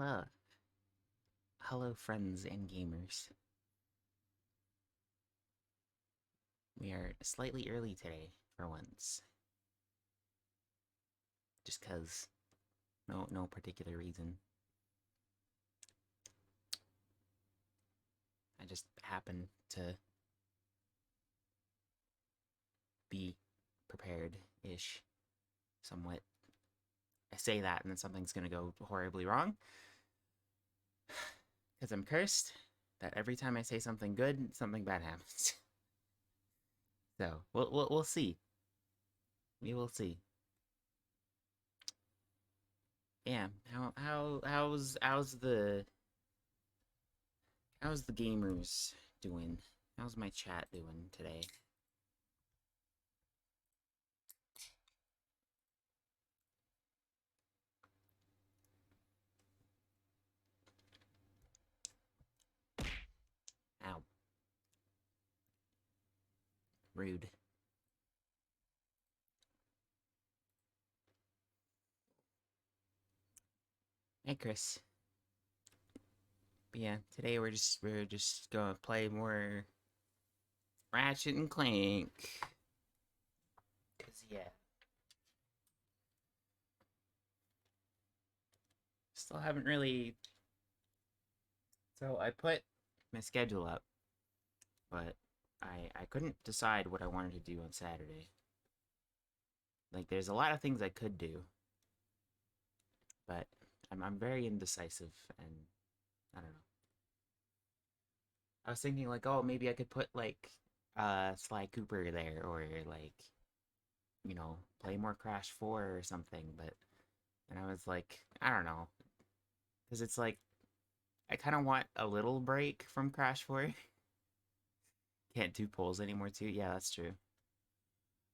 Hello. Hello, friends and gamers. We are slightly early today, for once. Just 'cause. No particular reason. I just happen to be prepared-ish, somewhat. I say that and then something's gonna go horribly wrong. Because I'm cursed that every time I say something good, something bad happens. So, we'll see. We will see. Yeah, how's the gamers doing? How's my chat doing today? Ow. Rude. Hey, Chris. But yeah, today we're just gonna play more Ratchet and Clank. 'Cause yeah, still haven't really. So I put my schedule up, but I couldn't decide what I wanted to do on Saturday. Like, there's a lot of things I could do, but I'm very indecisive, and I don't know. I was thinking like, oh, maybe I could put like Sly Cooper there, or like, play more Crash 4 or something, but and I was like, I don't know, because it's like I kind of want a little break from Crash 4. Can't do polls anymore too. Yeah, that's true.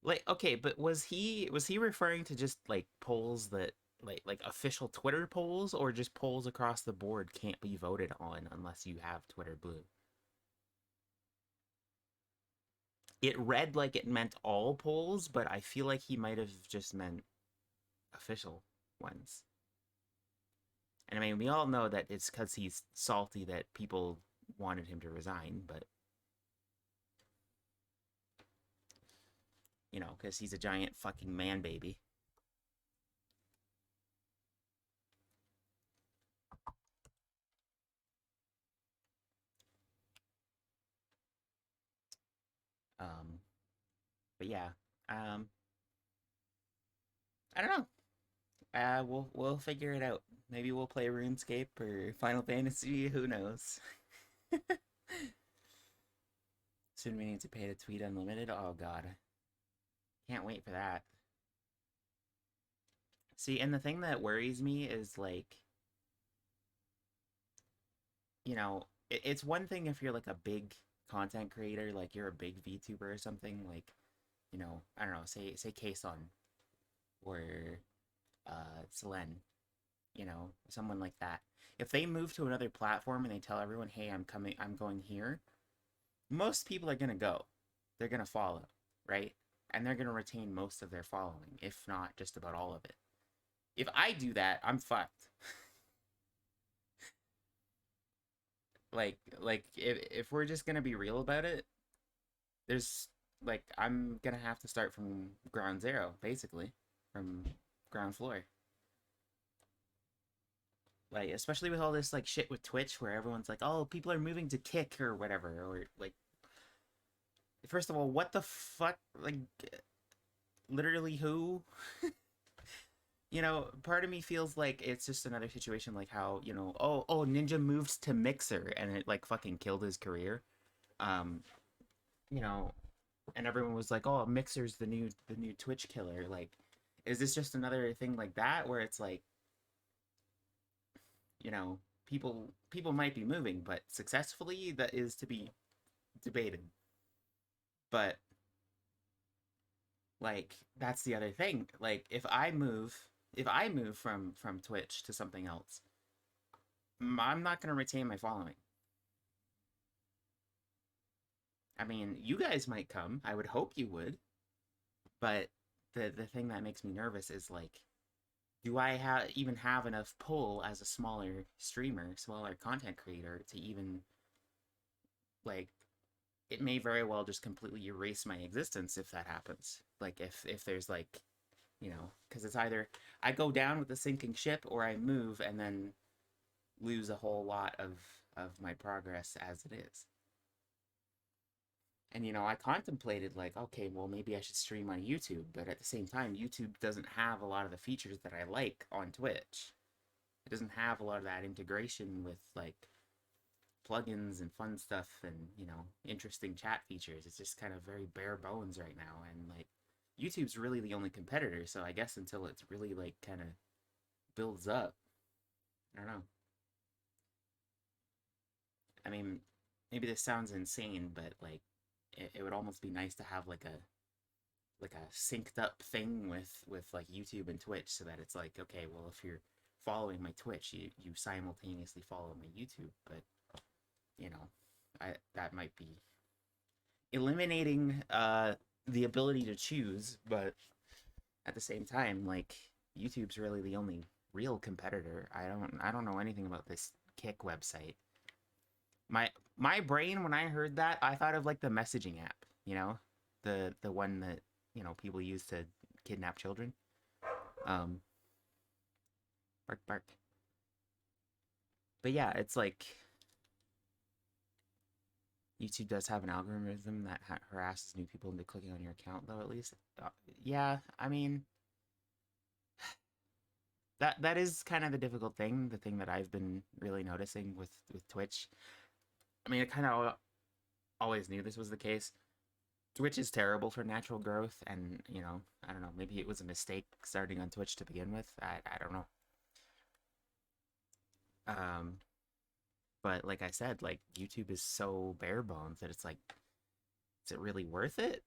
Like, okay, but was he referring to just like polls that like official Twitter polls, or just polls across the board can't be voted on unless you have Twitter Blue? It read like it meant all polls, but I feel like he might have just meant official ones. And I mean, we all know that it's because he's salty that people wanted him to resign, but because he's a giant fucking man baby. Um, but yeah, um, I don't know. We'll figure it out. Maybe we'll play RuneScape or Final Fantasy. Who knows? Soon we need to pay to tweet unlimited. Oh god, can't wait for that. See, and the thing that worries me is like, it's one thing if you're like a big content creator, like you're a big VTuber or something, like, I don't know, say Kson or Selene, someone like that. If they move to another platform and they tell everyone, "Hey, I'm going here," most people are gonna go. They're gonna follow, right? And they're gonna retain most of their following, if not just about all of it. If I do that, I'm fucked. Like if we're just gonna be real about it, there's like I'm gonna have to start from ground zero, basically, from ground floor. Like, especially with all this like shit with Twitch, where everyone's like, "Oh, people are moving to Kick or whatever," or like, first of all, what the fuck? Like, literally who? Part of me feels like it's just another situation like how, oh, Ninja moves to Mixer and it like fucking killed his career. Um, you know, and everyone was like, "Oh, Mixer's the new Twitch killer." Like, is this just another thing like that where it's like, people might be moving, but successfully, that is to be debated. But like that's the other thing. Like if I move from Twitch to something else, I'm not going to retain my following. I mean, you guys might come. I would hope you would. But the thing that makes me nervous is like do I even have enough pull as a smaller streamer, smaller content creator to even like it may very well just completely erase my existence if that happens. Like if there's like, because it's either I go down with the sinking ship or I move and then lose a whole lot of my progress as it is. And I contemplated like, okay, well maybe I should stream on YouTube, but at the same time, YouTube doesn't have a lot of the features that I like on Twitch. It doesn't have a lot of that integration with like plugins and fun stuff and interesting chat features. It's just kind of very bare bones right now, and like YouTube's really the only competitor. So I guess until it's really like kind of builds up, I don't know. I mean, maybe this sounds insane, but like it would almost be nice to have like a synced up thing with like YouTube and Twitch, so that it's like, okay, well, if you're following my Twitch, you simultaneously follow my YouTube. But you know, I that might be eliminating the ability to choose, but at the same time, like YouTube's really the only real competitor. I don't know anything about this Kick website. My brain, when I heard that, I thought of like the messaging app, the one that people use to kidnap children. Um, bark bark. But yeah, it's like YouTube does have an algorithm that harasses new people into clicking on your account, though. At least, yeah. I mean, that is kind of the difficult thing. The thing that I've been really noticing with Twitch. I mean, I kind of always knew this was the case. Twitch is terrible for natural growth, and I don't know. Maybe it was a mistake starting on Twitch to begin with. I don't know. Um, but like I said, like YouTube is so bare bones that it's like, is it really worth it?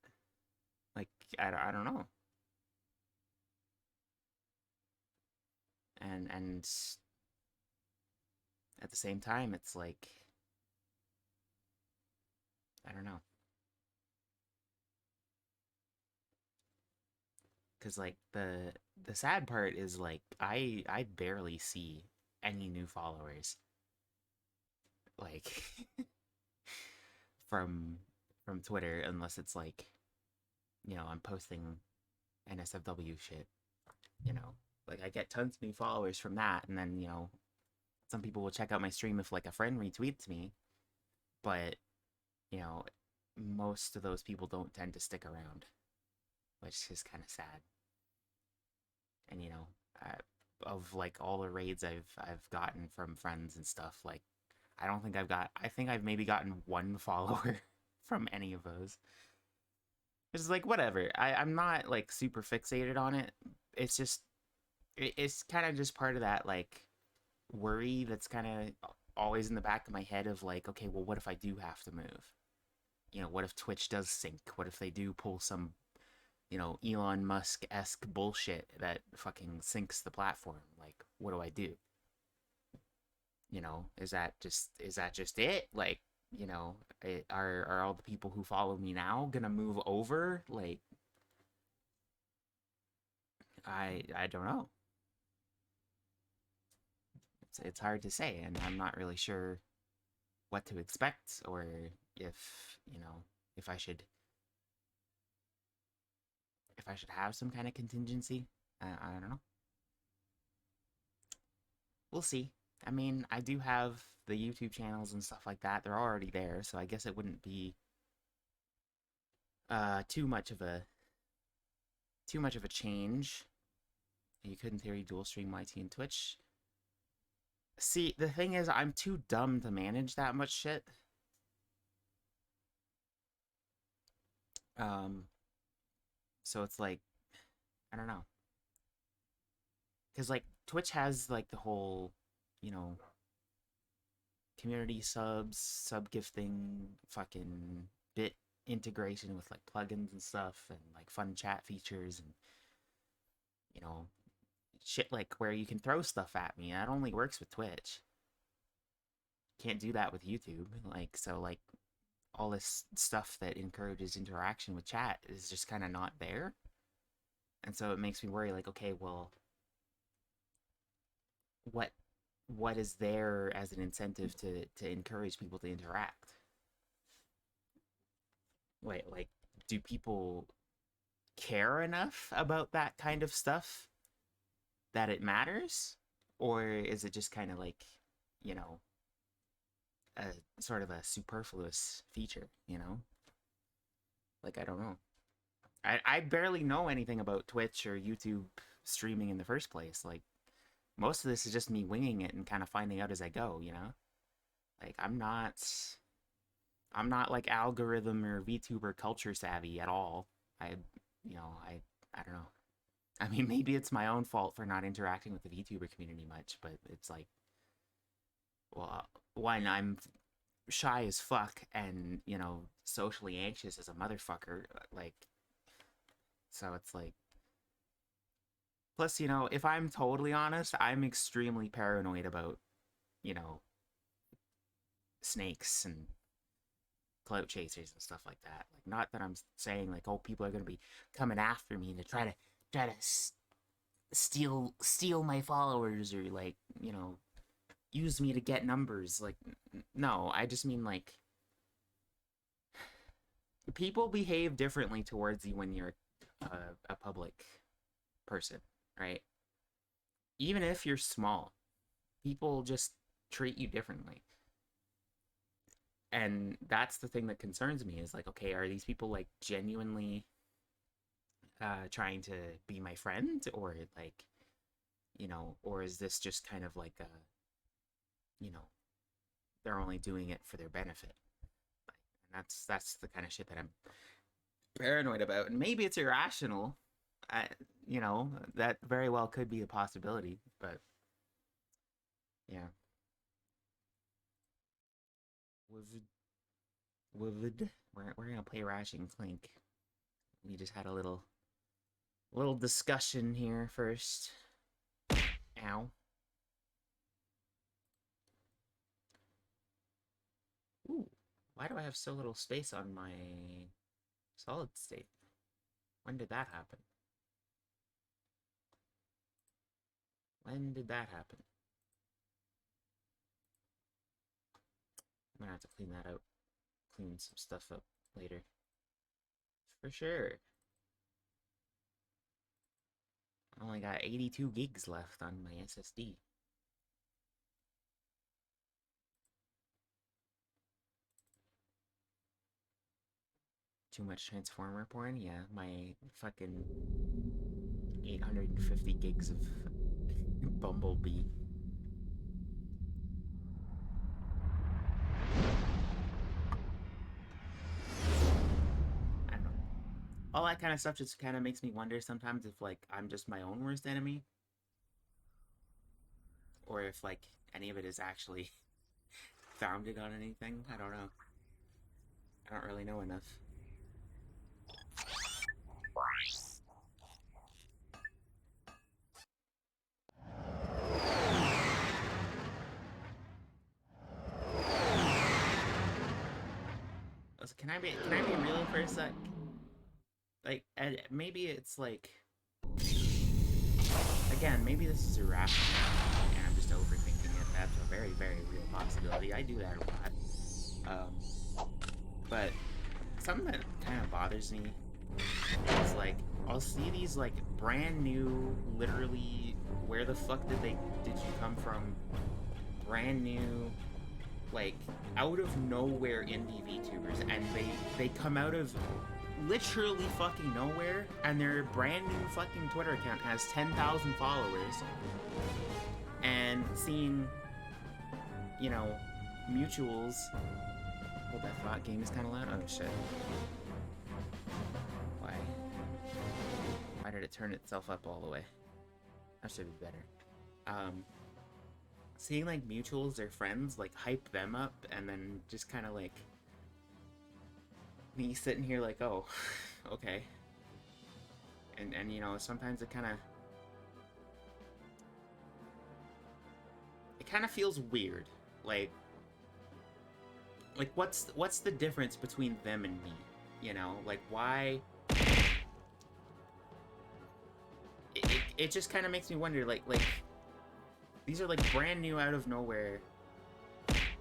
Like I don't know. And at the same time, it's like, I don't know, because like the sad part is like I barely see any new followers like from from Twitter, unless it's like I'm posting NSFW shit. you know like I get tons of new followers from that, and then some people will check out my stream if like a friend retweets me, but you know most of those people don't tend to stick around, which is kind of sad. And of like all the raids I've gotten from friends and stuff, like I think I've maybe gotten one follower from any of those. It's like whatever. I'm not like super fixated on it. It's just it's kind of just part of that like worry that's kind of always in the back of my head of like, okay, well, what if I do have to move? What if Twitch does sync? What if they do pull some Elon Musk esque bullshit that fucking sinks the platform? Like, what do I do? Is that just it? Like, are all the people who follow me now gonna move over? Like, I don't know. It's hard to say, and I'm not really sure what to expect, or if if I should if I should have some kind of contingency. I don't know. We'll see. I mean, I do have the YouTube channels and stuff like that. They're already there, so I guess it wouldn't be too much of a change. You could, in theory, dual stream YT and Twitch. See, the thing is, I'm too dumb to manage that much shit. Um, so it's like, I don't know, because like Twitch has like the whole, you know, community subs, sub gifting, fucking bit integration with like plugins and stuff, and like fun chat features, and you know, shit like where you can throw stuff at me. That only works with Twitch. Can't do that with YouTube. Like, so like all this stuff that encourages interaction with chat is just kind of not there. And so it makes me worry like, okay, well, what what is there as an incentive to encourage people to interact? Wait, like, do people care enough about that kind of stuff that it matters? Or is it just kind of like, you know, a sort of a superfluous feature, you know? Like, I don't know. I barely know anything about Twitch or YouTube streaming in the first place. Like, most of this is just me winging it and kind of finding out as I go, you know? Like, I'm not like algorithm or VTuber culture savvy at all. I, I don't know. I mean, maybe it's my own fault for not interacting with the VTuber community much, but it's like, well, one, I'm shy as fuck and, socially anxious as a motherfucker. Like, so it's like, plus, if I'm totally honest, I'm extremely paranoid about, you know, snakes and clout chasers and stuff like that. Like, not that I'm saying like, oh, people are gonna be coming after me to try to steal my followers or like, use me to get numbers. Like, no, I just mean like people behave differently towards you when you're a public person, right? Even if you're small, people just treat you differently. And that's the thing that concerns me is like, okay, are these people like genuinely trying to be my friend, or like, or is this just kind of like a, they're only doing it for their benefit? And that's the kind of shit that I'm paranoid about. And maybe it's irrational. I, that very well could be a possibility, but yeah. Vivid, vivid. We're gonna play Ratchet and Clank. We just had a little discussion here first. Ow. Ooh, why do I have so little space on my solid state? When did that happen? When did that happen? I'm gonna have to clean that out. Clean some stuff up later. For sure. I only got 82 gigs left on my SSD. Too much Transformer porn? Yeah, my fucking 850 gigs of Bumblebee. I don't know. All that kind of stuff just kind of makes me wonder sometimes if, like, I'm just my own worst enemy, or if, like, any of it is actually founded on anything. I don't know. I don't really know enough. Can I be real for a sec? Like, and maybe it's like, again, maybe this is irrational and I'm just overthinking it. That's a very, very real possibility. I do that a lot. But something that kind of bothers me is like, I'll see these like brand new, literally, where the fuck did you come from? Brand new, like, out of nowhere indie VTubers, and they come out of literally fucking nowhere, and their brand new fucking Twitter account has 10,000 followers, and seeing, mutuals. Hold that thought, game is kind of loud. Oh shit. Why did it turn itself up all the way? That should be better. Seeing like mutuals, their friends, like hype them up, and then just kind of like me sitting here like, oh, okay. And sometimes it kind of feels weird. Like what's the difference between them and me? Like, why? It just kind of makes me wonder, like These are like brand new out of nowhere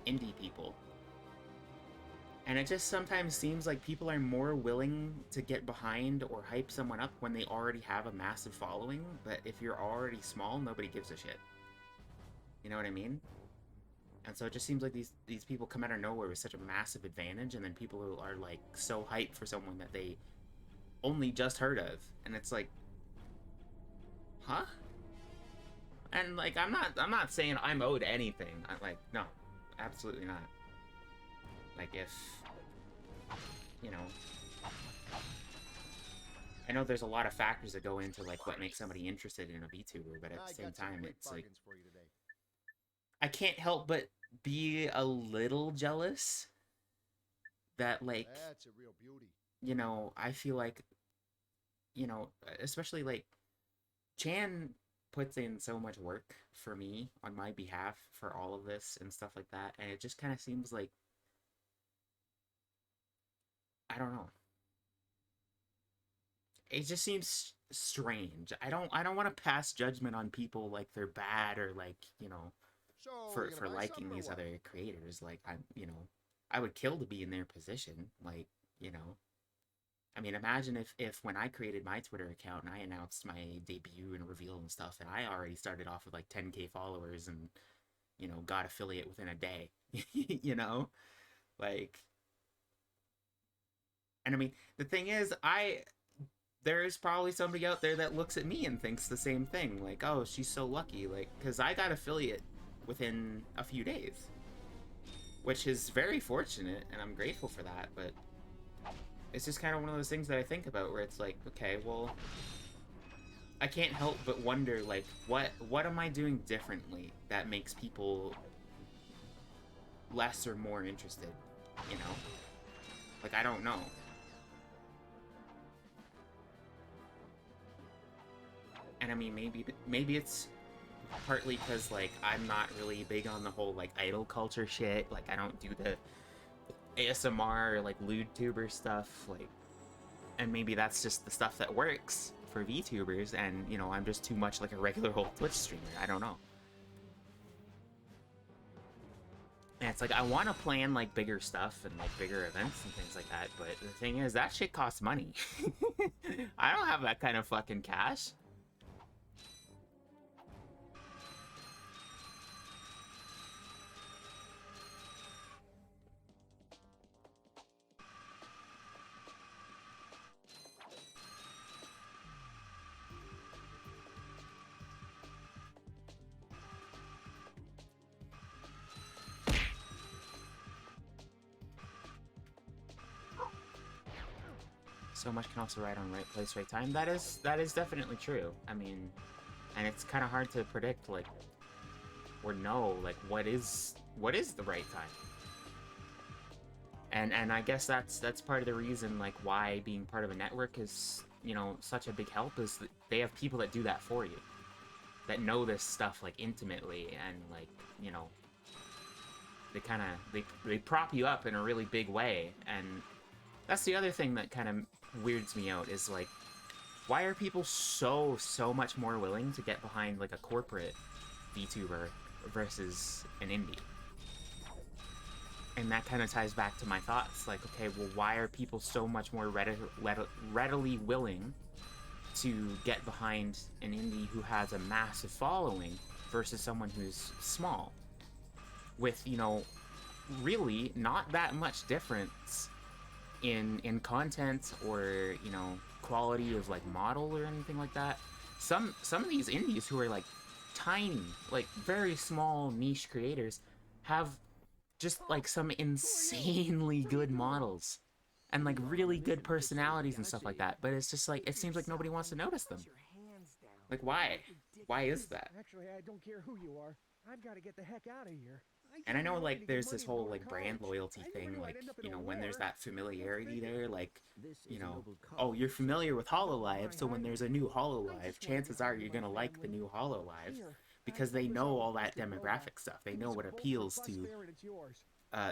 indie people. And it just sometimes seems like people are more willing to get behind or hype someone up when they already have a massive following, but if you're already small, nobody gives a shit. You know what I mean? And so it just seems like these people come out of nowhere with such a massive advantage, and then people who are like so hyped for someone that they only just heard of, and it's like, huh? And like I'm not saying I'm owed anything. I'm like, no, absolutely not. Like if you know, I know there's a lot of factors that go into like what makes somebody interested in a VTuber, but at the same time, it's like I can't help but be a little jealous that like you know, I feel like you know, especially like Chan puts in so much work for me on my behalf for all of this and stuff like that, and it just kind of seems like I don't know. It just seems strange. I don't want to pass judgment on people like they're bad or like, you know, for liking these other creators. Like I'm, you know, I would kill to be in their position. Like, you know, I mean, imagine if when I created my Twitter account and I announced my debut and reveal and stuff, and I already started off with like 10K followers and you know got affiliate within a day. You know, like, and I mean, the thing is, I there is probably somebody out there that looks at me and thinks the same thing. Like, oh, she's so lucky. Like, because I got affiliate within a few days, which is very fortunate, and I'm grateful for that. But it's just kind of one of those things that I think about where it's like, okay, well, I can't help but wonder, like, what am I doing differently that makes people less or more interested? You know, like I don't know. And I mean, maybe it's partly because like I'm not really big on the whole like idol culture shit. Like I don't do the ASMR or like lewd tuber stuff. Like, and maybe that's just the stuff that works for VTubers, and you know I'm just too much like a regular old Twitch streamer. I don't know. And it's like I want to plan like bigger stuff and like bigger events and things like that, but the thing is that shit costs money. I don't have that kind of fucking cash. So much can also ride on right place, right time. That is definitely true. I mean, and it's kind of hard to predict like or know like what is the right time. And I guess that's part of the reason like why being part of a network is, you know, such a big help is that they have people that do that for you. That know this stuff like intimately and like, you know, they kind of they prop you up in a really big way. And that's the other thing that kind of weirds me out is like why are people so much more willing to get behind like a corporate VTuber versus an indie? And that kind of ties back to my thoughts. Like, okay, well, why are people so much more readily willing to get behind an indie who has a massive following versus someone who's small? With, you know, really not that much difference in content or, you know, quality of like model or anything like that. Some of these indies who are like tiny, like very small niche creators have just like some insanely good models and like really good personalities and stuff like that, but it's just like it seems like nobody wants to notice them. Like why is that? Actually, I don't care who you are. I've got to get the heck out of here. And I know like there's this whole like brand loyalty thing, like, you know, when there's that familiarity there, like, you know, oh, you're familiar with Hololive, so when there's a new Hololive, chances are you're gonna like the new Hololive because they know all that demographic stuff. They know what appeals to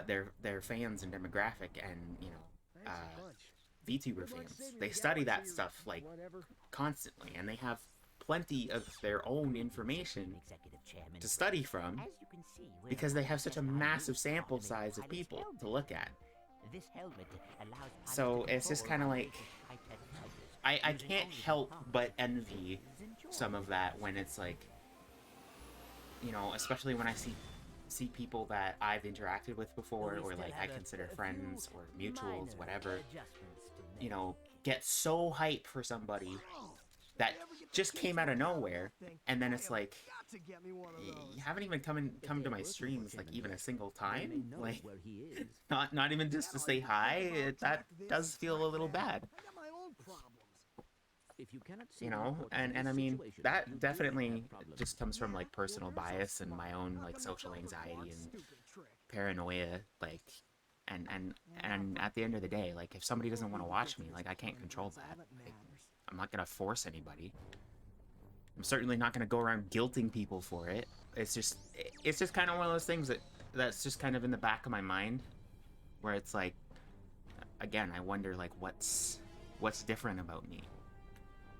their fans and demographic, and you know, VTuber fans. They study that stuff like constantly, and they have plenty of their own information to study from because they have such a massive sample size of people to look at. So it's just kind of like, I can't help but envy some of that when it's like, you know, especially when I see people that I've interacted with before, or like I consider friends or mutuals, whatever, you know, get so hype for somebody that just came out of nowhere, and then it's like, you haven't even come to my streams like even a single time, like not even just to say hi. That does feel a little bad, you know. And I mean, that definitely just comes from like personal bias and my own like social anxiety and paranoia, like, and at the end of the day, like, if somebody doesn't want to watch me, like, I can't control that. Like, I'm not gonna force anybody. I'm certainly not gonna go around guilting people for it. It's just kind of one of those things that's just kind of in the back of my mind, where it's like, again, I wonder like what's different about me,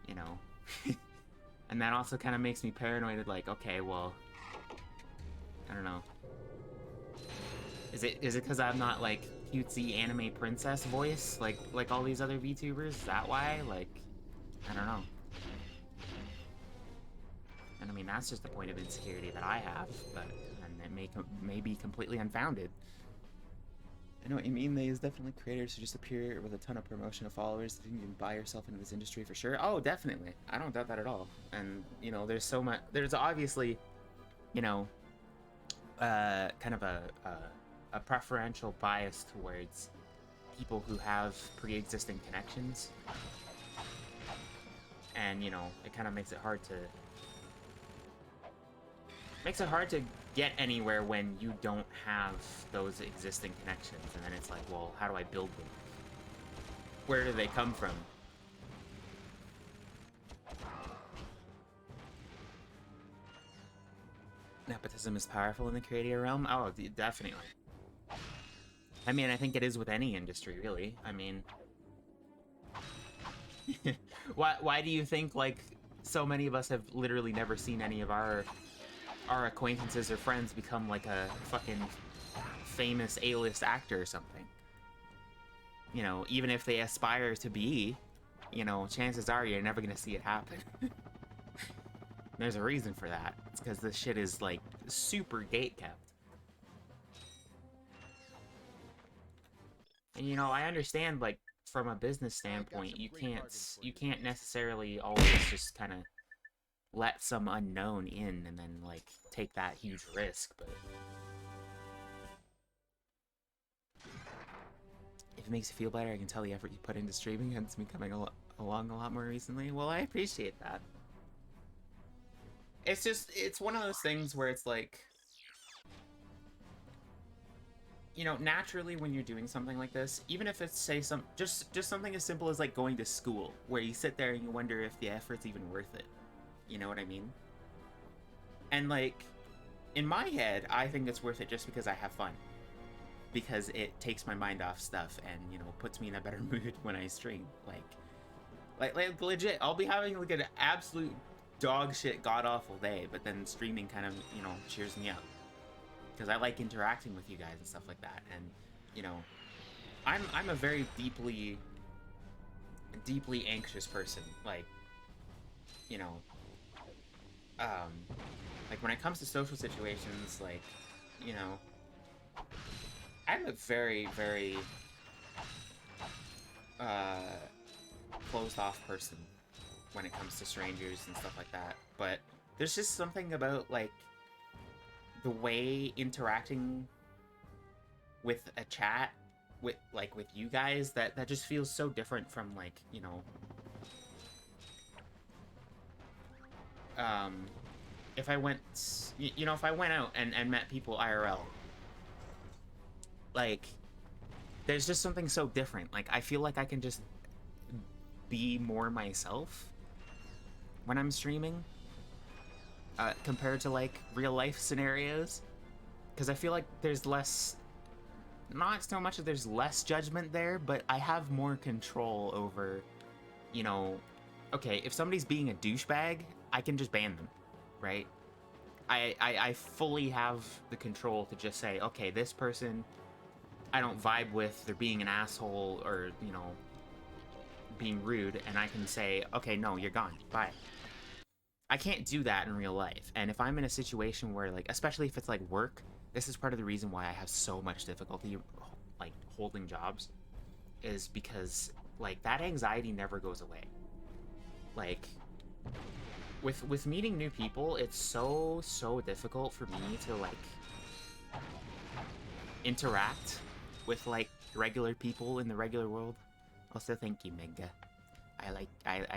you know. And that also kind of makes me paranoid, like, okay, well, I don't know. Is it because I'm not like cutesy anime princess voice like all these other VTubers? Is that why? Like, I don't know. And I mean, that's just the point of insecurity that I have, but and it may be completely unfounded. I know what you mean. There's definitely creators who just appear with a ton of promotion of followers. You can buy yourself into this industry for sure. Oh, definitely. I don't doubt that at all. And you know, there's so much. There's obviously, you know, kind of a preferential bias towards people who have pre-existing connections, and you know, it kind of makes it hard to get anywhere when you don't have those existing connections. And then it's like, well, how do I build them? Where do they come from? Nepotism is powerful in the creator realm. Oh, definitely. I mean, I think it is with any industry, really. I mean, why do you think like so many of us have literally never seen any of our acquaintances or friends become like a fucking famous A-list actor or something? You know, even if they aspire to be, you know, chances are you're never gonna see it happen. There's a reason for that. It's because this shit is like super gatekept. And you know, I understand, like, from a business standpoint, you can't necessarily always just kind of let some unknown in and then like take that huge risk, but if it makes you feel better, I can tell the effort you put into streaming and it's been coming along a lot more recently. Well, I appreciate that. It's one of those things where it's like, you know, naturally when you're doing something like this, even if it's, say, just something as simple as like going to school, where you sit there and you wonder if the effort's even worth it. You know what I mean? And like, in my head, I think it's worth it just because I have fun. Because it takes my mind off stuff and, you know, puts me in a better mood when I stream. Like legit, I'll be having like an absolute dog shit god awful day, but then streaming kind of, you know, cheers me up. Because I like interacting with you guys and stuff like that. And, you know, I'm a very deeply anxious person. Like, you know, like when it comes to social situations, like, you know, I'm a very, very closed off person when it comes to strangers and stuff like that. But there's just something about like the way interacting with a chat with you guys that just feels so different from, like, you know, if I went, you know, if I went out and met people IRL, like, there's just something so different. Like, I feel like I can just be more myself when I'm streaming, compared to, like, real life scenarios. Because I feel like there's less, not so much that there's less judgment there, but I have more control over, you know, okay, if somebody's being a douchebag, I can just ban them, right? I fully have the control to just say, okay, this person I don't vibe with, they're being an asshole or, you know, being rude, and I can say, okay, no, you're gone, bye. I can't do that in real life. And if I'm in a situation where, like, especially if it's like work, this is part of the reason why I have so much difficulty, like, holding jobs, is because, like, that anxiety never goes away. Like, with meeting new people, it's so difficult for me to, like, interact with, like, regular people in the regular world. Also, thank you, Mega. I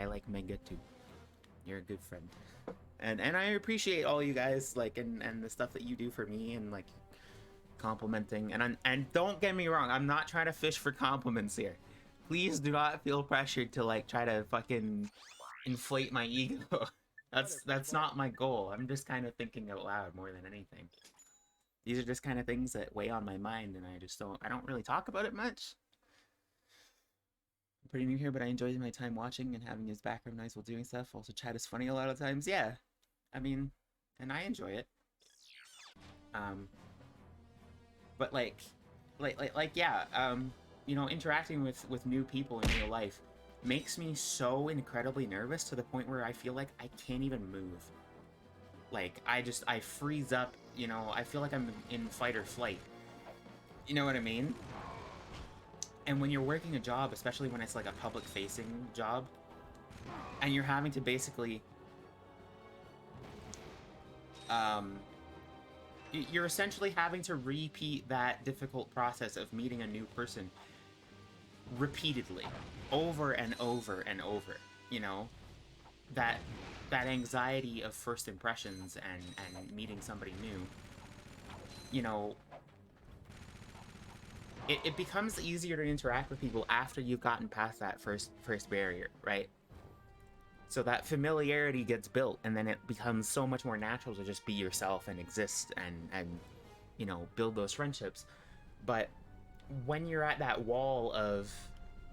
like Mega too. You're a good friend. And I appreciate all you guys, like, and the stuff that you do for me, and like complimenting. And don't get me wrong, I'm not trying to fish for compliments here. Please do not feel pressured to like try to fucking inflate my ego. That's not my goal. I'm just kind of thinking out loud more than anything. These are just kind of things that weigh on my mind, and I don't really talk about it much. I'm pretty new here, but I enjoy my time watching and having his background noise while doing stuff. Also, chat is funny a lot of times. Yeah, I mean, and I enjoy it. But yeah, you know, interacting with new people in real life makes me so incredibly nervous to the point where I feel like I can't even move. Like, I freeze up, you know, I feel like I'm in fight or flight. You know what I mean? And when you're working a job, especially when it's like a public-facing job, and you're having to basically, you're essentially having to repeat that difficult process of meeting a new person repeatedly, over and over and over, you know? That anxiety of first impressions and meeting somebody new, you know, it becomes easier to interact with people after you've gotten past that first barrier, right? So that familiarity gets built, and then it becomes so much more natural to just be yourself and exist and you know, build those friendships. But when you're at that wall of,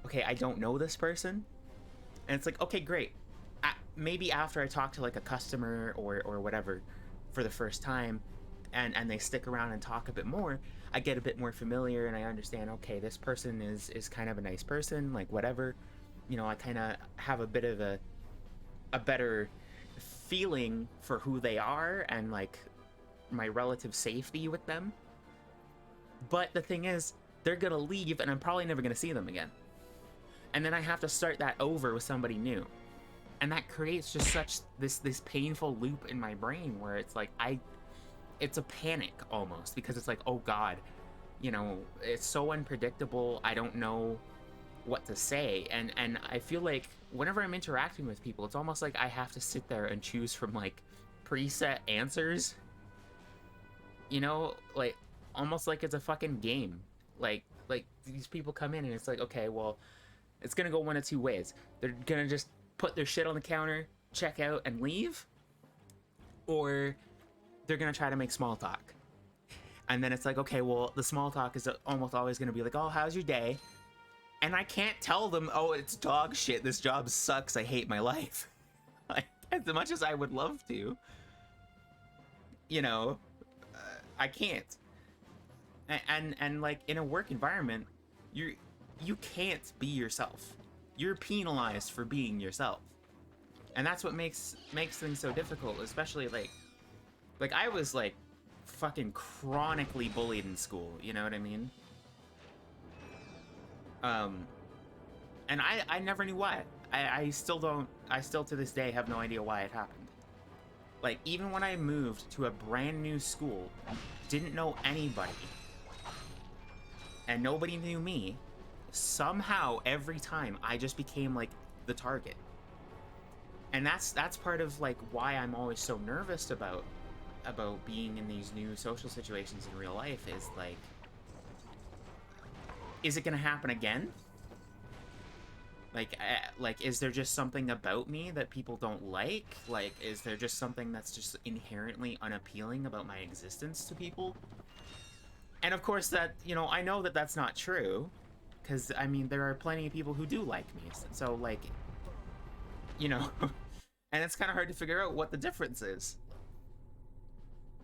okay, I don't know this person, and it's like, okay, great. Maybe after I talk to like a customer or whatever for the first time, and they stick around and talk a bit more, I get a bit more familiar and I understand, okay, this person is kind of a nice person, like whatever. You know, I kind of have a bit of a better feeling for who they are and like my relative safety with them. But the thing is, they're gonna leave and I'm probably never gonna see them again. And then I have to start that over with somebody new. And that creates just such this painful loop in my brain where it's like it's a panic almost, because it's like, oh god, you know, it's so unpredictable. I don't know what to say, and I feel like whenever I'm interacting with people, it's almost like I have to sit there and choose from like preset answers, you know, like almost like it's a fucking game. Like these people come in and it's like, okay, well, it's gonna go one of two ways. They're gonna just put their shit on the counter, check out, and leave, or they're gonna try to make small talk. And then it's like, okay, well, the small talk is almost always gonna be like, oh, how's your day? And I can't tell them, oh, it's dog shit, this job sucks, I hate my life. Like, as much as I would love to, you know, I can't. And like in a work environment, you can't be yourself. You're penalized for being yourself, and that's what makes things so difficult. Especially like I was like fucking chronically bullied in school. You know what I mean? And I never knew why. I still don't. I still to this day have no idea why it happened. Like even when I moved to a brand new school, didn't know anybody, and nobody knew me. Somehow every time I just became like the target, and that's part of like why I'm always so nervous about being in these new social situations in real life. Is is it gonna happen again? Like is there just something about me that people don't like? Like is there just something that's just inherently unappealing about my existence to people? And of course that, you know, I know that that's not true. Because, I mean, there are plenty of people who do like me. So, like, you know, and it's kind of hard to figure out what the difference is.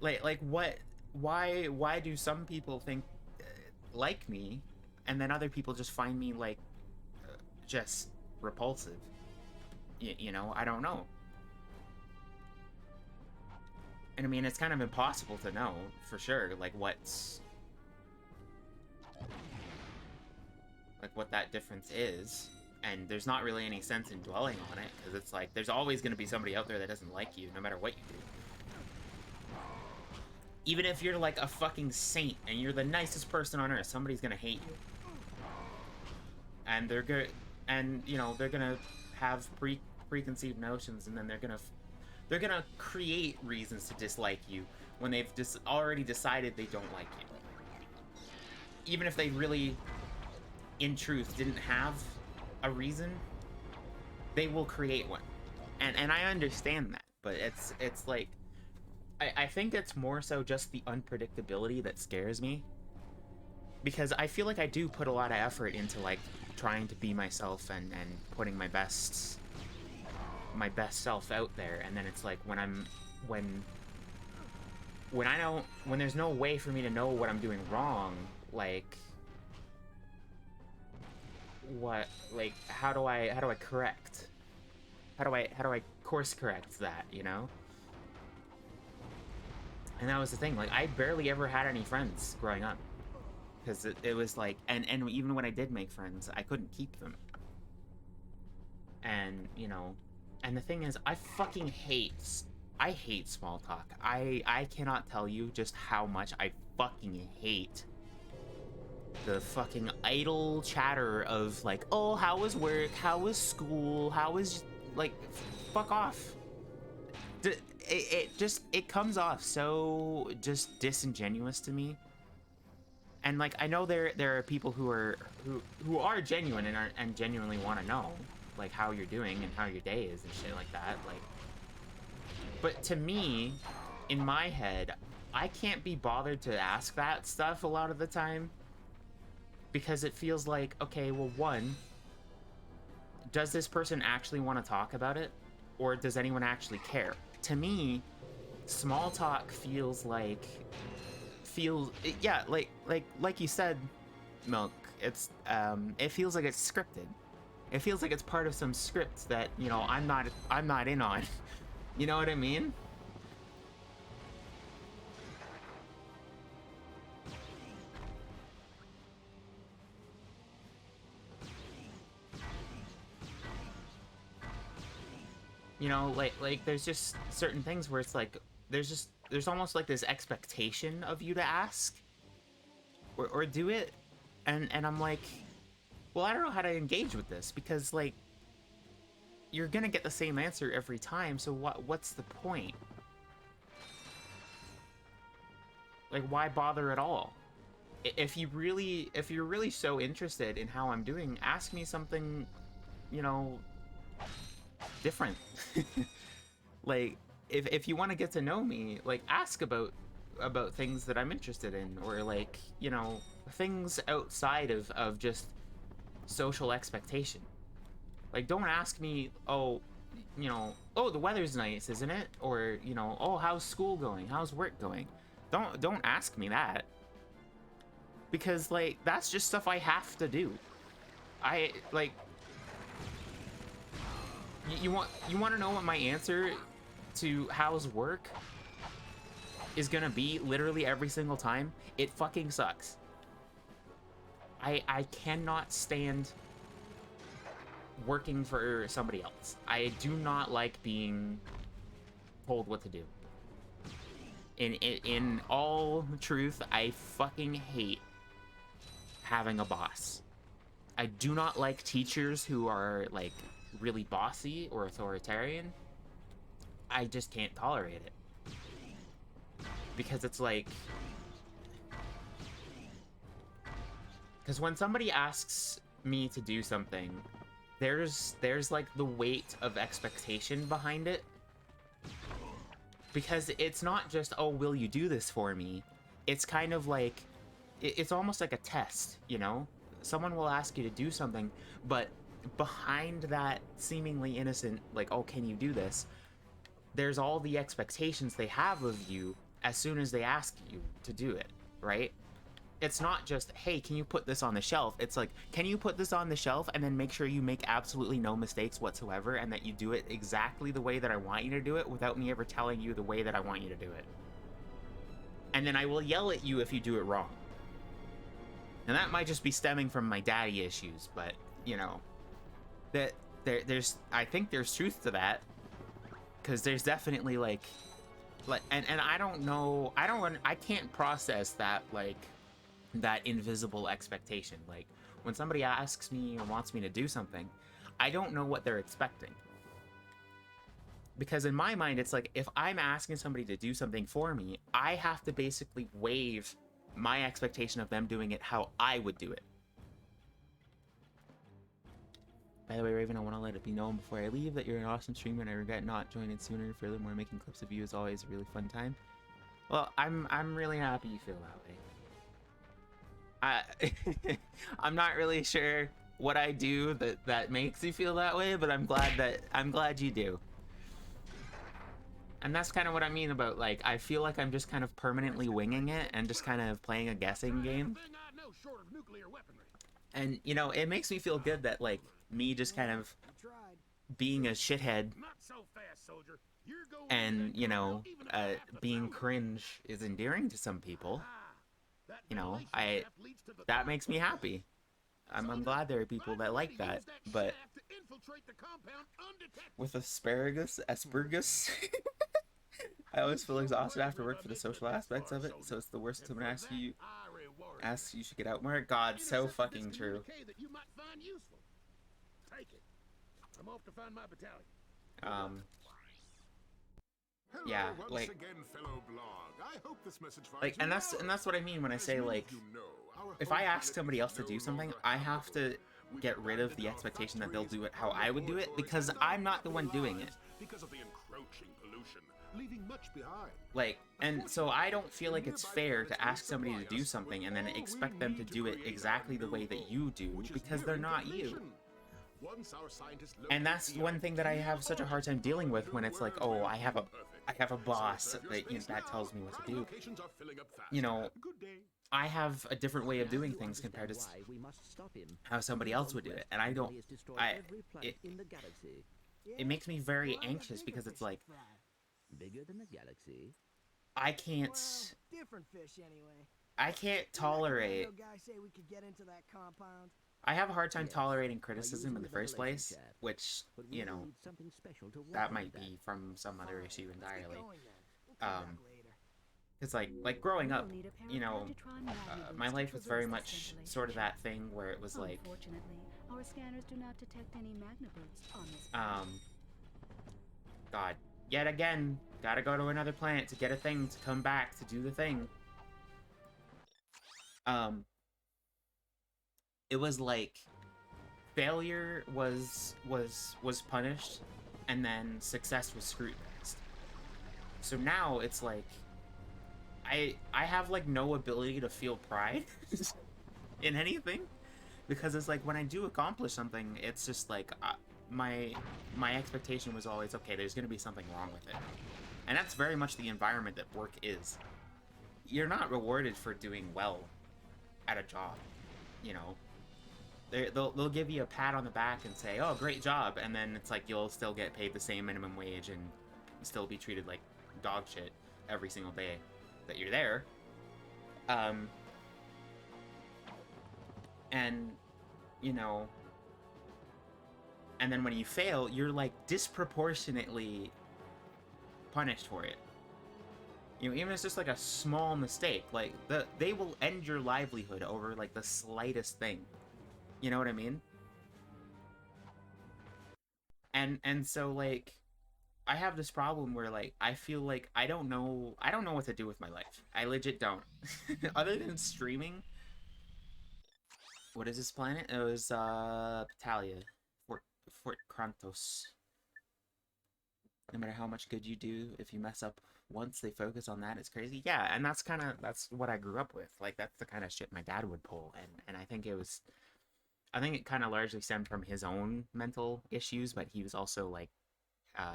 Like what? Why do some people think like me, and then other people just find me like just repulsive? You know, I don't know. And I mean, it's kind of impossible to know for sure, like what that difference is. And there's not really any sense in dwelling on it, because it's like there's always going to be somebody out there that doesn't like you, no matter what you do. Even if you're like a fucking saint and you're the nicest person on earth, somebody's going to hate you. And they're good, and you know, they're going to have preconceived notions, and then they're going to create reasons to dislike you when they've just already decided they don't like you. Even if they really, in truth, didn't have a reason, they will create one. And I understand that, but it's like, I think it's more so just the unpredictability that scares me. Because I feel like I do put a lot of effort into like trying to be myself and putting my best self out there, and then it's like when there's no way for me to know what I'm doing wrong, like what, like how do I correct, how do I course correct that, you know? And that was the thing, like I barely ever had any friends growing up, because it was like, and even when I did make friends, I couldn't keep them. And you know, and the thing is, I hate small talk. I cannot tell you just how much I fucking hate the fucking idle chatter of like, oh, how was work? How was school? How was, like, fuck off. It comes off so just disingenuous to me. And like, I know there are people who are genuine and genuinely want to know like how you're doing and how your day is and shit like that, like, but to me, in my head, I can't be bothered to ask that stuff a lot of the time, because it feels like, okay, well, one, does this person actually want to talk about it, or does anyone actually care? To me, small talk feels like yeah, like you said, Milk, it's it feels like it's scripted. It feels like it's part of some script that, you know, I'm not in on. You know what I mean? You know, like there's just certain things where it's like there's almost like this expectation of you to ask or do it, and I'm like, well, I don't know how to engage with this, because like you're gonna get the same answer every time, so what's the point? Like, why bother at all? If you're really so interested in how I'm doing, ask me something, you know, different. Like, if you want to get to know me, like, ask about things that I'm interested in, or like, you know, things outside of just social expectation. Like, don't ask me, oh, you know, oh, the weather's nice, isn't it? Or, you know, oh, how's school going? How's work going? Don't ask me that. Because, like, that's just stuff I have to do. I, like, you want to know what my answer to how's work is gonna be literally every single time? It fucking sucks. I cannot stand working for somebody else. I do not like being told what to do. In all truth, I fucking hate having a boss. I do not like teachers who are like really bossy or authoritarian. I just can't tolerate it. Because it's like, because when somebody asks me to do something, there's like the weight of expectation behind it. Because it's not just, oh, will you do this for me? It's kind of like, it's almost like a test, you know? Someone will ask you to do something, but behind that seemingly innocent, like, oh, can you do this? There's all the expectations they have of you as soon as they ask you to do it, right? It's not just, hey, can you put this on the shelf? It's like, can you put this on the shelf and then make sure you make absolutely no mistakes whatsoever and that you do it exactly the way that I want you to do it without me ever telling you the way that I want you to do it. And then I will yell at you if you do it wrong. And that might just be stemming from my daddy issues, but, you know, that there's, I think there's truth to that, because there's definitely like, and I don't know, I can't process that, like, that invisible expectation. Like, when somebody asks me or wants me to do something, I don't know what they're expecting. Because in my mind, it's like, if I'm asking somebody to do something for me, I have to basically waive my expectation of them doing it how I would do it. By the way, Raven, I want to let it be known before I leave that you're an awesome streamer and I regret not joining sooner. Furthermore, making clips of you is always a really fun time. Well, I'm really happy you feel that way. I'm not really sure what I do that makes you feel that way, but I'm glad you do. And that's kind of what I mean about, like, I feel like I'm just kind of permanently winging it and just kind of playing a guessing game. And, you know, it makes me feel good that, like, me just kind of being a shithead and, you know, being cringe is endearing to some people. You know, that makes me happy. I'm glad there are people that like that, but with asparagus, I always feel exhausted after work for the social aspects of it, so it's the worst when someone asks you should get out more. God, so fucking true. Yeah, like, and that's what I mean when I say, like, if I ask somebody else to do something, I have to get rid of the expectation that they'll do it how I would do it, because I'm not the one doing it. Like, and so I don't feel like it's fair to ask somebody to do something and then expect them to do it exactly the way that you do, because they're not you. And that's one thing that I have such a hard time dealing with when it's like, oh, I have a boss that, you know, that tells me what to do. You know, I have a different way of doing things compared to how somebody else would do it, and it makes me very anxious, because it's like, I can't tolerate. I have a hard time tolerating criticism in the first place, which, you know, that might be from some other issue entirely. It's like growing up, you know, my life was very much sort of that thing where it was like, our scanners do not detect any magnabots on this. God, yet again, gotta go to another planet to get a thing to come back to do the thing. It was like failure was punished, and then success was scrutinized. So now it's like I have like no ability to feel pride in anything, because it's like when I do accomplish something, it's just like my expectation was always, okay, there's gonna be something wrong with it, and that's very much the environment that work is. You're not rewarded for doing well at a job, you know. They'll give you a pat on the back and say, oh, great job, and then it's like you'll still get paid the same minimum wage and still be treated like dog shit every single day that you're there. And, you know, and then when you fail, you're like disproportionately punished for it. You know, even if it's just like a small mistake, like they will end your livelihood over like the slightest thing. You know what I mean? And so, like, I have this problem where, like, I feel like I don't know what to do with my life. I legit don't. Other than streaming. What is this planet? It was Patalia. Fort Krantos. No matter how much good you do, if you mess up once, they focus on that. It's crazy. Yeah, and that's what I grew up with. Like, that's the kind of shit my dad would pull, and I think it was I think it kind of largely stemmed from his own mental issues, but he was also like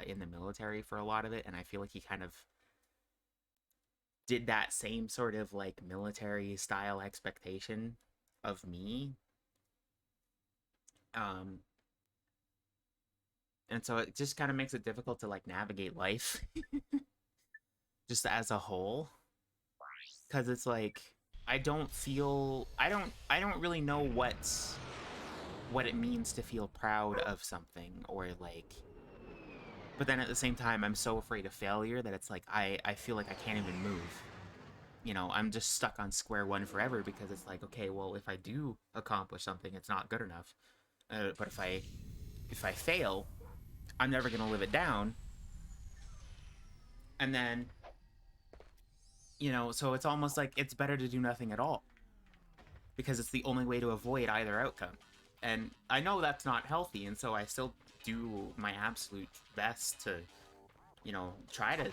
in the military for a lot of it, and I feel like he kind of did that same sort of like military style expectation of me. Um, and so it just kind of makes it difficult to like navigate life just as a whole, because it's like I don't really know what it means to feel proud of something, or like, but then at the same time I'm so afraid of failure that it's like I feel like I can't even move. You know, I'm just stuck on square one forever, because it's like, okay, well, if I do accomplish something, it's not good enough. But if I fail, I'm never gonna live it down. And then, you know, so it's almost like it's better to do nothing at all, because it's the only way to avoid either outcome. And I know that's not healthy, and so I still do my absolute best to, you know, try to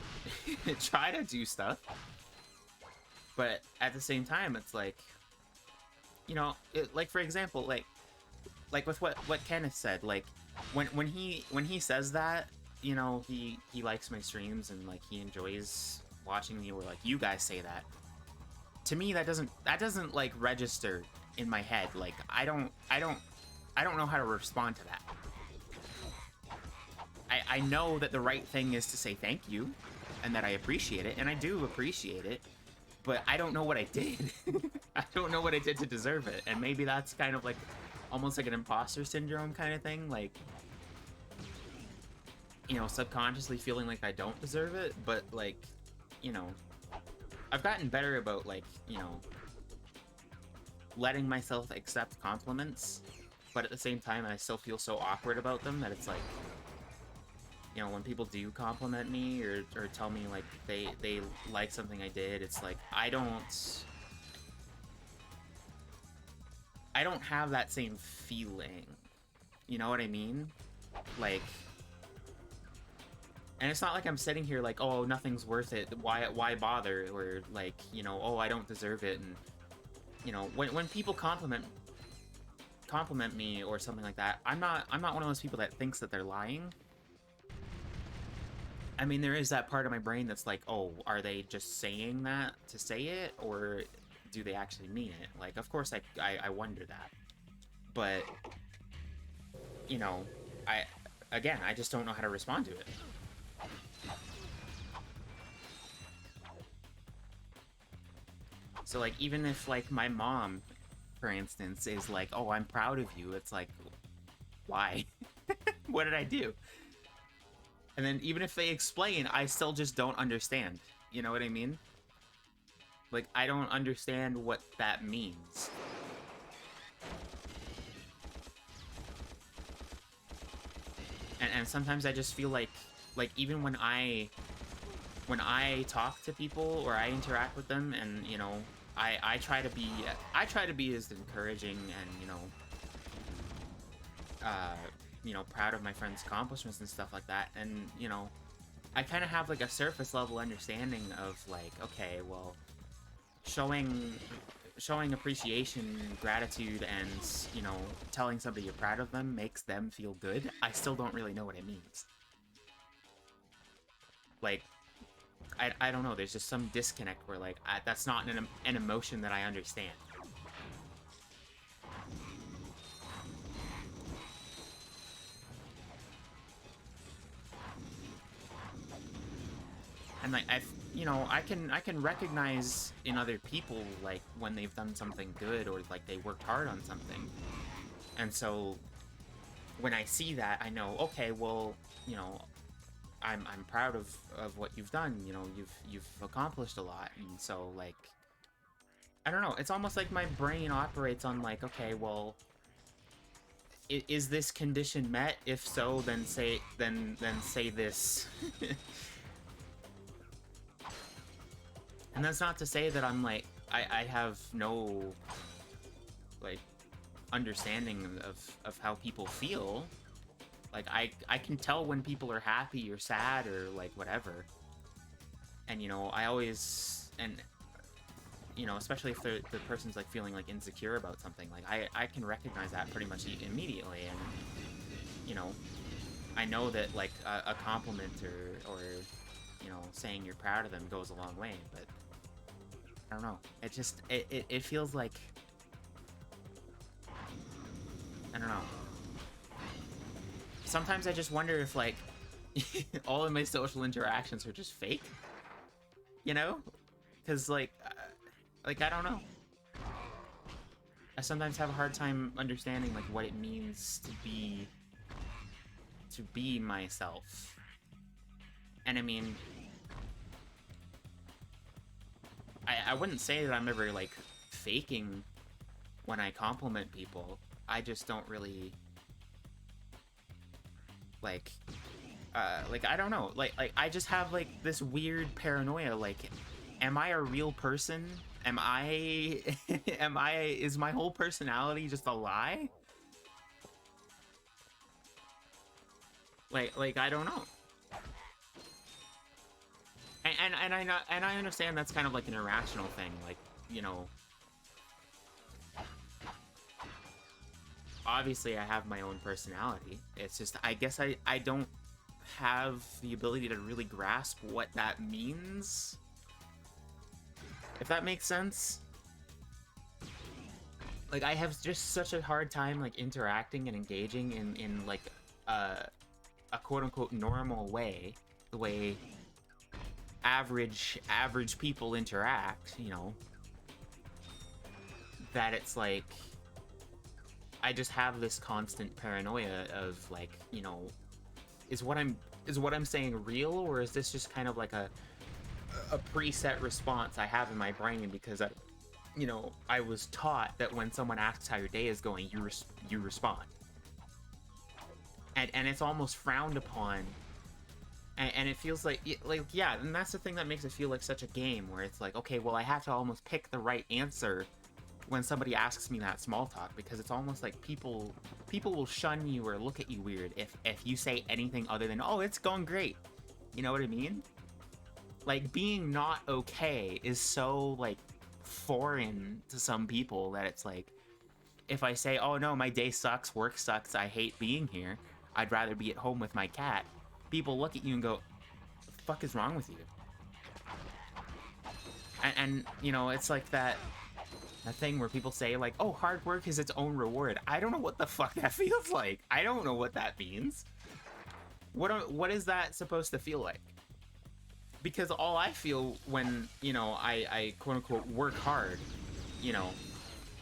try to do stuff. But at the same time, it's like, you know, like for example, like with what Kenneth said, like when he says that, you know, he likes my streams and like he enjoys watching me, or like you guys say that. To me, that doesn't like register in my head. Like I don't know how to respond to that. I know that the right thing is to say thank you, and that I appreciate it, and I do appreciate it, but I don't know what I did. I don't know what I did to deserve it, and maybe that's kind of like almost like an imposter syndrome kind of thing, like, you know, subconsciously feeling like I don't deserve it, but like, you know, I've gotten better about like, you know, letting myself accept compliments, but at the same time I still feel so awkward about them that it's like, you know, when people do compliment me or tell me like they like something I did, it's like I don't have that same feeling. You know what I mean? Like, and it's not like I'm sitting here like, oh, nothing's worth it. Why bother? Or like, you know, oh, I don't deserve it. And you know, when people compliment me or something like that, I'm not one of those people that thinks that they're lying. I mean, there is that part of my brain that's like, oh, are they just saying that to say it, or do they actually mean it? Like, of course, I wonder that. But, you know, I just don't know how to respond to it. So, like, even if, like, my mom, for instance, is like, oh, I'm proud of you, it's like, why? What did I do? And then even if they explain, I still just don't understand. You know what I mean? Like, I don't understand what that means. And sometimes I just feel like even when I talk to people or I interact with them, and you know, I try to be as encouraging and you know, proud of my friends' accomplishments and stuff like that. And you know, I kind of have like a surface level understanding of like, okay, well, showing appreciation, gratitude, and you know, telling somebody you're proud of them makes them feel good. I still don't really know what it means. Like, I don't know. There's just some disconnect where like that's not an emotion that I understand. And like you know, I can recognize in other people like when they've done something good or like they worked hard on something. And so when I see that, I know, okay, well, you know, I'm proud of what you've done. You know, you've accomplished a lot. And so like, I don't know, it's almost like my brain operates on like, okay, well, is this condition met? If so, then say this. And that's not to say that I'm like, I have no like understanding of how people feel. Like I can tell when people are happy or sad or like whatever. And you know, I always, and you know, especially if the person's like feeling like insecure about something, like I can recognize that pretty much immediately, and you know, I know that like a compliment or you know, saying you're proud of them goes a long way, but I don't know. It just it feels like, I don't know. Sometimes I just wonder if like all of my social interactions are just fake, you know? Because like I don't know. I sometimes have a hard time understanding like what it means to be myself. And I mean, I wouldn't say that I'm ever like faking when I compliment people. I just don't really like I don't know, like I just have like this weird paranoia, like, am I a real person? Am I is my whole personality just a lie? Like I don't know. And I understand that's kind of like an irrational thing, like, you know, obviously I have my own personality. It's just, I guess I don't have the ability to really grasp what that means, if that makes sense. Like, I have just such a hard time like interacting and engaging in like a quote-unquote normal way, the way average people interact, you know, that it's like I just have this constant paranoia of like, you know, is what I'm saying real, or is this just kind of like a preset response I have in my brain because you know, I was taught that when someone asks how your day is going, you respond, and it's almost frowned upon, and it feels like yeah, and that's the thing that makes it feel like such a game, where it's like, okay, well, I have to almost pick the right answer when somebody asks me that small talk, because it's almost like people will shun you or look at you weird if you say anything other than, oh, it's going great. You know what I mean? Like, being not okay is so like foreign to some people that it's like, if I say, oh no, my day sucks, work sucks, I hate being here, I'd rather be at home with my cat, people look at you and go, what the fuck is wrong with you? And you know, it's like that thing where people say like, oh, hard work is its own reward. I don't know what the fuck that feels like. I don't know what that means. What is that supposed to feel like? Because all I feel when, you know, I quote unquote work hard, you know,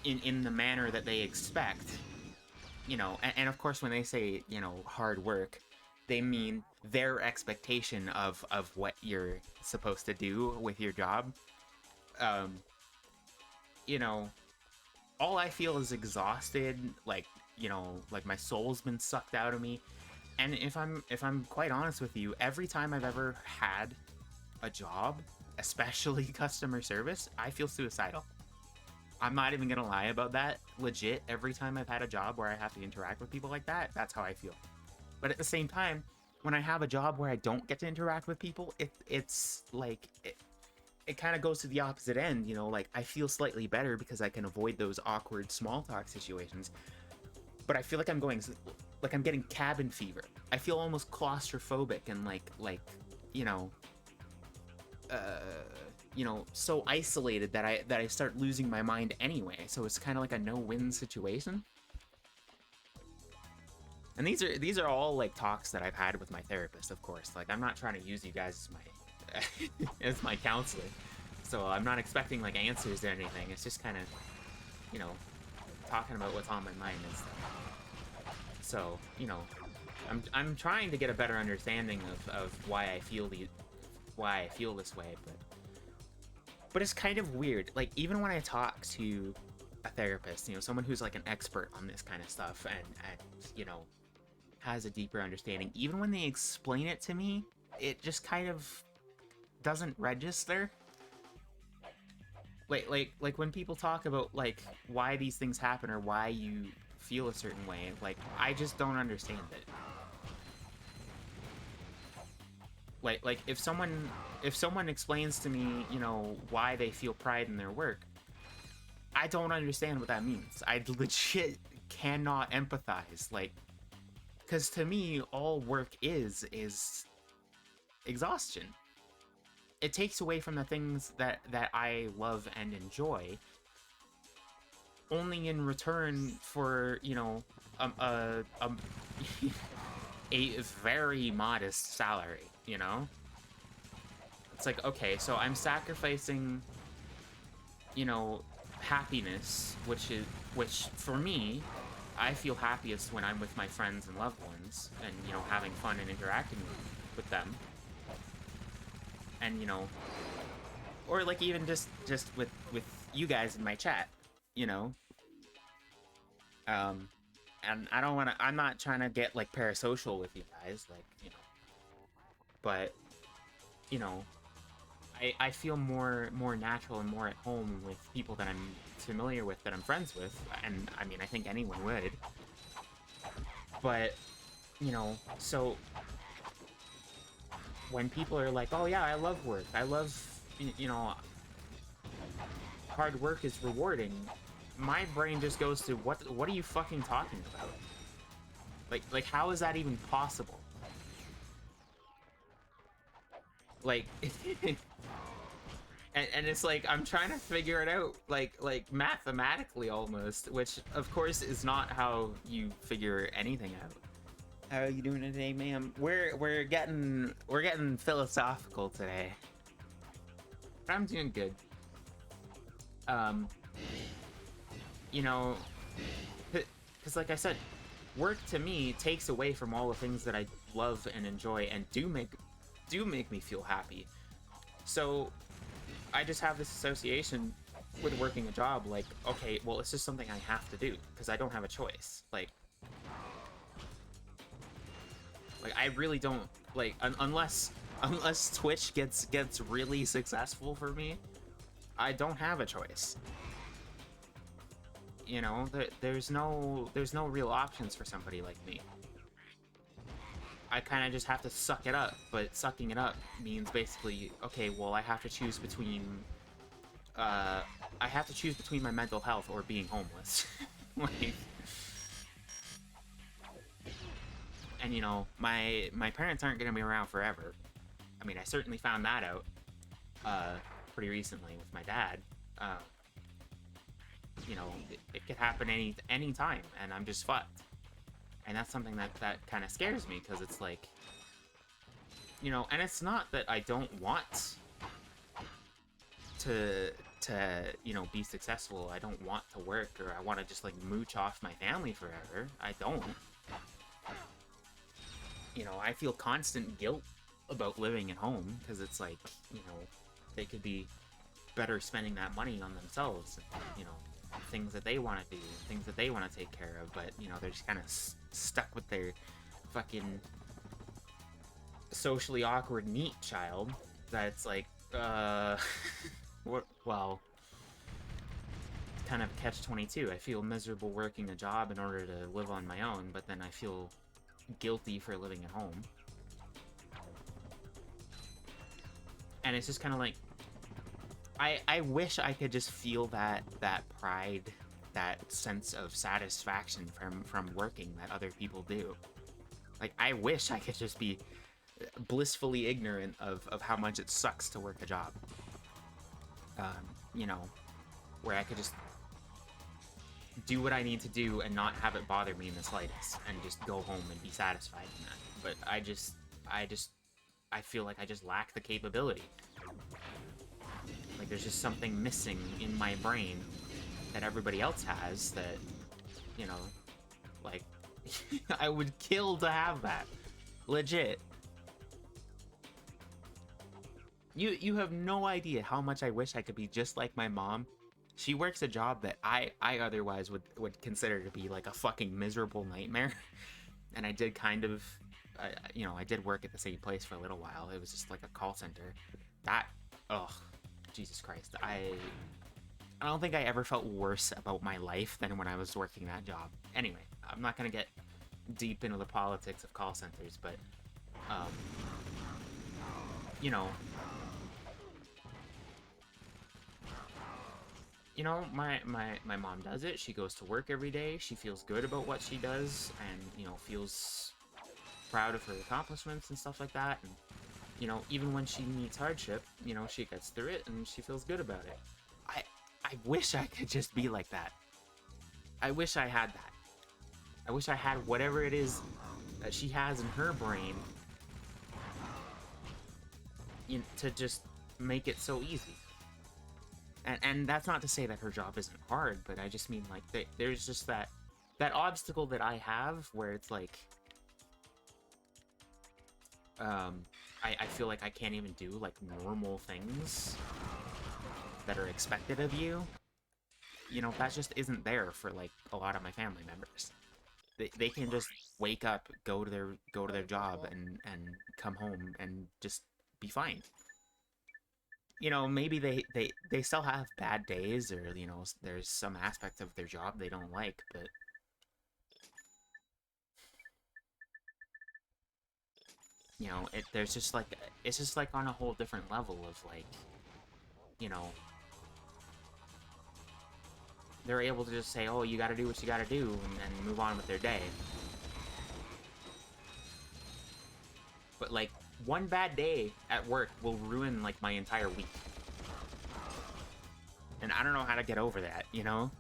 in the manner that they expect, you know, and of course when they say, you know, hard work, they mean their expectation of what you're supposed to do with your job. You know, all I feel is exhausted, like, you know, like my soul's been sucked out of me. And if I'm quite honest with you, every time I've ever had a job, especially customer service, I feel suicidal. I'm not even gonna lie about that. Legit, every time I've had a job where I have to interact with people like that, that's how I feel. But at the same time, when I have a job where I don't get to interact with people, it's like it kind of goes to the opposite end, you know, like I feel slightly better because I can avoid those awkward small talk situations. But I feel like I'm getting cabin fever. I feel almost claustrophobic and like you know, so isolated that I start losing my mind anyway. So it's kind of like a no-win situation. And these are all like talks that I've had with my therapist, of course. Like, I'm not trying to use you guys as my as my counselor, so I'm not expecting like answers to anything. It's just kind of, you know, talking about what's on my mind and stuff. So, you know, I'm trying to get a better understanding of why I feel this way, but it's kind of weird. Like, even when I talk to a therapist, you know, someone who's like an expert on this kind of stuff and you know, has a deeper understanding, even when they explain it to me, it just kind of doesn't register. Like when people talk about like why these things happen or why you feel a certain way, like I just don't understand it. Like if someone explains to me, you know, why they feel pride in their work, I don't understand what that means. I legit cannot empathize. Like, because to me, all work is exhaustion. It takes away from the things that I love and enjoy, only in return for, you know, a very modest salary, you know? It's like, okay, so I'm sacrificing, you know, happiness, which for me, I feel happiest when I'm with my friends and loved ones and, you know, having fun and interacting with them. And, you know, or like even just with you guys in my chat, you know. And I don't want to, I'm not trying to get like parasocial with you guys, like, you know, but, you know, I feel more natural and more at home with people that I'm familiar with, that I'm friends with, and I mean, I think anyone would. But, you know, so when people are like, oh yeah, I love work, I love, you know, hard work is rewarding, my brain just goes to, what are you fucking talking about? Like how is that even possible? Like, and it's like, I'm trying to figure it out, like mathematically almost, which of course is not how you figure anything out. How are you doing today, ma'am? We're getting philosophical today. I'm doing good. You know, because like I said, work to me takes away from all the things that I love and enjoy and do make me feel happy. So I just have this association with working a job, like, okay, well, it's just something I have to do because I don't have a choice. Like I really don't, like, unless Twitch gets really successful for me, I don't have a choice. You know, there's no real options for somebody like me. I kind of just have to suck it up, but sucking it up means basically, okay, well, I have to choose between my mental health or being homeless. Like, and you know, my parents aren't gonna be around forever. I mean, I certainly found that out pretty recently with my dad. You know, it could happen any time, and I'm just fucked. And that's something that kind of scares me, because it's like, you know, and it's not that I don't want to you know, be successful. I don't want to work, or I want to just like mooch off my family forever. I don't. You know, I feel constant guilt about living at home, because it's like, you know, they could be better spending that money on themselves, you know, things that they want to do, things that they want to take care of, but, you know, they're just kind of stuck with their fucking socially awkward neat child that's like, well, kind of catch-22. I feel miserable working a job in order to live on my own, but then I feel guilty for living at home. And it's just kind of like, I wish I could just feel that pride, that sense of satisfaction from working that other people do. Like, I wish I could just be blissfully ignorant of how much it sucks to work a job. You know, where I could just do what I need to do and not have it bother me in the slightest, and just go home and be satisfied in that. But I feel like I just lack the capability. Like, there's just something missing in my brain that everybody else has that, you know, like, I would kill to have that. Legit. You have no idea how much I wish I could be just like my mom. She works a job that I otherwise would consider to be like a fucking miserable nightmare. And I did kind of, you know, I did work at the same place for a little while. It was just like a call center. That, ugh. Jesus Christ, I don't think I ever felt worse about my life than when I was working that job. Anyway, I'm not gonna get deep into the politics of call centers, but you know, my mom does it. She goes to work every day. She feels good about what she does, and you know, feels proud of her accomplishments and stuff like that. And you know, even when she meets hardship, you know, she gets through it and she feels good about it. I wish I could just be like that. I wish I had that. I wish I had whatever it is that she has in her brain, to just make it so easy. And that's not to say that her job isn't hard, but I just mean like there's just that obstacle that I have where it's like I feel like I can't even do like normal things that are expected of you. You know, that just isn't there for like a lot of my family members. They can just wake up, go to their job, and come home and just be fine. You know, maybe they still have bad days, or you know, there's some aspect of their job they don't like, but you know, there's just like, it's just like on a whole different level of like, you know, they're able to just say, oh, you gotta do what you gotta do, and then move on with their day. But like, one bad day at work will ruin like my entire week. And I don't know how to get over that, you know?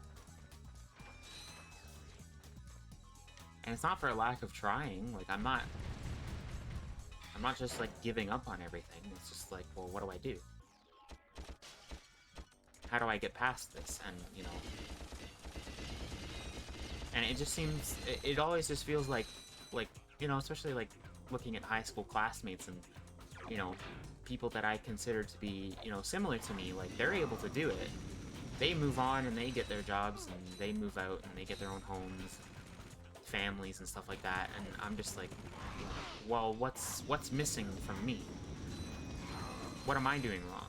And it's not for a lack of trying. Like, I'm not just like giving up on everything. It's just like, well, what do I do? How do I get past this? And, you know, and it just seems, it always just feels like, you know, especially like looking at high school classmates and, you know, people that I consider to be, you know, similar to me, like, they're able to do it. They move on and they get their jobs and they move out and they get their own homes, families and stuff like that. And I'm just like, well, what's missing from me? What am I doing wrong?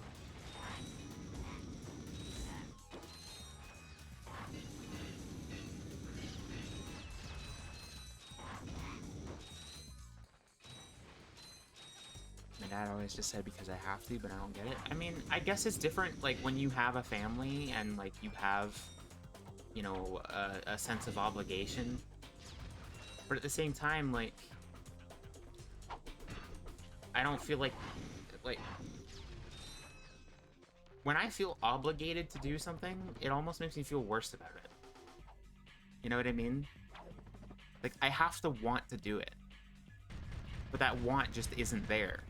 My dad always just said because I have to, but I don't get it. I mean, I guess it's different, like, when you have a family and, like, you have, you know, a sense of obligation. But at the same time, like, I don't feel like, when I feel obligated to do something, it almost makes me feel worse about it. You know what I mean? Like, I have to want to do it. But that want just isn't there.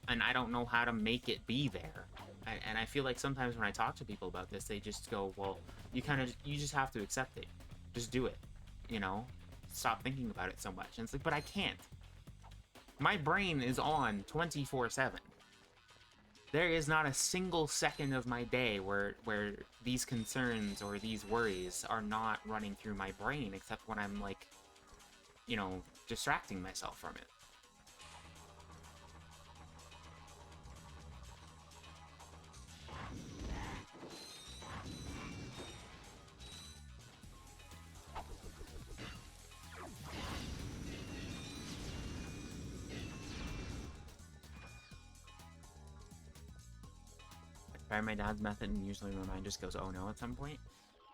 And I don't know how to make it be there. And I feel like sometimes when I talk to people about this, they just go, well, you just have to accept it. Just do it. You know? Stop thinking about it so much. And it's like, but I can't. My brain is on 24/7. There is not a single second of my day where these concerns or these worries are not running through my brain, except when I'm, like, you know, distracting myself from it. Try my dad's method and usually my mind just goes, oh no, at some point.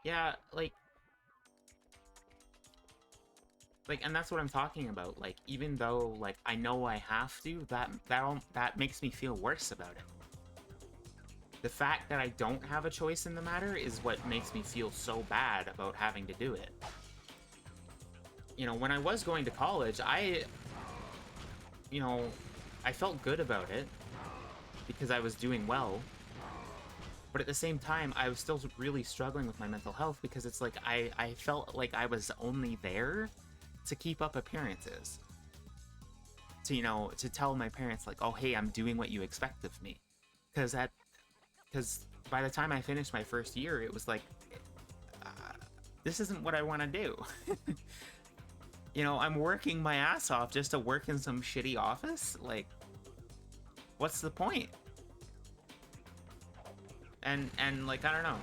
Yeah, like, and that's what I'm talking about. Like, even though, like, I know I have to, that makes me feel worse about it. The fact that I don't have a choice in the matter is what makes me feel so bad about having to do it. You know, when I was going to college, you know, I felt good about it because I was doing well. But at the same time, I was still really struggling with my mental health because it's like I felt like I was only there to keep up appearances. To, you know, to tell my parents, like, oh, hey, I'm doing what you expect of me. Because by the time I finished my first year, it was like, this isn't what I want to do. You know, I'm working my ass off just to work in some shitty office? Like, what's the point? And like, I don't know.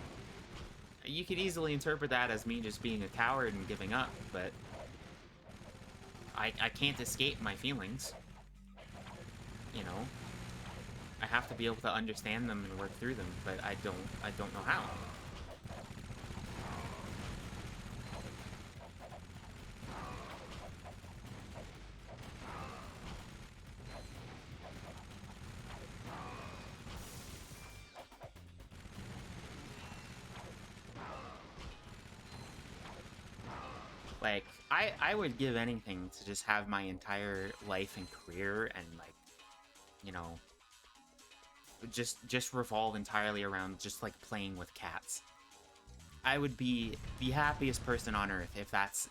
You could easily interpret that as me just being a coward and giving up, but I can't escape my feelings. you know, I have to be able to understand them and work through them, but I don't know how. Like, I would give anything to just have my entire life and career and, like, you know, just revolve entirely around just, like, playing with cats. I would be the happiest person on earth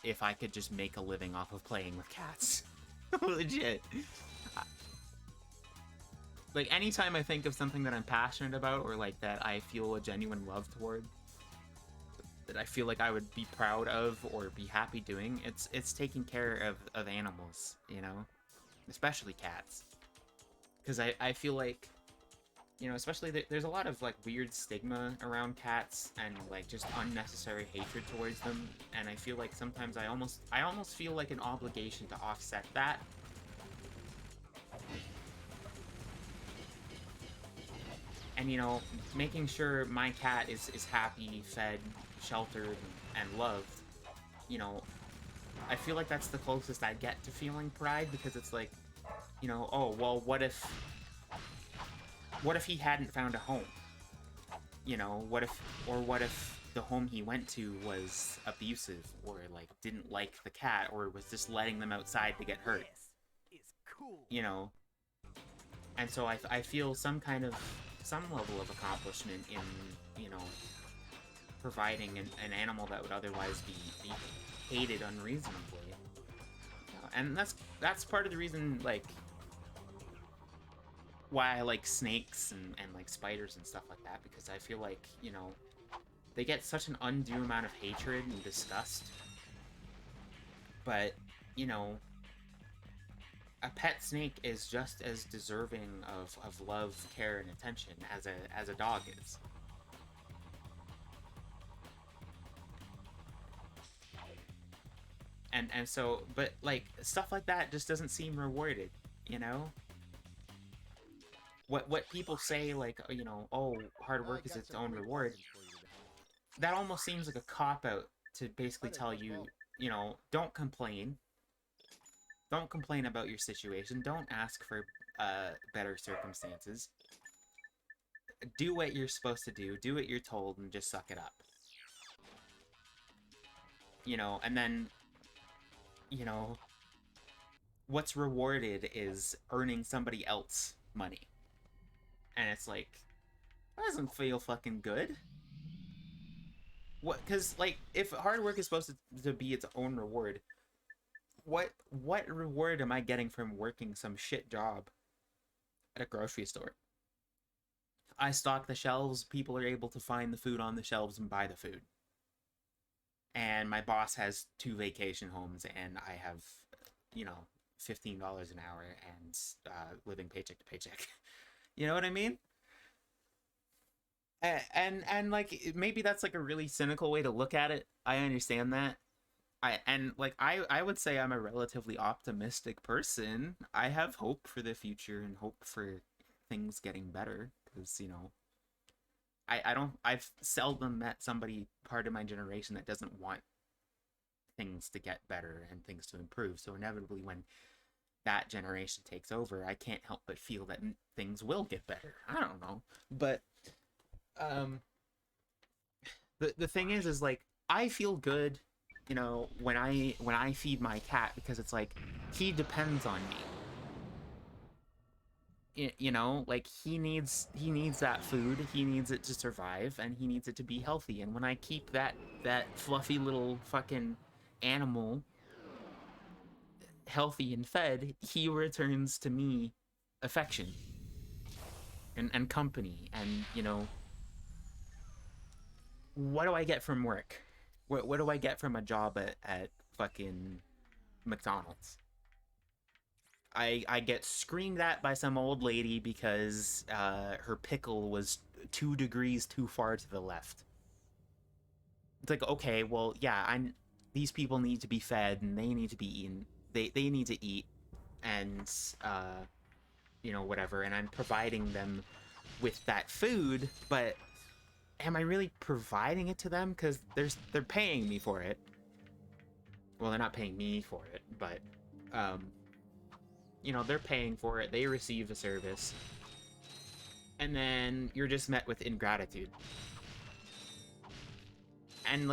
if I could just make a living off of playing with cats. Legit. Like, anytime I think of something that I'm passionate about or, like, that I feel a genuine love toward, that I feel like I would be proud of or be happy doing, it's taking care of animals, you know? Especially cats. Because I feel like, you know, especially there's a lot of, like, weird stigma around cats and, like, just unnecessary hatred towards them, and I feel like sometimes I almost feel like an obligation to offset that. And, you know, making sure my cat is happy, fed, sheltered, and loved, you know, I feel like that's the closest I get to feeling pride, because it's like, you know, oh, well, what if he hadn't found a home? You know, what if the home he went to was abusive, or, like, didn't like the cat, or was just letting them outside to get hurt? You know? And so I feel some level of accomplishment in, you know, providing an animal that would otherwise be hated unreasonably. You know, and that's part of the reason, like, why I like snakes and like spiders and stuff like that, because I feel like, you know, they get such an undue amount of hatred and disgust. But, you know, a pet snake is just as deserving of love, care, and attention as a dog is. And so, but, like, stuff like that just doesn't seem rewarded, you know? What people say, like, you know, oh, hard work is its own reward, that almost seems like a cop-out to basically tell you, you know, don't complain. Don't complain about your situation. Don't ask for better circumstances. Do what you're supposed to do what you're told, and just suck it up. You know, and then, you know, what's rewarded is earning somebody else money. And it's like, that doesn't feel fucking good. What? Because, like, if hard work is supposed to be its own reward, what reward am I getting from working some shit job at a grocery store? I stock the shelves, people are able to find the food on the shelves and buy the food. And my boss has 2 vacation homes, and I have, you know, $15 an hour and living paycheck to paycheck. You know what I mean? And like, maybe that's like a really cynical way to look at it. I understand that. I would say I'm a relatively optimistic person. I have hope for the future and hope for things getting better, because, you know, I've seldom met somebody part of my generation that doesn't want things to get better and things to improve. So inevitably, when that generation takes over, I can't help but feel that things will get better. I don't know, but the thing is like, I feel good, you know, when I feed my cat, because it's like, he depends on me. You know, like, he needs that food, he needs it to survive, and he needs it to be healthy. And when I keep that fluffy little fucking animal healthy and fed, he returns to me affection and company. And, you know, what do I get from work? What do I get from a job at fucking McDonald's? I get screamed at by some old lady because her pickle was 2 degrees too far to the left. It's like, okay, well, yeah, these people need to be fed, and they need to be eaten. They need to eat, and you know, whatever, and I'm providing them with that food, but am I really providing it to them? Because they're paying me for it. Well, they're not paying me for it, but you know, they're paying for it. They receive a service, and then you're just met with ingratitude. And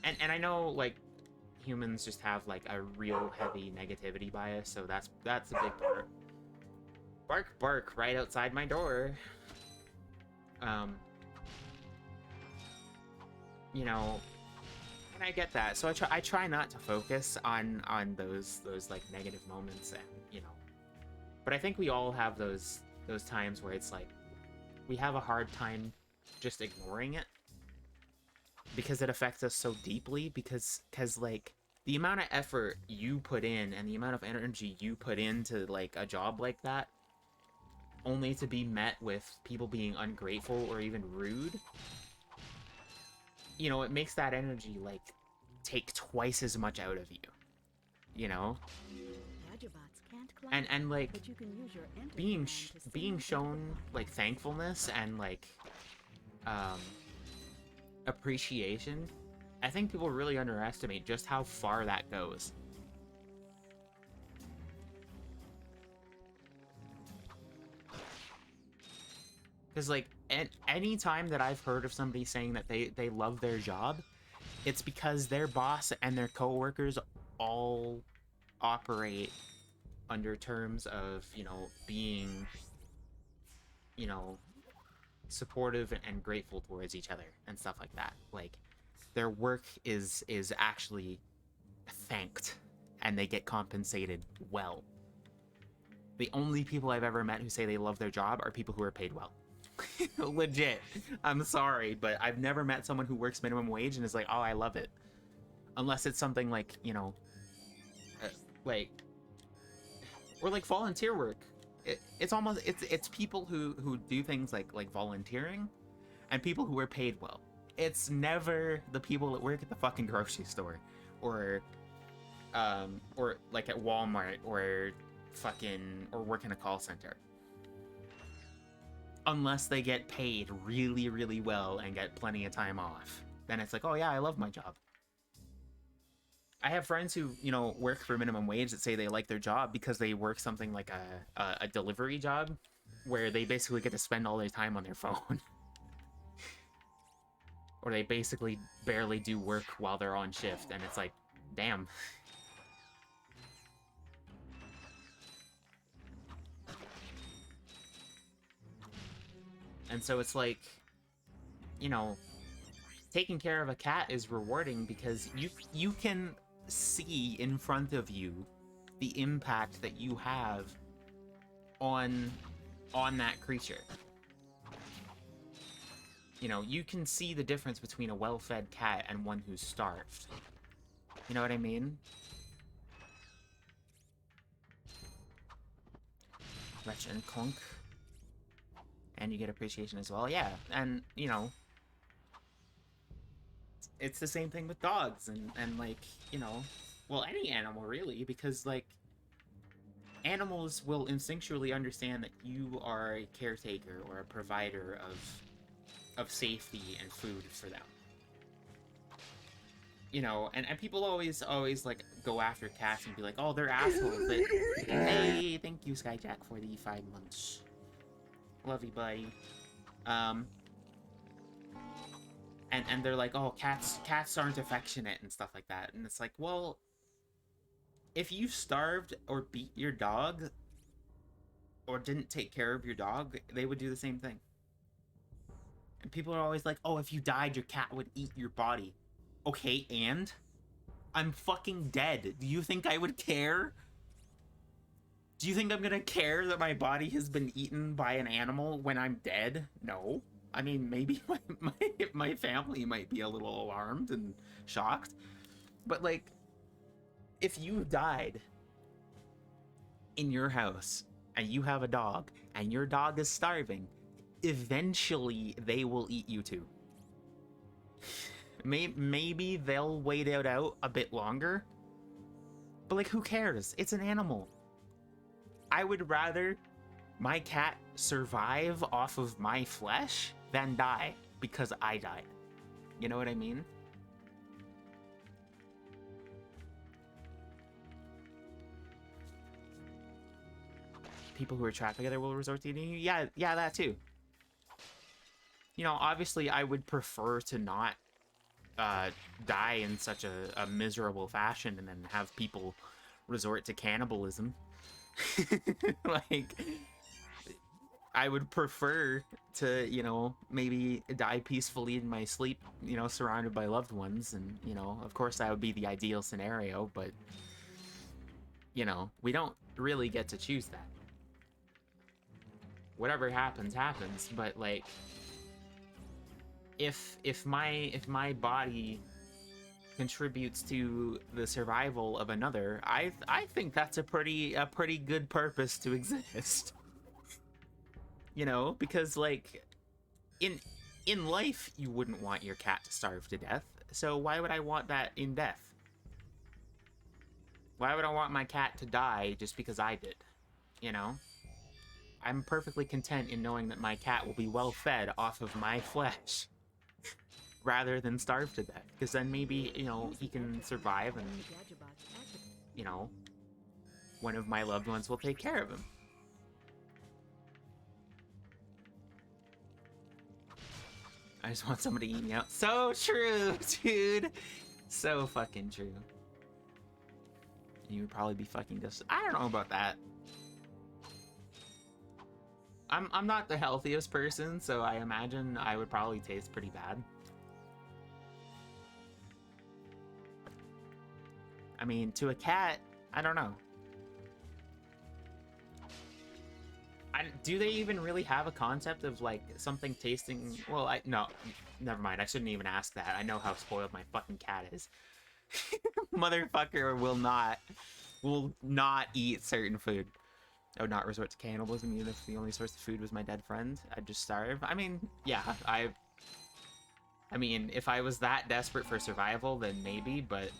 and I know like humans just have like a real heavy negativity bias, so that's a big part. Bark, bark, right outside my door. You know, and I get that. So I try not to focus on those like negative moments, and you know. But I think we all have those times where it's like we have a hard time just ignoring it because it affects us so deeply, because like the amount of effort you put in and the amount of energy you put into like a job like that, only to be met with people being ungrateful or even rude, you know, it makes that energy like take twice as much out of you, you know. Badgerbots can't climb, And like but you can use your being shown like thankfulness and like appreciation, I think people really underestimate just how far that goes. Because like any time that I've heard of somebody saying that they love their job, it's because their boss and their coworkers all operate under terms of, you know, being, you know, supportive and grateful towards each other and stuff like that. Like their work is actually thanked and they get compensated well. The only people I've ever met who say they love their job are people who are paid well. Legit. I'm sorry, but I've never met someone who works minimum wage and is like, oh, I love it. Unless it's something like, you know, like, or like volunteer work. It's almost, it's people who do things like volunteering and people who are paid well. It's never the people that work at the fucking grocery store or like at Walmart or work in a call center. Unless they get paid really, really well and get plenty of time off. Then it's like, oh yeah, I love my job. I have friends who, you know, work for minimum wage that say they like their job because they work something like a delivery job where they basically get to spend all their time on their phone. Or they basically barely do work while they're on shift, and it's like, damn. And so it's like, you know, taking care of a cat is rewarding because you can see in front of you the impact that you have on that creature. You know, you can see the difference between a well-fed cat and one who's starved. You know what I mean? Ratchet and Clank. And you get appreciation as well. Yeah, and, you know, it's the same thing with dogs and like, you know, well, any animal really, because like animals will instinctually understand that you are a caretaker or a provider of safety and food for them. You know, and people always like go after cats and be like, oh, they're assholes. But hey, thank you, Skyjack, for the 5 months. Love you, buddy. And they're like, oh, cats aren't affectionate and stuff like that. And it's like, well, if you starved or beat your dog or didn't take care of your dog, they would do the same thing. And people are always like, oh, if you died, your cat would eat your body. Okay, and? I'm fucking dead. Do you think I would care? Do you think I'm gonna care that my body has been eaten by an animal when I'm dead? No. I mean, maybe my family might be a little alarmed and shocked. But, like, if you died in your house and you have a dog and your dog is starving, eventually they will eat you too. Maybe they'll wait it out a bit longer. But, like, who cares? It's an animal. I would rather my cat survive off of my flesh than die because I died. You know what I mean? People who are trapped together will resort to eating you. Yeah, that too. You know, obviously I would prefer to not die in such a miserable fashion and then have people resort to cannibalism. Like, I would prefer to, you know, maybe die peacefully in my sleep, you know, surrounded by loved ones. And, you know, of course that would be the ideal scenario, but, you know, we don't really get to choose that. Whatever happens, happens. But, like, if my body contributes to the survival of another, I think that's a pretty good purpose to exist. You know, because like in life you wouldn't want your cat to starve to death. So why would I want that in death? Why would I want my cat to die just because I did? You know? I'm perfectly content in knowing that my cat will be well fed off of my flesh rather than starve to death, because then maybe, you know, he can survive and, you know, one of my loved ones will take care of him. I just want somebody to eat me out. So true, dude. So fucking true. You would probably be fucking just... I don't know about that. I'm not the healthiest person, so I imagine I would probably taste pretty bad. I mean, to a cat, I don't know. Do they even really have a concept of, like, something tasting... Well, no, never mind. I shouldn't even ask that. I know how spoiled my fucking cat is. Motherfucker will not eat certain food. I would not resort to cannibalism even if the only source of food was my dead friend. I'd just starve. I mean, yeah, I mean, if I was that desperate for survival, then maybe, but...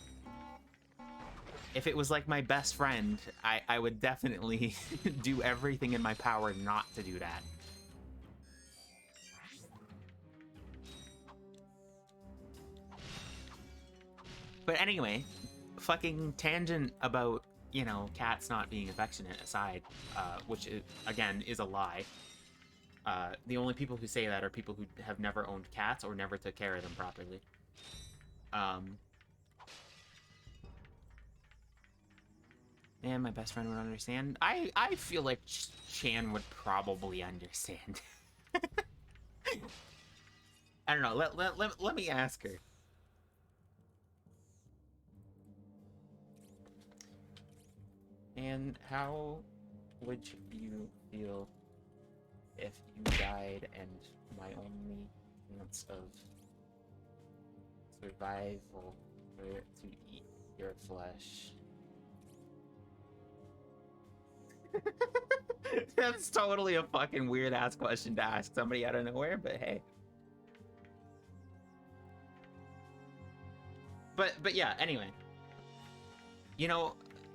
If it was like my best friend, I would definitely do everything in my power not to do that. But anyway, fucking tangent about, you know, cats not being affectionate aside, which, again, is a lie. The only people who say that are people who have never owned cats or never took care of them properly. And my best friend would understand. I feel like Chan would probably understand. I don't know. Let me ask her. And how would you feel if you died and my only chance of survival were to eat your flesh? That's totally a fucking weird ass question to ask somebody out of nowhere, but hey. But yeah, anyway. You know,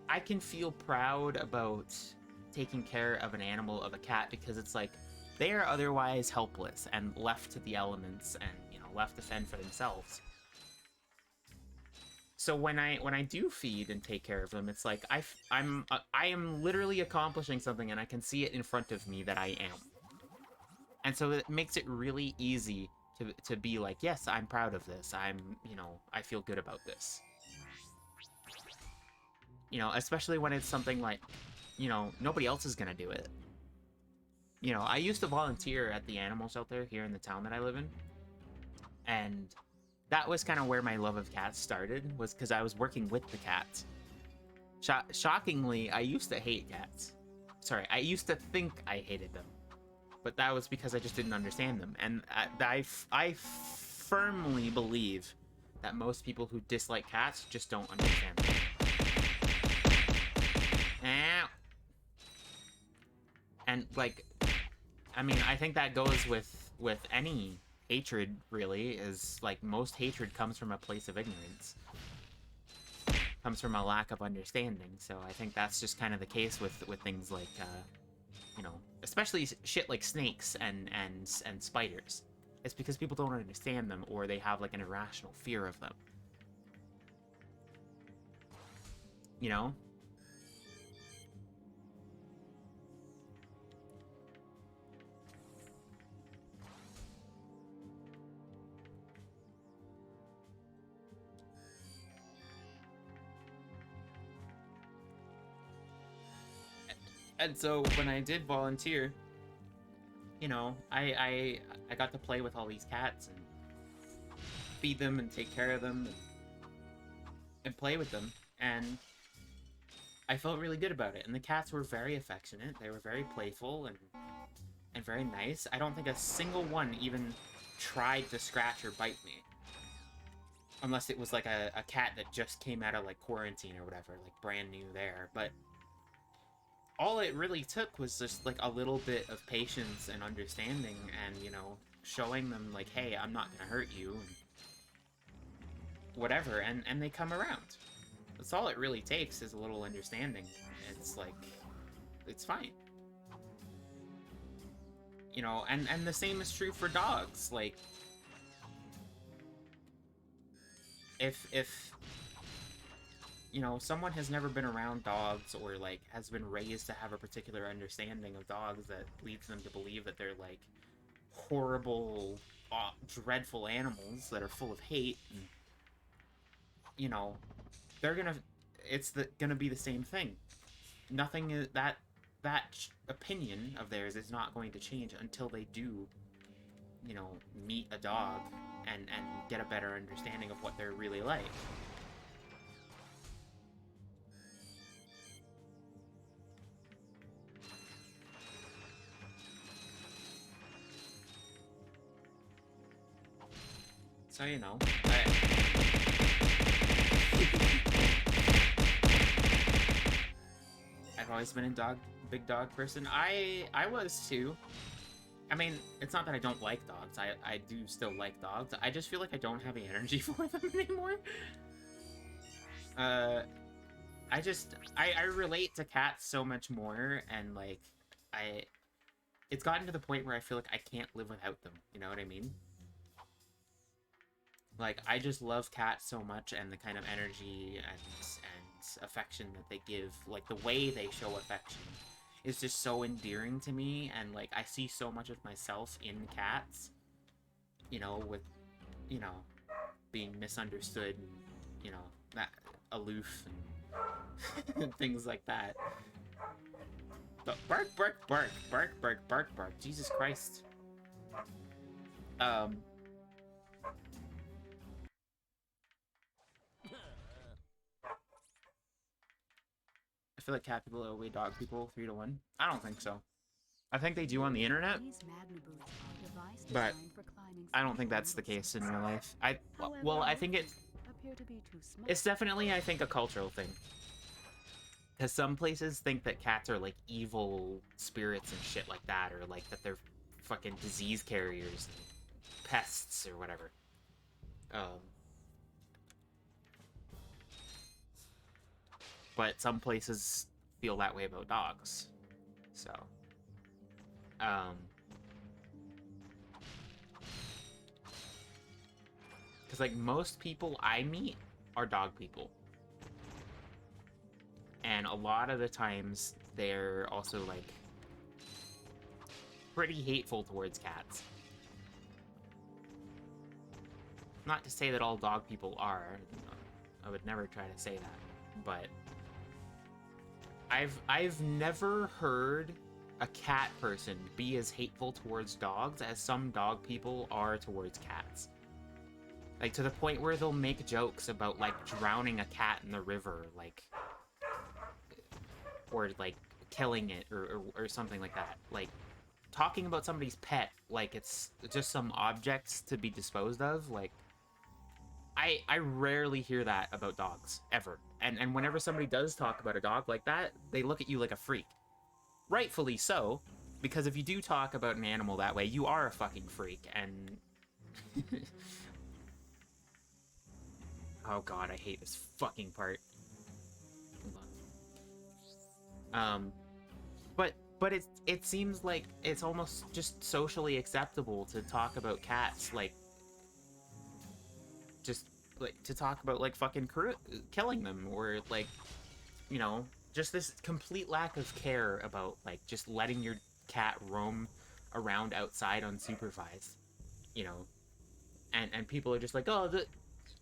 I can feel proud about taking care of an animal, of a cat, because it's like they are otherwise helpless and left to the elements and, you know, left to fend for themselves. So when I do feed and take care of them, it's like I am literally accomplishing something, and I can see it in front of me that I am. And so it makes it really easy to be like, yes, I'm proud of this. You know, I feel good about this. You know, especially when it's something like, you know, nobody else is gonna do it. You know, I used to volunteer at the animal shelter here in the town that I live in, and that was kind of where my love of cats started, was because I was working with the cats. Shockingly, I used to hate cats. Sorry, I used to think I hated them. But that was because I just didn't understand them. And I firmly believe that most people who dislike cats just don't understand them. Ow. And, like, I mean, I think that goes with any hatred, really, is like most hatred comes from a place of ignorance, comes from a lack of understanding. So I think that's just kind of the case with things like you know, especially shit like snakes and spiders. It's because people don't understand them, or they have like an irrational fear of them. You know? And so when I did volunteer, you know, I got to play with all these cats and feed them and take care of them and play with them, and I felt really good about it. And the cats were very affectionate. They were very playful and very nice. I don't think a single one even tried to scratch or bite me. Unless it was like a cat that just came out of like quarantine or whatever, like brand new there. But all it really took was just like a little bit of patience and understanding, and, you know, showing them like, hey, I'm not gonna hurt you, and whatever, and they come around. That's all it really takes, is a little understanding. It's like, it's fine. You know, and the same is true for dogs. Like, if you know, someone has never been around dogs, or like has been raised to have a particular understanding of dogs that leads them to believe that they're like horrible, dreadful animals that are full of hate, and, you know, they're gonna, gonna be the same thing. Nothing is that opinion of theirs is not going to change until they do, you know, meet a dog and get a better understanding of what they're really like. So, you know, I've always been a big dog person. I was too. I mean, it's not that I don't like dogs. I do still like dogs. I just feel like I don't have the energy for them anymore. I relate to cats so much more, and like, it's gotten to the point where I feel like I can't live without them. You know what I mean? Like, I just love cats so much, and the kind of energy and affection that they give, like the way they show affection is just so endearing to me, and like I see so much of myself in cats, you know, with, you know, being misunderstood and, you know, that aloof and things like that. But bark, bark, bark, bark, bark, bark, bark. Jesus Christ. I feel like cat people outweigh dog people 3-1. I don't think so. I think they do on the internet, but I don't think that's the case in real life. Well, I think it's definitely, I think, a cultural thing. Because some places think that cats are like evil spirits and shit like that, or like that they're fucking disease carriers, and pests or whatever. But some places feel that way about dogs. So, because like most people I meet are dog people, and a lot of the times they're also like pretty hateful towards cats. Not to say that all dog people are. I would never try to say that, but I've never heard a cat person be as hateful towards dogs as some dog people are towards cats. Like, to the point where they'll make jokes about, like, drowning a cat in the river, like, or, like, killing it, or something like that. Like, talking about somebody's pet like it's just some objects to be disposed of, like, I rarely hear that about dogs, ever. And whenever somebody does talk about a dog like that, they look at you like a freak. Rightfully so, because if you do talk about an animal that way, you are a fucking freak, and... Oh god, I hate this fucking part. Hold on. but it seems like it's almost just socially acceptable to talk about cats, like, just like to talk about like fucking killing them, or like, you know, just this complete lack of care about like just letting your cat roam around outside unsupervised, you know, and people are just like, oh,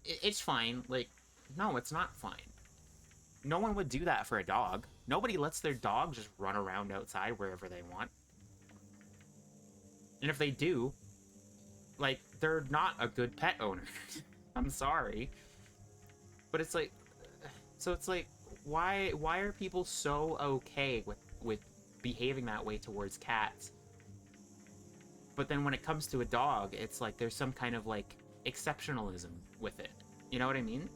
it's fine. Like, no, it's not fine. No one would do that for a dog. Nobody lets their dog just run around outside wherever they want. And if they do, like, they're not a good pet owner. I'm sorry. But it's like, so it's like, why are people so okay with behaving that way towards cats? But then when it comes to a dog, it's like there's some kind of like exceptionalism with it. You know what I mean?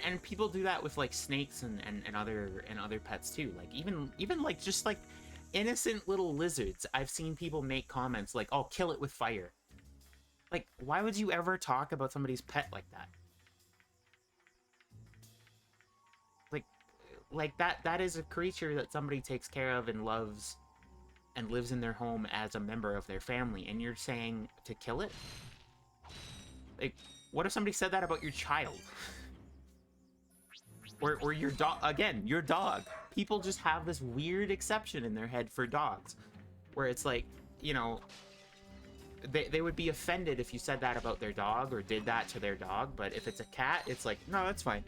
And people do that with like snakes and other pets too. Like even like just like innocent little lizards. I've seen people make comments like, "Oh, kill it with fire." Like, why would you ever talk about somebody's pet like that? Like that is a creature that somebody takes care of and loves and lives in their home as a member of their family, and you're saying to kill it? Like, what if somebody said that about your child? Or your dog, again, your dog. People just have this weird exception in their head for dogs, where it's like, you know, they would be offended if you said that about their dog or did that to their dog, but if it's a cat, it's like, no, that's fine.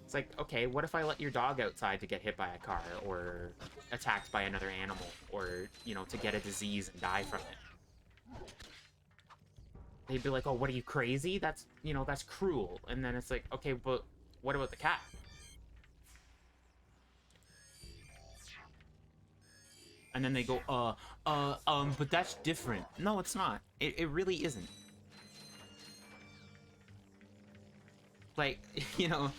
It's like, okay, what if I let your dog outside to get hit by a car or attacked by another animal, or, you know, to get a disease and die from it? They'd be like, oh, what are you, crazy? That's, you know, that's cruel. And then it's like, okay, but what about the cat? And then they go, but that's different. No, it's not. It really isn't. Like, you know,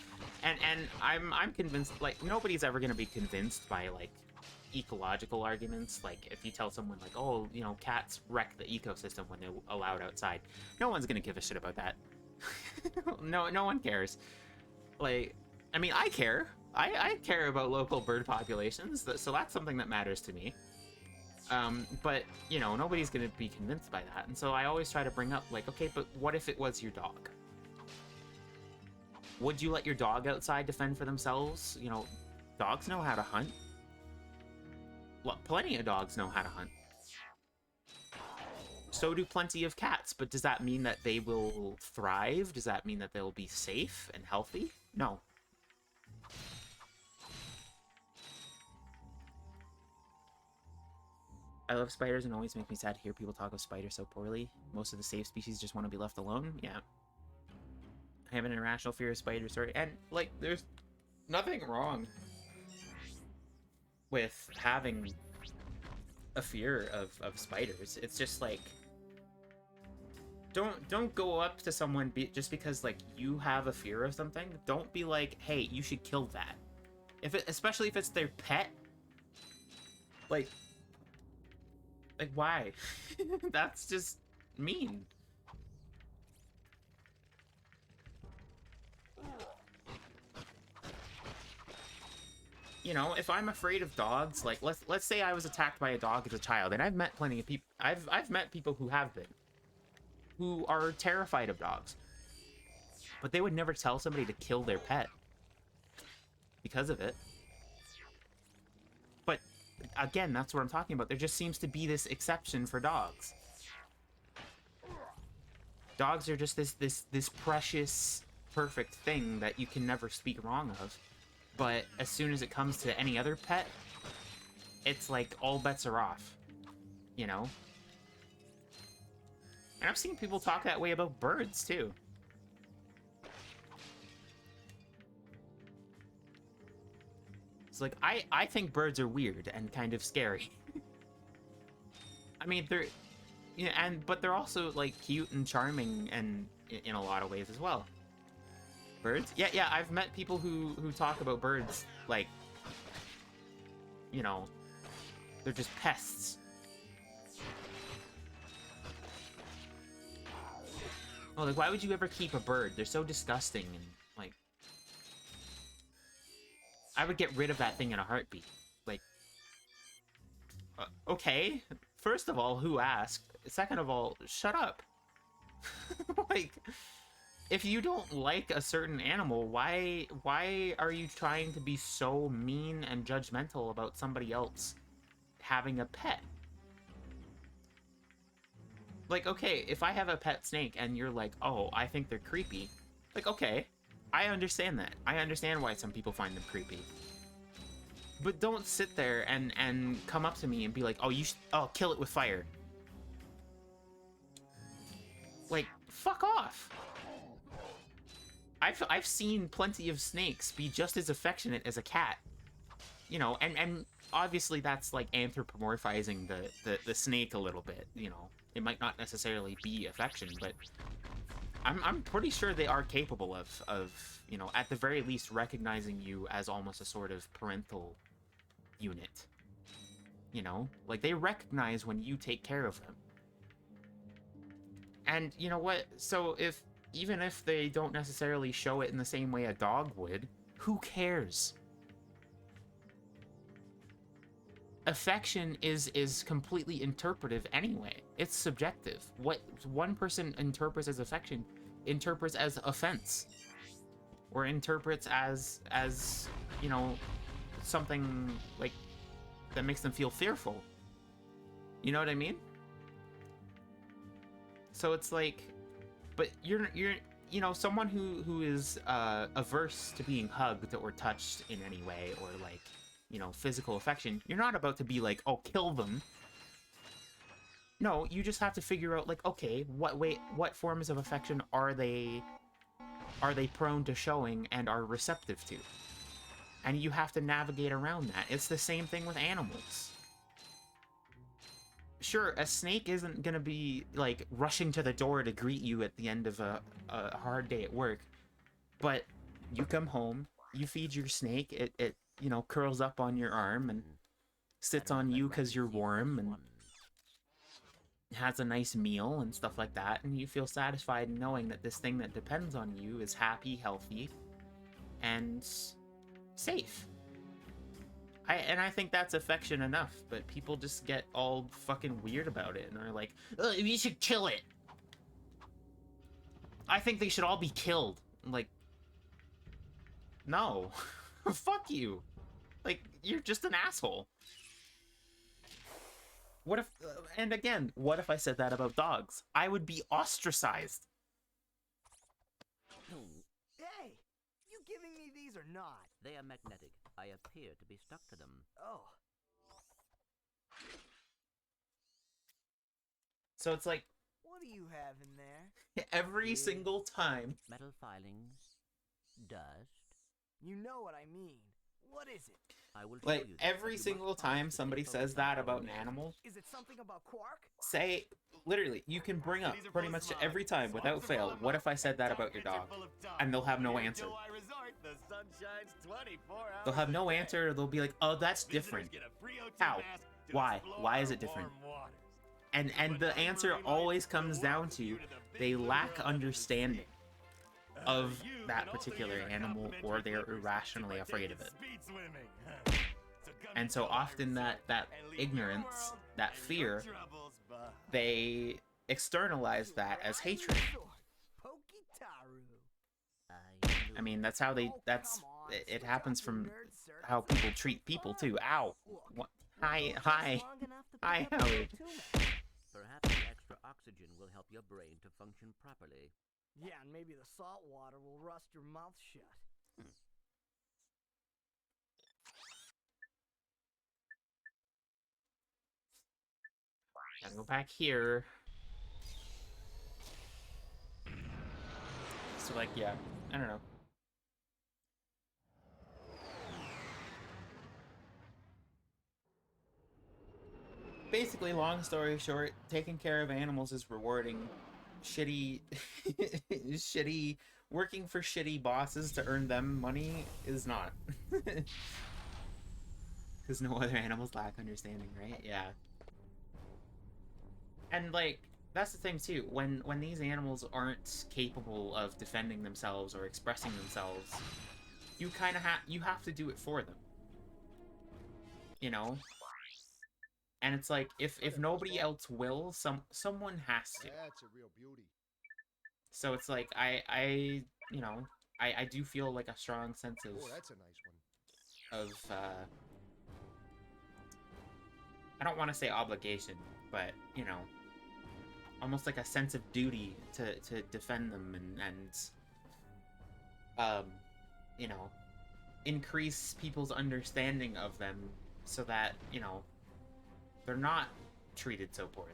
and I'm convinced, like, nobody's ever gonna be convinced by, like, ecological arguments. Like, if you tell someone, like, oh, you know, cats wreck the ecosystem when they're allowed outside, no one's gonna give a shit about that. No one cares. Like, I mean, I care. I care about local bird populations, so that's something that matters to me. But, you know, nobody's gonna be convinced by that, and so I always try to bring up, like, okay, but what if it was your dog? Would you let your dog outside to fend for themselves? You know, dogs know how to hunt. Plenty of dogs know how to hunt. So do plenty of cats, but does that mean that they will thrive? Does that mean that they'll be safe and healthy? No. I love spiders and always make me sad to hear people talk of spiders so poorly. Most of the safe species just want to be left alone. Yeah. I have an irrational fear of spiders, sorry. And, like, there's nothing wrong with having a fear of spiders. It's just like, don't go up to someone just because, like, you have a fear of something. Don't be like, hey, you should kill that. Especially if it's their pet. Like why? That's just mean. You know, if I'm afraid of dogs, like, let's say I was attacked by a dog as a child, and I've met plenty of people. I've met people who have been, who are terrified of dogs, but they would never tell somebody to kill their pet because of it. But again, that's what I'm talking about. There just seems to be this exception for dogs. Dogs are just this precious, perfect thing that you can never speak wrong of. But as soon as it comes to any other pet, it's like all bets are off, you know? And I've seen people talk that way about birds, too. It's like, I think birds are weird and kind of scary. I mean, they're... You know, but they're also, like, cute and charming and in a lot of ways as well. Birds? Yeah, I've met people who talk about birds, like, you know, They're just pests. Oh, like, why would you ever keep a bird? They're so disgusting, and, like... I would get rid of that thing in a heartbeat. Like... okay. First of all, who asked? Second of all, shut up. Like... if you don't like a certain animal, why are you trying to be so mean and judgmental about somebody else having a pet? Like, okay, if I have a pet snake and you're like, oh, I think they're creepy, like, okay, I understand that. I understand why some people find them creepy. But don't sit there and come up to me and be like, oh, oh, kill it with fire. Like, fuck off. I've seen plenty of snakes be just as affectionate as a cat. You know, and obviously that's like anthropomorphizing the snake a little bit, you know. It might not necessarily be affection, but I'm pretty sure they are capable of, you know, at the very least recognizing you as almost a sort of parental unit. You know? Like, they recognize when you take care of them. And, you know what? So even if they don't necessarily show it in the same way a dog would, who cares? Affection is completely interpretive anyway. It's subjective. What one person interprets as affection interprets as offense, or interprets as you know, something like that makes them feel fearful. You know what I mean? So it's like, but you're you know, someone who is averse to being hugged or touched in any way, or like, you know, physical affection, you're not about to be like, oh, kill them. No, you just have to figure out, like, okay, what forms of affection are they prone to showing and are receptive to? And you have to navigate around that. It's the same thing with animals. Sure, a snake isn't gonna be, like, rushing to the door to greet you at the end of a hard day at work, but you come home, you feed your snake, it you know, curls up on your arm and sits on you because you're warm, and has a nice meal and stuff like that, and you feel satisfied knowing that this thing that depends on you is happy, healthy, and safe. I think that's affection enough, but people just get all fucking weird about it and are like, oh, you should kill it. I think they should all be killed. Like, no. Fuck you. Like, you're just an asshole. What if, and again, what if I said that about dogs? I would be ostracized. Hey, you giving me these or not? They are magnetic. I appear to be stuck to them. Oh. So it's like, What do you have in there? every single time. Metal filings. Dust. You know what I mean. What is it? I will show Like, you this, every but you must single pass time the somebody info says that somehow about or an another. animal, Is it something about Quark? say, literally, you can bring up pretty much every time, without fail, what if I said that about your dog? And they'll have no answer. They'll have no answer, they'll be like, oh, that's different. How? Why? Why is it different? And the answer always comes down to, they lack understanding of that particular animal, or they're irrationally afraid of it. And so often that ignorance, that fear, they externalize that as hatred. I mean, that's how it happens from how people treat people too. Ow. What? Hi, Howard. Perhaps the extra oxygen will help your brain to function properly. Yeah, and maybe the salt water will rust your mouth shut. Gotta go back here. So, like, yeah, I don't know. Basically, long story short, taking care of animals is rewarding. Shitty, working for shitty bosses to earn them money is not. Because Because no other animals lack understanding, right? Yeah. And like, that's the thing too. When these animals aren't capable of defending themselves or expressing themselves, you kind of have to do it for them. You know? And it's like, if nobody else will, someone has to. That's a real beauty. So it's like you know, I do feel like a strong sense Oh, that's a nice one. I don't want to say obligation, but you know, almost like a sense of duty to defend them and you know, increase people's understanding of them so that, you know, they're not treated so poorly.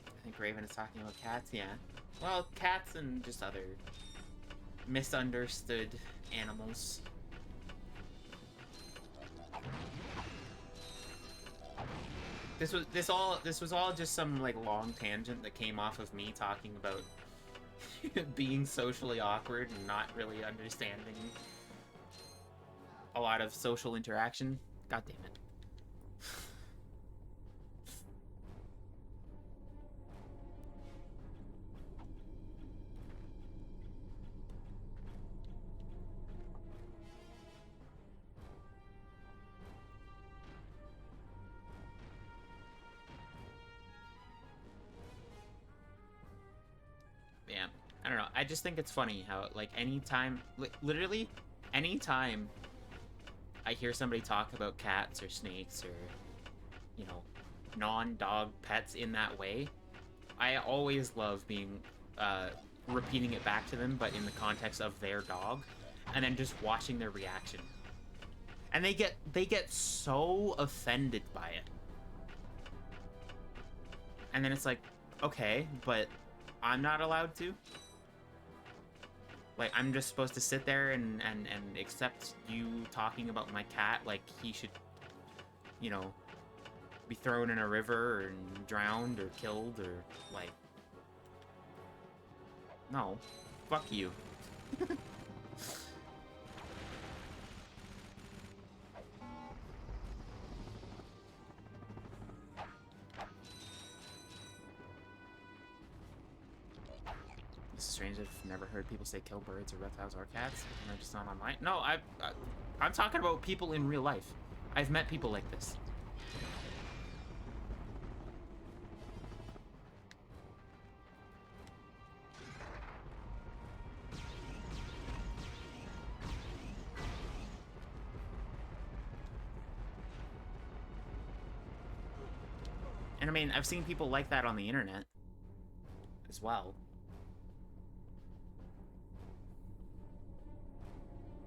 I think Raven is talking about cats, yeah. Well, cats and just other misunderstood animals. This was all just some like long tangent that came off of me talking about being socially awkward and not really understanding a lot of social interaction. God damn it. Yeah, I don't know. I just think it's funny how, like, anytime, literally, anytime I hear somebody talk about cats or snakes or, you know, non-dog pets in that way, I always love being, repeating it back to them, but in the context of their dog, and then just watching their reaction. And they get so offended by it. And then it's like, okay, but I'm not allowed to? Like, I'm just supposed to sit there and accept you talking about my cat like he should, you know, be thrown in a river and drowned or killed or, like... No. Fuck you. It's strange. I've never heard people say kill birds or reptiles or cats. And they're just not online. No, I'm talking about people in real life. I've met people like this. And I mean, I've seen people like that on the internet as well.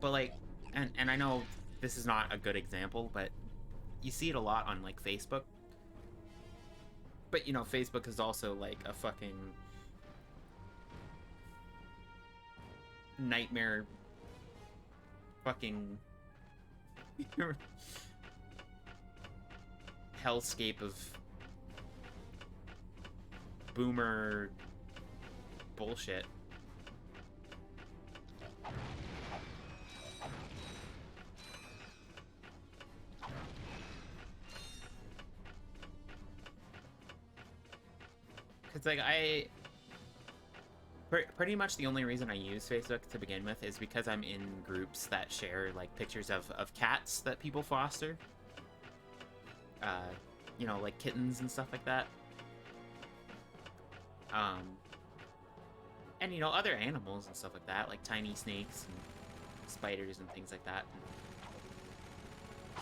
But like, and I know this is not a good example, but you see it a lot on like Facebook. But you know, Facebook is also like a fucking nightmare fucking hellscape of boomer bullshit. Cause like pretty much the only reason I use Facebook to begin with is because I'm in groups that share like pictures of cats that people foster. You know, like kittens and stuff like that. And you know, other animals and stuff like that, like tiny snakes and spiders and things like that. And,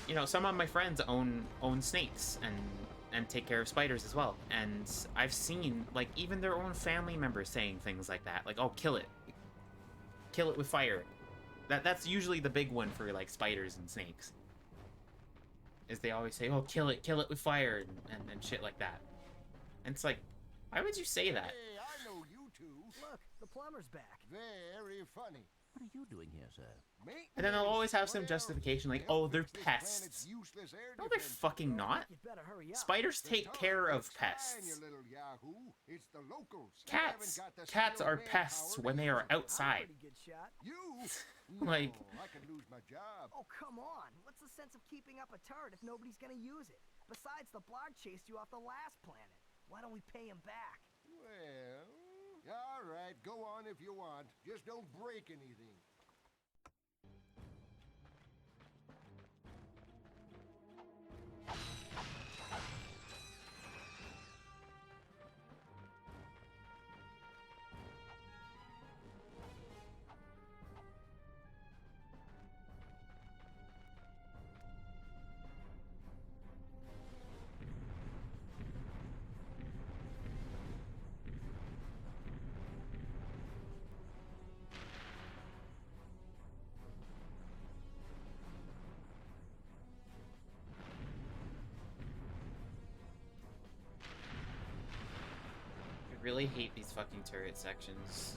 you know, some of my friends own snakes and take care of spiders as well. And I've seen, like, even their own family members saying things like that. Like, oh, kill it. Kill it with fire. That's usually the big one for, like, spiders and snakes. Is they always say, oh, kill it with fire, and shit like that. And it's like, why would you say that? Hey, I know you two. Look, the plumber's back. Very funny. What are you doing here, sir? And then they'll always have some justification like, oh, they're pests. No, they're fucking not. You better hurry up. Spiders take care of pests. Cats. Cats are pests when they are outside. Pretty good shot. Like, I could lose my job. Oh, come on. What's the sense of keeping up a turret if nobody's gonna use it? Besides, the blog chased you off the last planet. Why don't we pay him back? Well, all right, go on if you want. Just don't break anything. I really hate these fucking turret sections.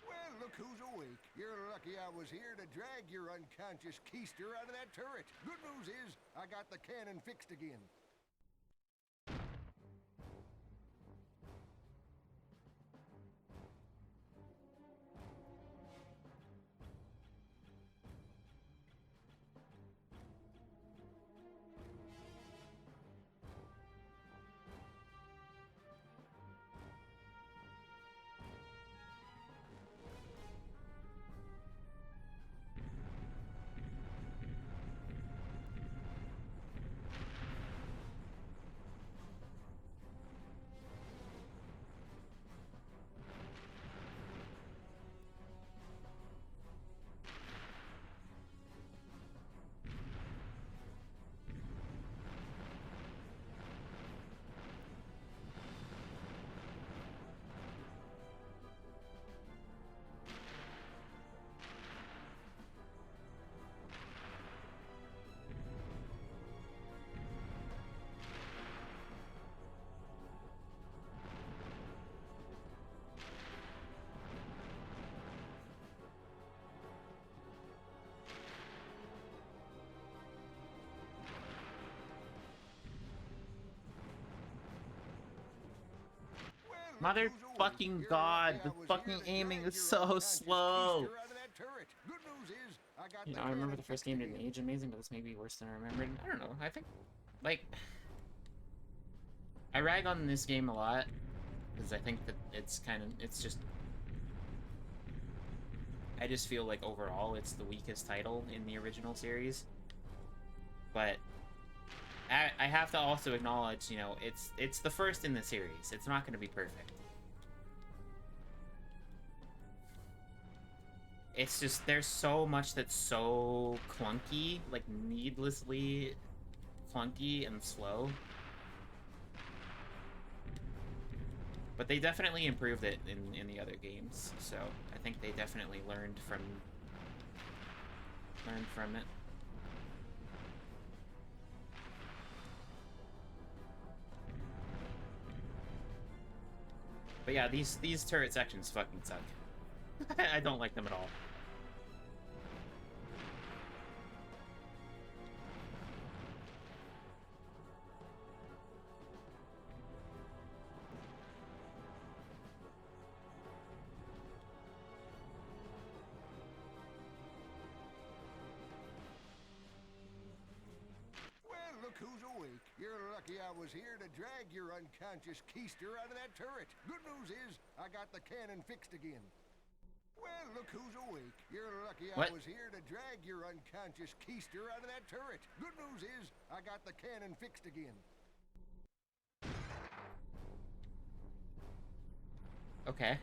Well, look who's awake. You're lucky I was here to drag your unconscious keister out of that turret. Good news is, I got the cannon fixed again. Motherfucking god, the fucking aiming is so slow. You know, I remember the first game didn't age amazing, but this may be worse than I remembered. I don't know, I think, like, I rag on this game a lot, because I think that it's kind of, it's just, I just feel like overall it's the weakest title in the original series. But I have to also acknowledge, you know, it's the first in the series. It's not going to be perfect. It's just, there's so much that's so clunky, like needlessly clunky and slow. But they definitely improved it in the other games, so I think they definitely learned from it. But yeah, these turret sections fucking suck. I don't like them at all. Who's awake? You're lucky I was here to drag your unconscious keister out of that turret. Good news is, I got the cannon fixed again. Well, look who's awake. You're lucky I was here to drag your unconscious keister out of that turret. Good news is, I got the cannon fixed again. Okay.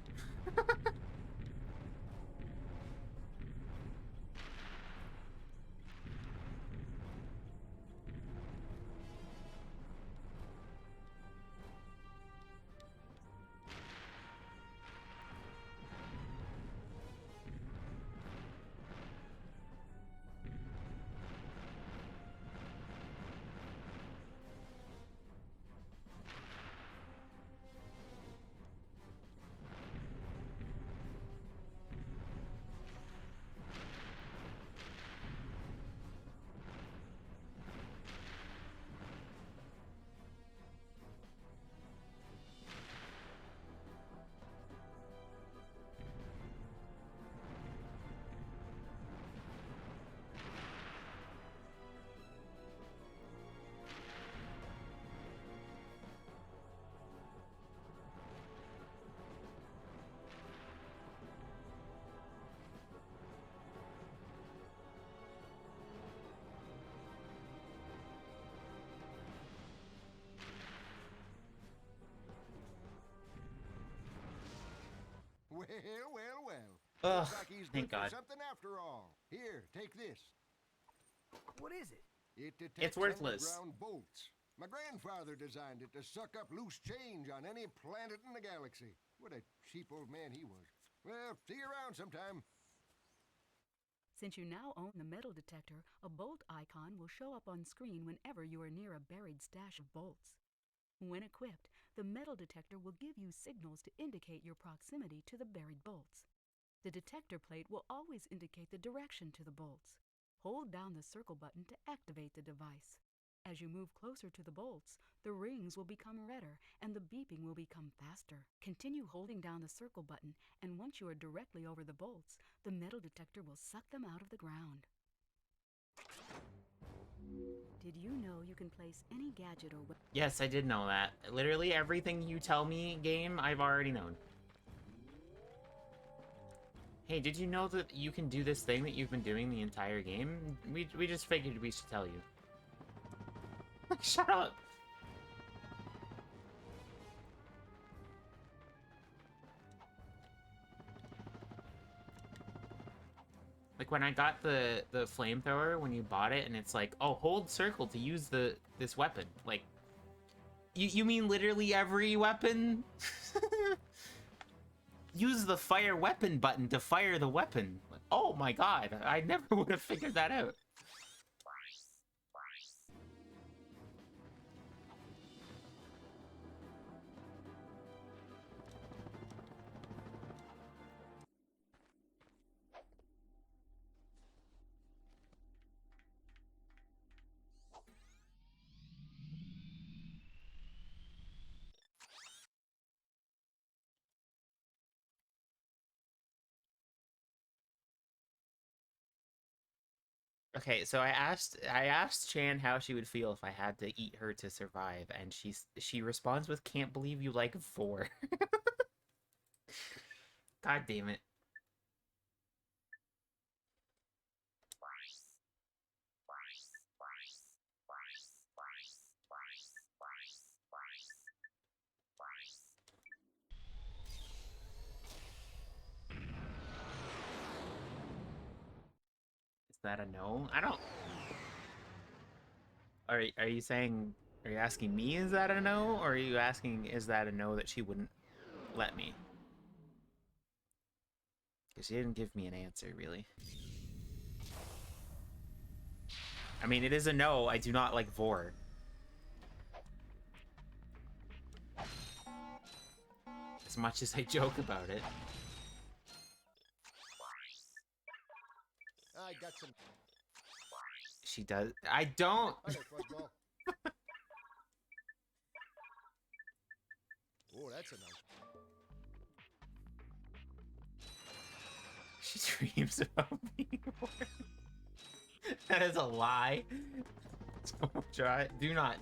Well. Ugh, Looks like he's thank good for God. something after all. Here, take this. What is it? It detects It's worthless. underground bolts. My grandfather designed it to suck up loose change on any planet in the galaxy. What a cheap old man he was. Well, see you around sometime. Since you now own the metal detector, a bolt icon will show up on screen whenever you are near a buried stash of bolts. When equipped, the metal detector will give you signals to indicate your proximity to the buried bolts. The detector plate will always indicate the direction to the bolts. Hold down the circle button to activate the device. As you move closer to the bolts, the rings will become redder and the beeping will become faster. Continue holding down the circle button, and once you are directly over the bolts, the metal detector will suck them out of the ground. Did you know you can place any gadget or weapon? Yes, I did know that. Literally everything you tell me, game, I've already known. Hey, did you know that you can do this thing that you've been doing the entire game? We just figured we should tell you. Shut up! Like when I got the flamethrower when you bought it, and it's like, oh, hold circle to use this weapon. Like, you mean literally every weapon? Use the fire weapon button to fire the weapon. Oh my god, I never would have figured that out. Okay, so I asked Chan how she would feel if I had to eat her to survive, and she responds with "Can't believe you like 4." God damn it. Is that a no? I don't. Are you saying? Are you asking me? Is that a no? Or are you asking? Is that a no that she wouldn't let me? Because she didn't give me an answer, really. I mean, it is a no. I do not like Vor. As much as I joke about it. I got some. She does. I don't. Hi there, Fuzzball. Oh, that's a no. She dreams about being born. That is a lie. Don't try. Do not.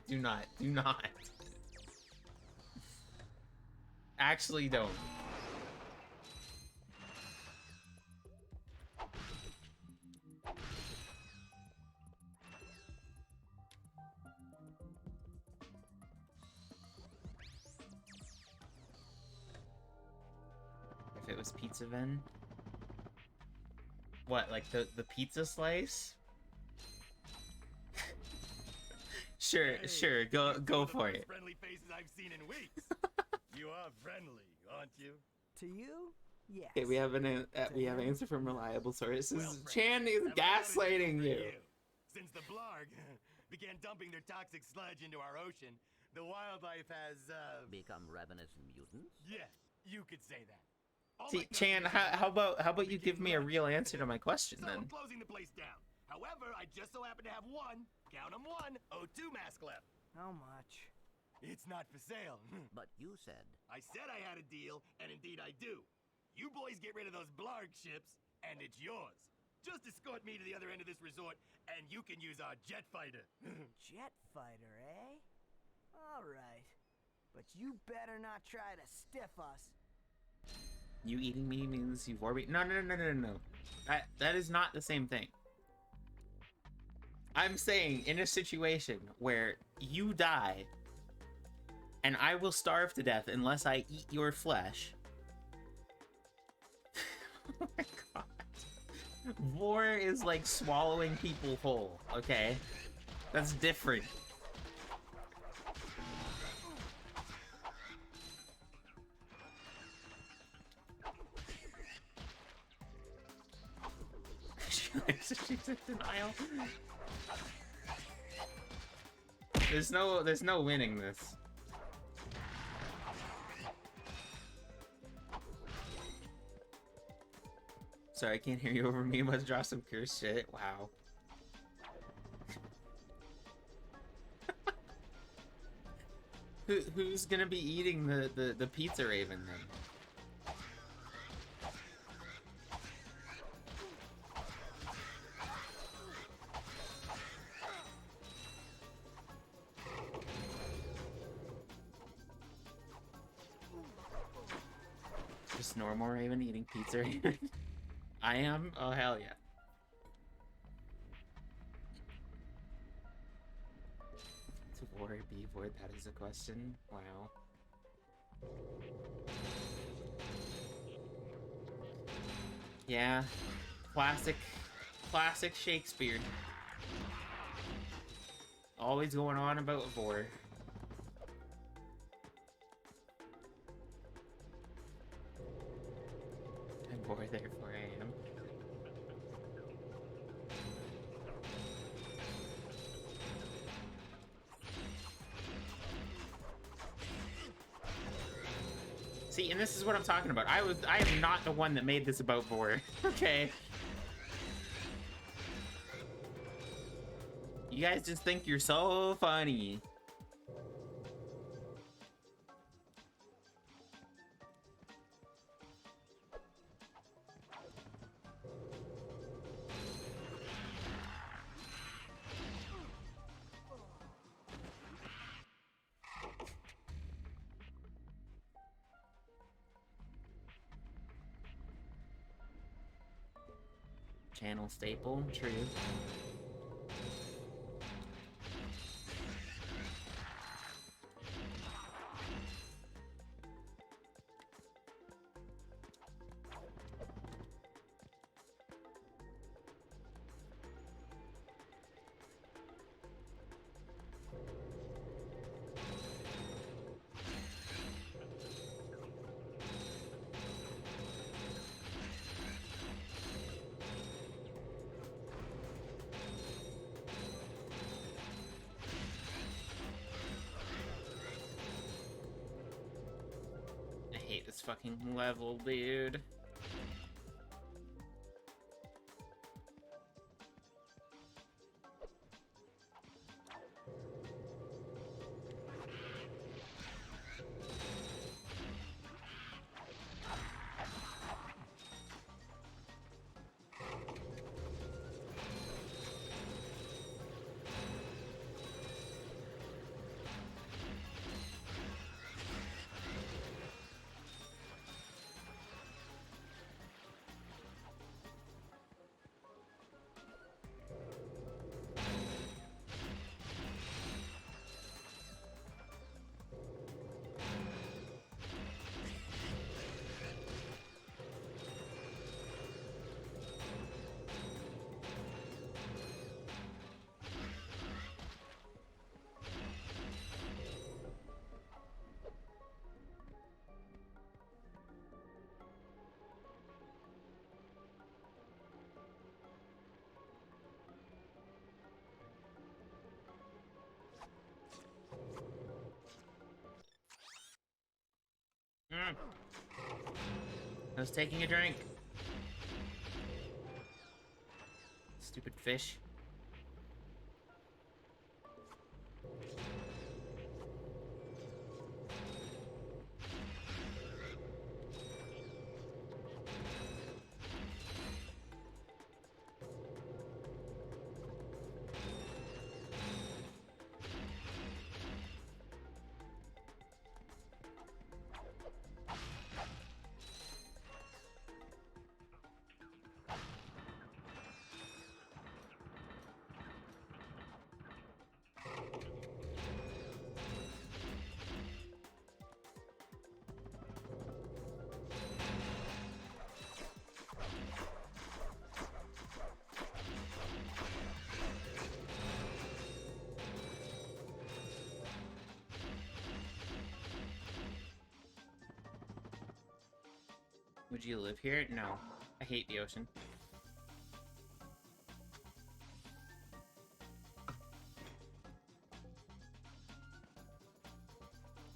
Actually, don't. If it was Pizza Ven? What, like the pizza slice? Sure, go for it. Friendly faces I've seen in weeks. You are friendly, aren't you? To you? Yes. Okay, we have an answer from reliable sources. Well, Frank, Chan is have I got a deal gaslighting for you. Since the Blarg began dumping their toxic sludge into our ocean, the wildlife has Become ravenous mutants? yeah, you could say that. All See, my Chan, customers how about you give me a became real rats. answer to my question So then? I'm closing the place down. However, I just so happen to have one, count 'em one, O2 mask left. How much? It's not for sale. But you said I said I had a deal, and indeed I do. You boys get rid of those Blarg ships, and it's yours. Just escort me to the other end of this resort, and you can use our jet fighter. Jet fighter, eh? All right. But you better not try to stiff us. You eating me means you've already... No. That is not the same thing. I'm saying in a situation where you die and I will starve to death unless I eat your flesh, my god. Vor is like swallowing people whole, okay? That's different. She's in denial. There's no winning this. Sorry, I can't hear you over me. Must draw some curse shit. Wow. Who's gonna be eating the pizza raven then? Just normal raven eating pizza raven? I am? Oh hell yeah. To war be void, that is a question. Wow. Yeah. Classic Shakespeare. Always going on about Vor. I'm Vor, therefore I am. See, and this is what I'm talking about. I am not the one that made this about Vor. Okay. You guys just think you're so funny. Channel staple, true. I hate this fucking level, dude. I was taking a drink. Stupid fish. Would you live here? No. I hate the ocean.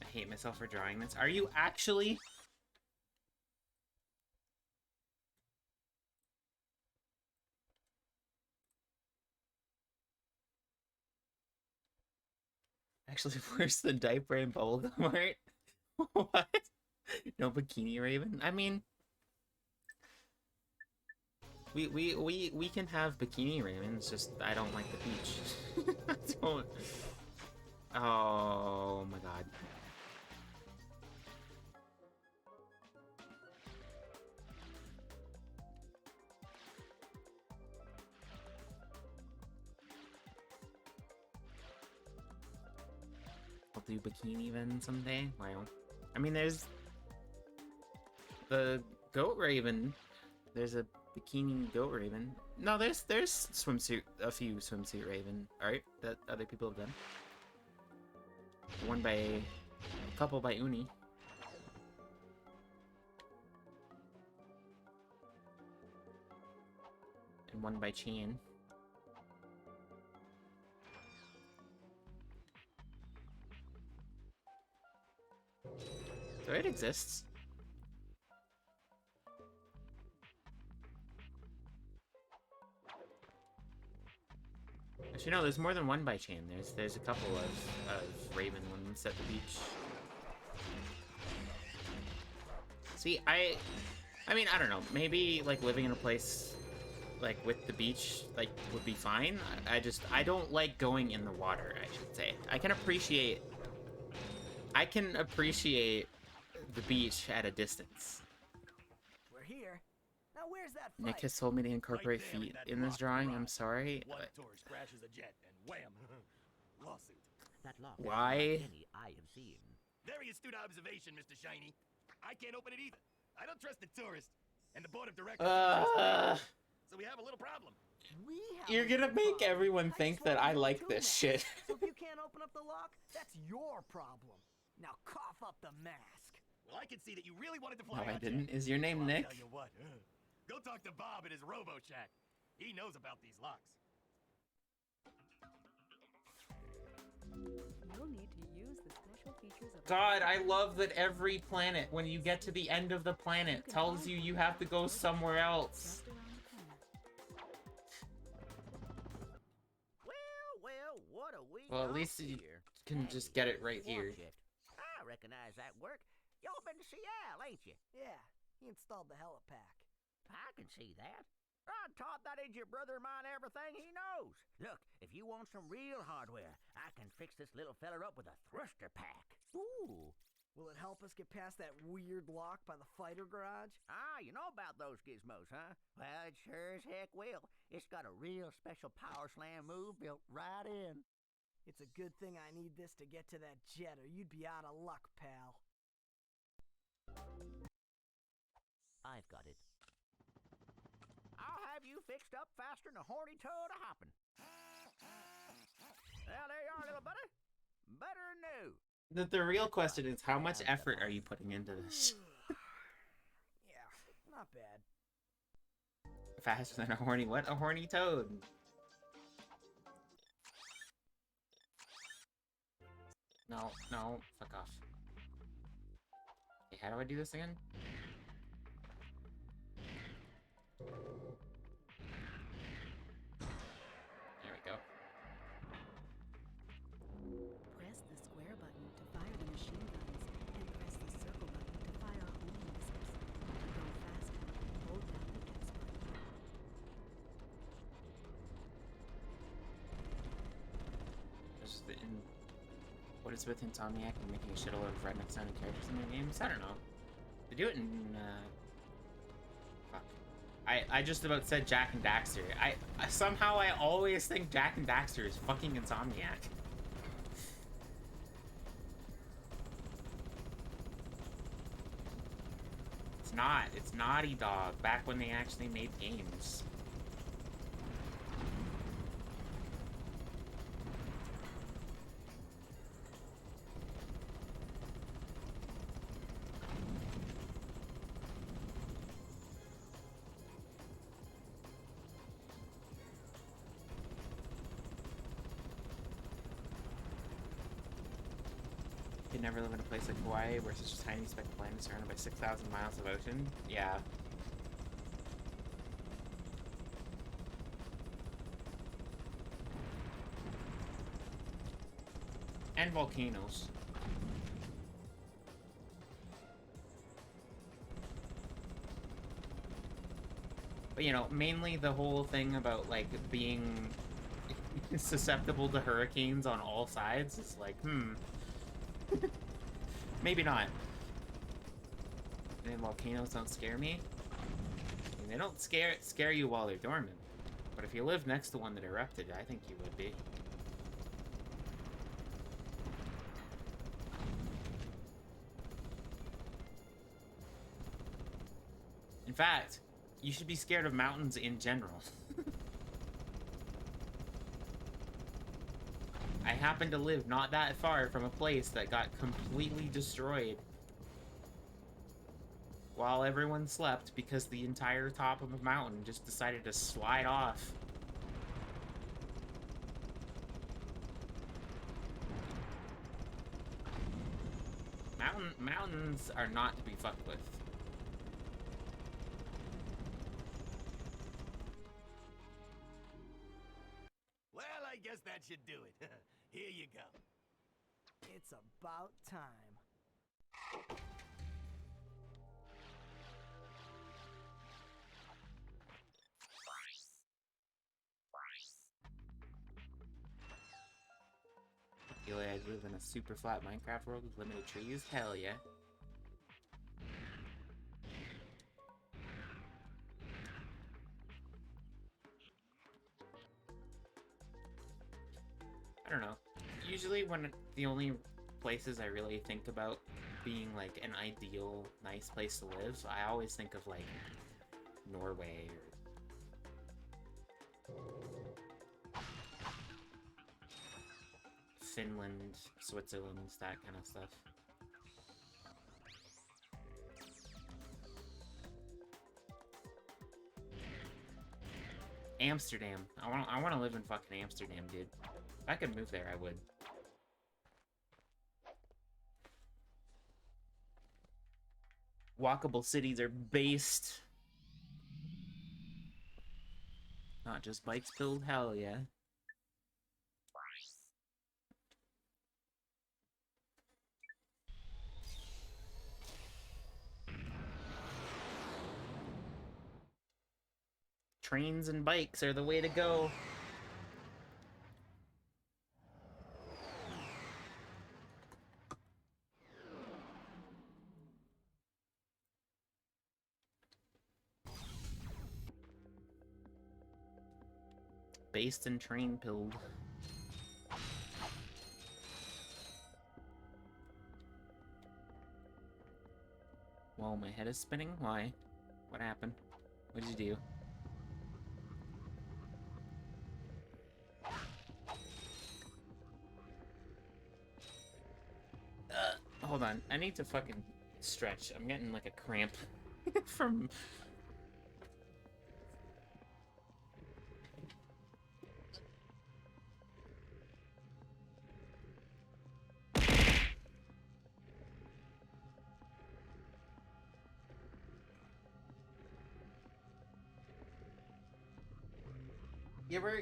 I hate myself for drawing this. Are you actually? Actually worse than diaper and bubblegum art? What? No bikini raven? I mean, we can have bikini ravens, just I don't like the beach. I don't. Oh my god. I'll do bikini then someday. Wow. I mean, there's the goat raven. There's a bikini goat raven. No, there's swimsuit, a few swimsuit raven art that other people have done. One by a couple by Uni. And one by Chan. So it exists. Actually, no, there's more than one by Chan. There's a couple of Raven ones at the beach. See, I mean, I don't know. Maybe, like, living in a place, like, with the beach, like, would be fine. I don't like going in the water, I should say. I can appreciate the beach at a distance. We're here. Now where's that fight? Nick has told me to incorporate Right there in feet that in this locked drawing. garage. I'm sorry. One tourist crashes a jet and wham! Lawsuit. That lock Why? is unlike any I have seen. Very astute observation, Mr. Shiny. I can't open it either. I don't trust the tourist. And the board of directors don't trust me. So we have a little problem. We have You're a gonna big make problem. everyone I think just that want I you like to this match. shit. So if you can't open up the lock, that's your problem. Now cough up the mask. Well, I can see that you really wanted to No, fly I out, didn't. Jack. Is your So name I'll Nick? tell you what. Go talk to Bob at his Robo Shack. He knows about these locks. You'll need to use the special features of God, I love that every planet, when you get to the end of the planet, tells you you have to go somewhere else. just around the corner. Well, what a week. Well, at off least you here. can just get it right here. Watch it. I recognize that work. Y'all been to Seattle, ain't you? Yeah, he installed the helipad. I can see that. I taught that idiot brother of mine everything he knows. Look, if you want some real hardware, I can fix this little feller up with a thruster pack. Ooh. Will it help us get past that weird lock by the fighter garage? Ah, you know about those gizmos, huh? Well, it sure as heck will. It's got a real special power slam move built right in. It's a good thing I need this to get to that jet, or you'd be out of luck, pal. I've got it. I'll have you fixed up faster than a horny toad a hopping. Well, there you are, little buddy. Better than new. The real question is, how much effort are you putting into this? Yeah, not bad. Faster than a horny what? A horny toad. No, no, fuck off. Okay, how do I do this again? There we go. Press the square button to fire the machine guns, and press the circle button to fire home missiles. To go faster, hold down the X button. What is with Insomniac and making a shitload of redneck sounding characters in their games? I don't know. They do it in, fuck. I just about said Jack and Daxter. Somehow I always think Jack and Daxter is fucking Insomniac. It's not. It's Naughty Dog, back when they actually made games. never live in a place like Hawaii where such a tiny speck of land is surrounded by 6,000 miles of ocean. Yeah. And volcanoes. But, you know, mainly the whole thing about, like, being susceptible to hurricanes on all sides is like, maybe not. And volcanoes don't scare me. I mean, they don't scare you while they're dormant. But if you live next to one that erupted, I think you would be. In fact, you should be scared of mountains in general. I happen to live not that far from a place that got completely destroyed while everyone slept because the entire top of a mountain just decided to slide off. Mountains are not to be fucked with. Well, I guess that should do it. Here you go. It's about time. Feel like I live in a super flat Minecraft world with limited trees? Hell yeah. I don't know. Usually when the only places I really think about being like an ideal, nice place to live, so I always think of like Norway or Finland, Switzerland, that kind of stuff. Amsterdam. I want to live in fucking Amsterdam, dude. If I could move there, I would. Walkable cities are based. Not just bikes build, hell yeah. Trains and bikes are the way to go. Based and train pilled. Whoa, my head is spinning? Why? What happened? What did you do? Hold on. I need to fucking stretch. I'm getting like a cramp from...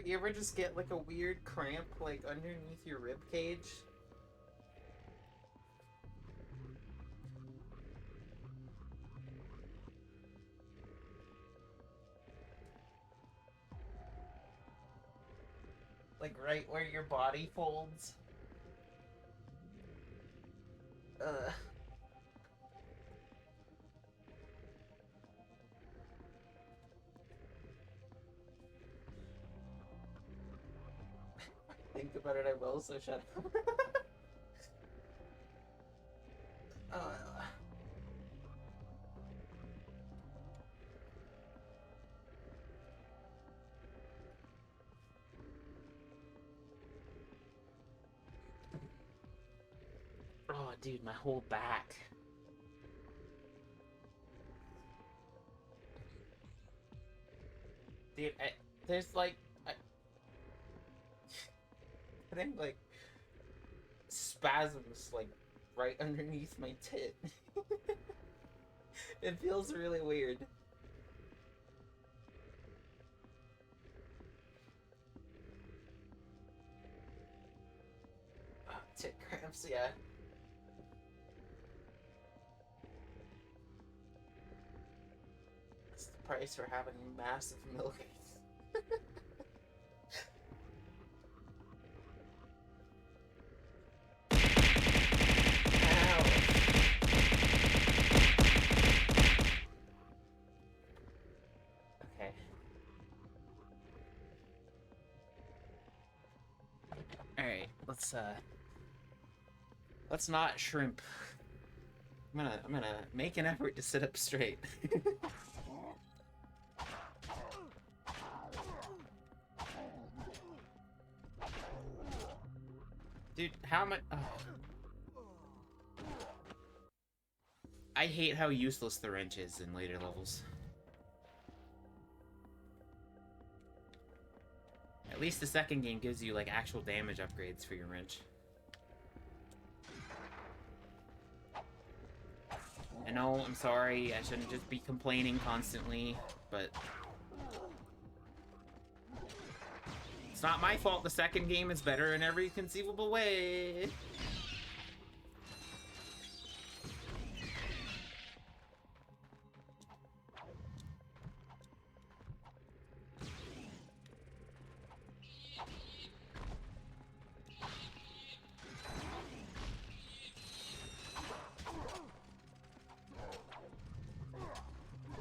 You ever just get like a weird cramp like underneath your rib cage? Like right where your body folds? Think about it, I will, so shut up. Oh, dude, my whole back. Dude, there's like... I think, like, spasms, like, right underneath my tit. It feels really weird. Oh, tit cramps, yeah. It's the price for having massive milk. Okay. Alright, let's not shrimp. I'm gonna make an effort to sit up straight. Dude, how much? Oh. I hate how useless the wrench is in later levels. At least the second game gives you like actual damage upgrades for your wrench. I know, I'm sorry, I shouldn't just be complaining constantly, but it's not my fault the second game is better in every conceivable way.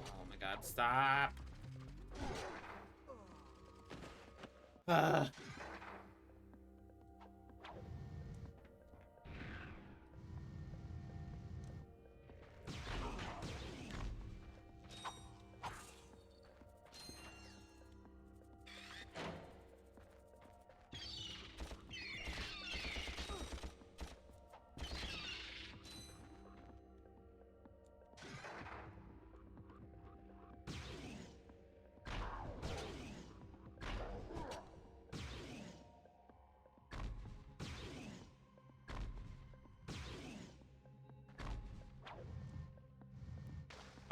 Oh my god, stop!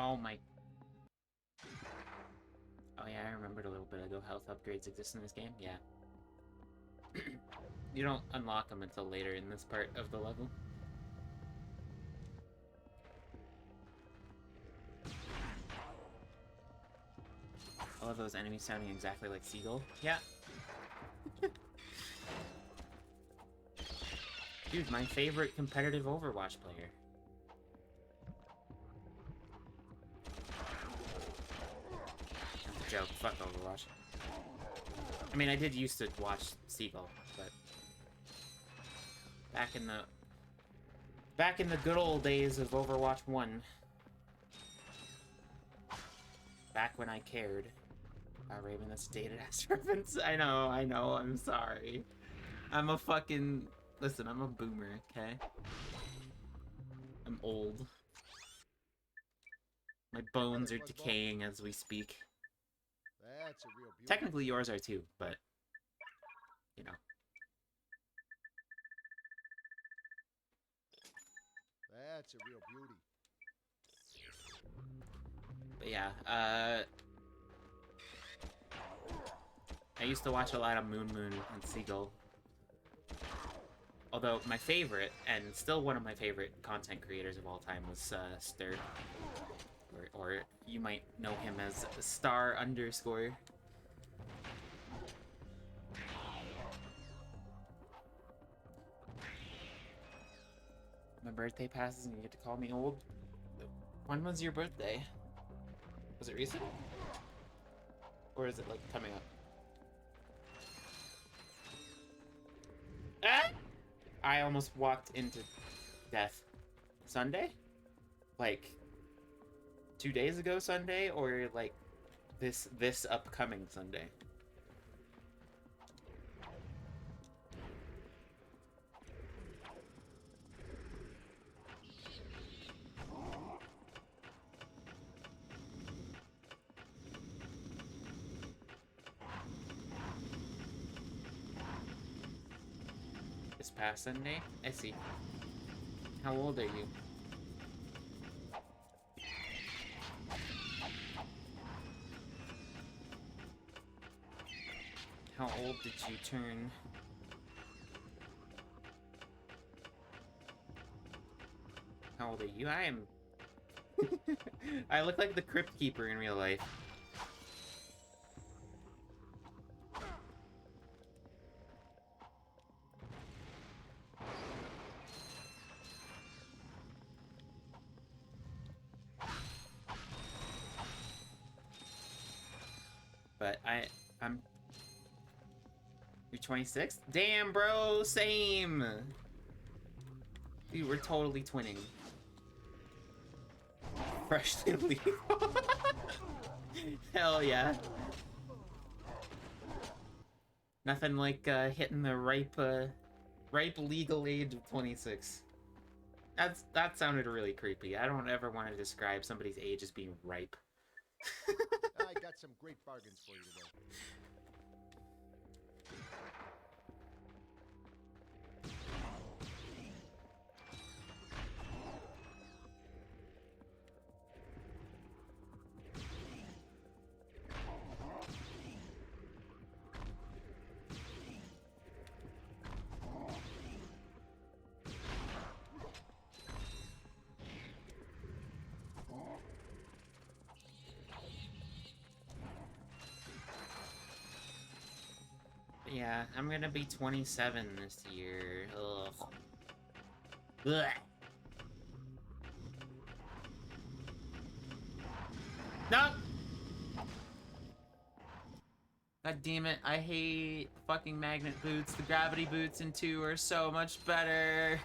Oh my... Oh yeah, I remembered a little bit ago health upgrades exist in this game, yeah. You don't unlock them until later in this part of the level. I love those enemies sounding exactly like Seagull. Yeah. Dude, my favorite competitive Overwatch player. That's a joke. Fuck Overwatch. I mean, I did used to watch Seagull, but back in the good old days of Overwatch 1. Back when I cared. Raven, that's dated ass reference. I know, I'm sorry. I'm a fucking... Listen, I'm a boomer, okay? I'm old. My bones are decaying as we speak. That's a real beauty. Technically yours are too, but... You know. That's a real beauty. But yeah, I used to watch a lot of Moon and Seagull. Although my favorite, and still one of my favorite content creators of all time, was Stir. Or you might know him as Star_. My birthday passes and you get to call me old. When was your birthday? Was it recent? Or is it like coming up? Ah! I almost walked into death. Sunday? Like 2 days ago Sunday, or like this upcoming Sunday? This past Sunday? I see. How old are you? How old did you turn? How old are you? I am... I look like the Crypt Keeper in real life. But I'm... You're 26? Damn, bro, same! Dude, we're totally twinning. Freshly legal. Hell yeah. Nothing like hitting the ripe legal age of 26. That sounded really creepy. I don't ever want to describe somebody's age as being ripe. I got some great bargains for you today. Yeah, I'm gonna be 27 this year. Ugh. Ugh. No! God damn it, I hate fucking magnet boots. The gravity boots in 2 are so much better.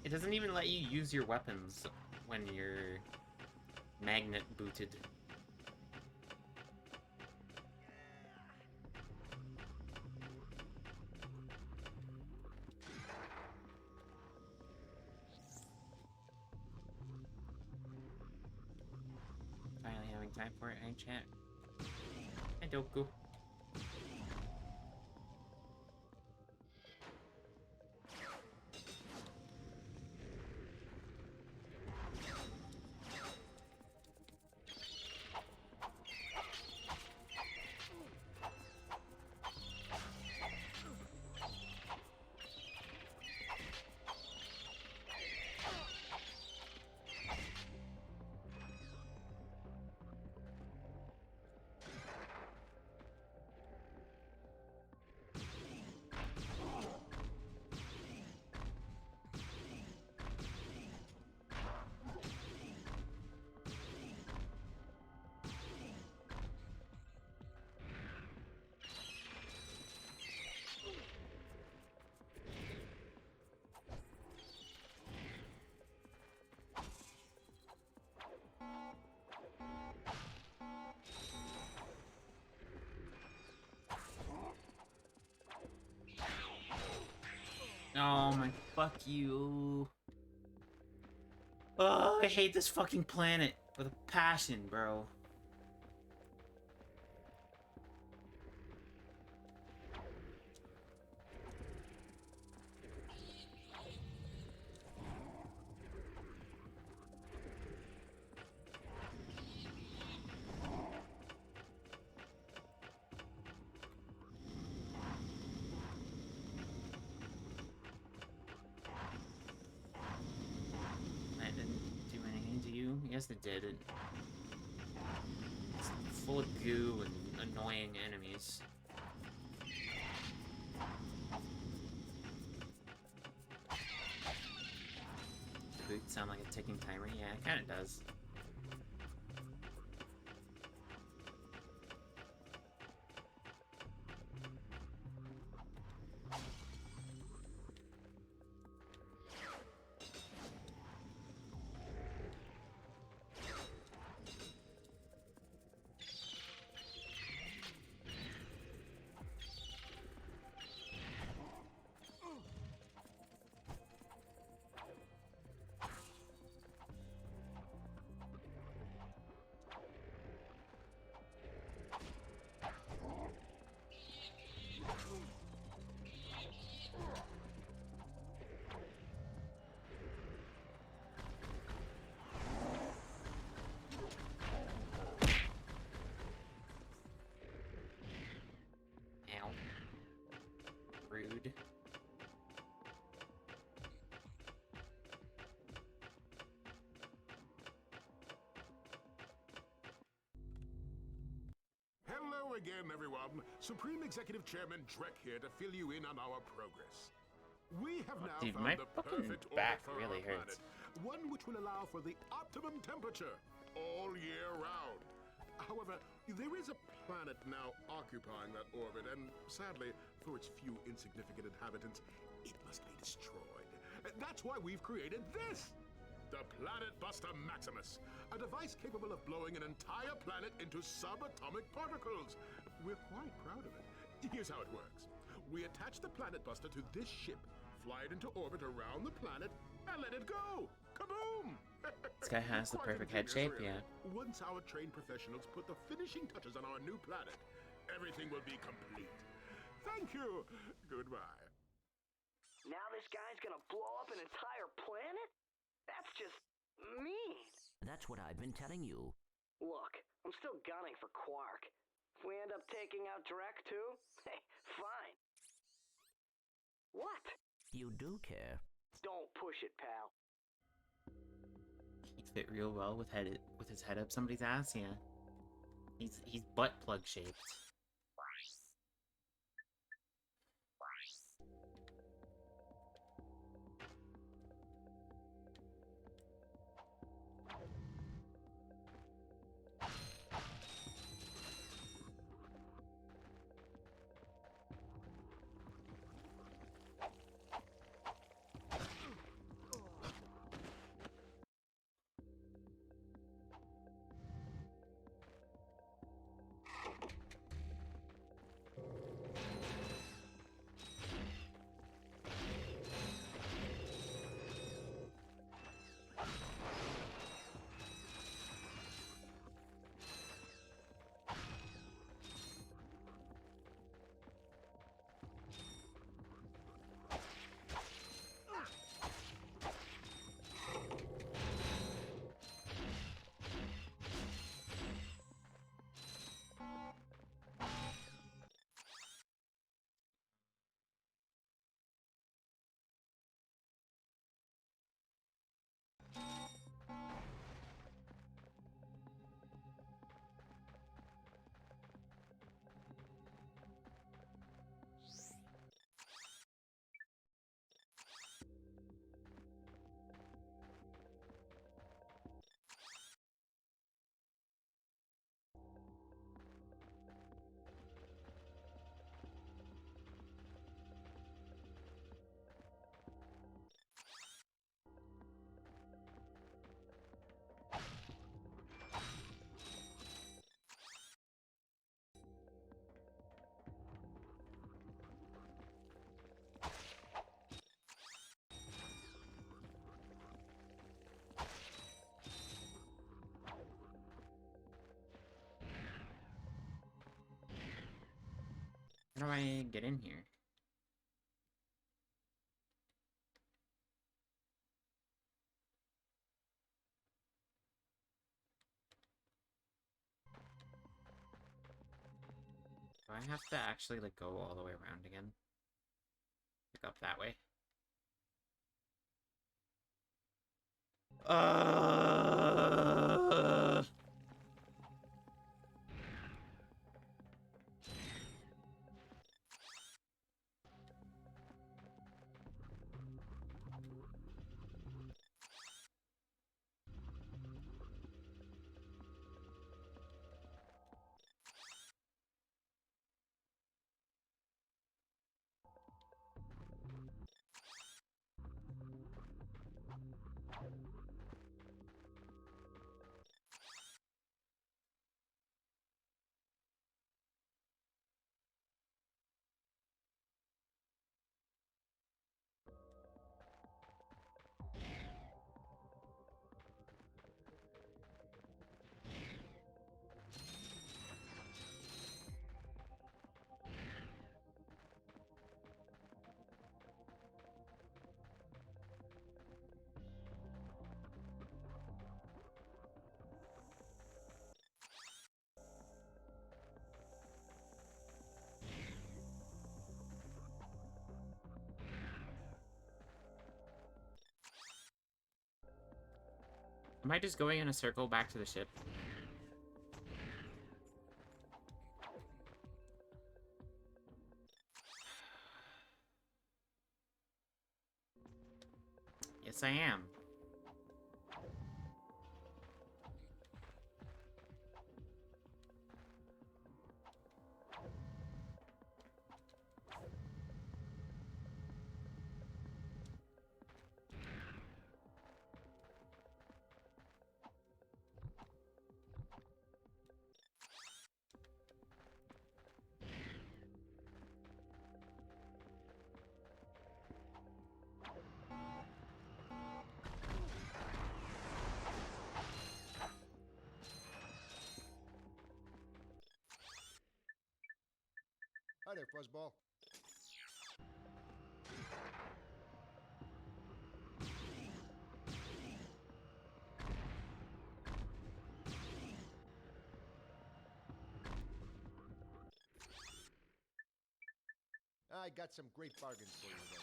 It doesn't even let you use your weapons when you're magnet booted. Finally having time for it, hey chat. Hey Doku. Oh my, fuck you. Oh, I hate this fucking planet with a passion, bro. Yes, it did. It's full of goo and annoying enemies. The boots sound like a ticking timer. Yeah, it kind of does. Hello again, everyone. Supreme Executive Chairman Drek here to fill you in on our progress. We have now Dude, my found the fucking perfect back orbit for really our hurts. planet, one which will allow for the optimum temperature all year round. However, there is a planet now occupying that orbit, and sadly, for its few insignificant inhabitants, it must be destroyed. That's why we've created this! The Planet Buster Maximus, a device capable of blowing an entire planet into subatomic particles. We're quite proud of it. Here's how it works. We attach the Planet Buster to this ship, fly it into orbit around the planet, and let it go! Kaboom! This guy has the Quite perfect head ingenious, shape, really. yeah. Once our trained professionals put the finishing touches on our new planet, everything will be complete. Thank you. Goodbye. Now this guy's gonna blow up an entire planet? That's just mean. That's what I've been telling you. Look, I'm still gunning for Quark. If we end up taking out Drek too, hey, fine. What? You do care. Don't push it, pal. He fit real well with his head up somebody's ass, yeah. He's butt plug shaped. How do I get in here? Do I have to actually, like, go all the way around again? Pick up that way? Am I just going in a circle back to the ship? Yes, I am. Hi there, Fuzzball. I got some great bargains for you today.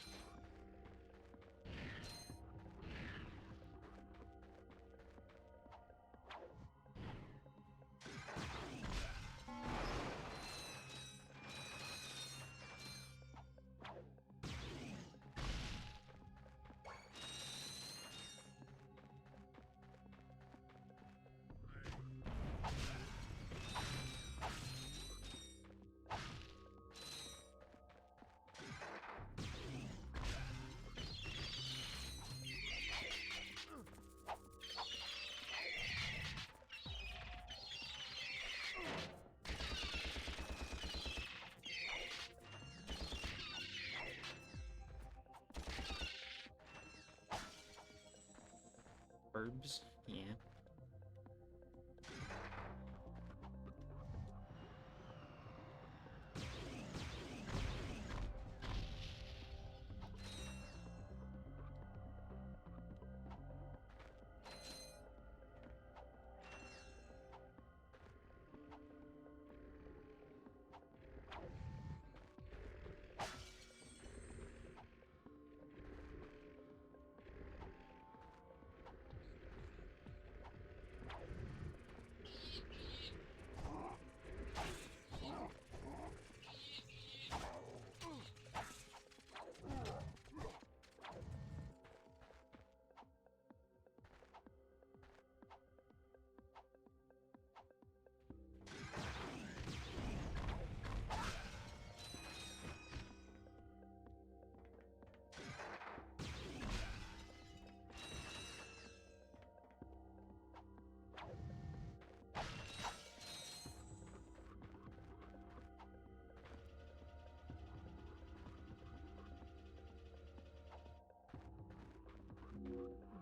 Herbs? Yeah.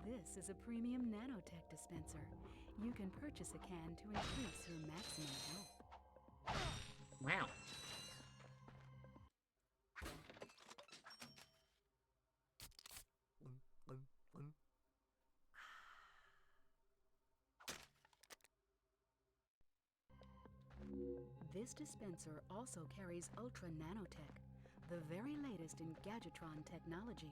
This is a premium nanotech dispenser. You can purchase a can to increase your maximum health. Wow. This dispenser also carries Ultra Nanotech, the very latest in Gadgetron technology.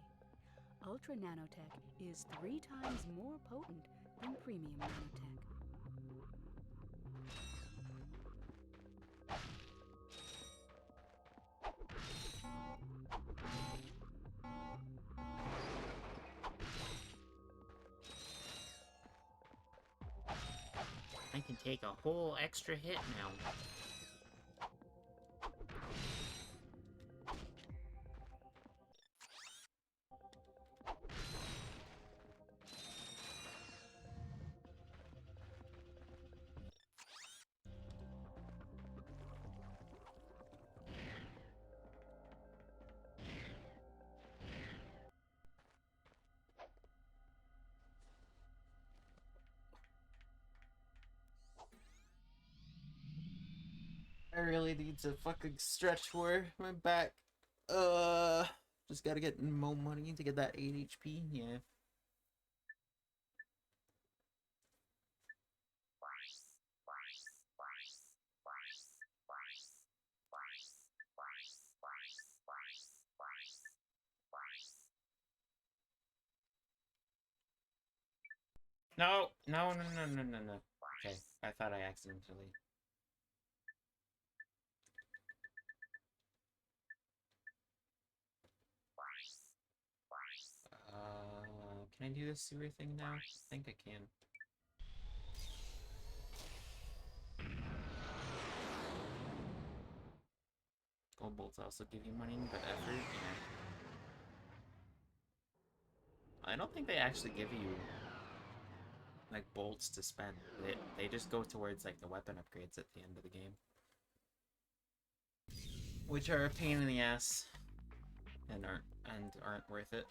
Ultra Nanotech is 3 times more potent than Premium Nanotech. I can take a whole extra hit now. I really need to fucking stretch for my back. Just gotta get more money to get that 8 HP. Yeah. No, no, no, no, no, no, no. Okay, I thought I accidentally. Can I do this sewer thing now? I think I can. Gold bolts also give you money, but effort, yeah. I don't think they actually give you like bolts to spend. They just go towards like the weapon upgrades at the end of the game, which are a pain in the ass and aren't worth it.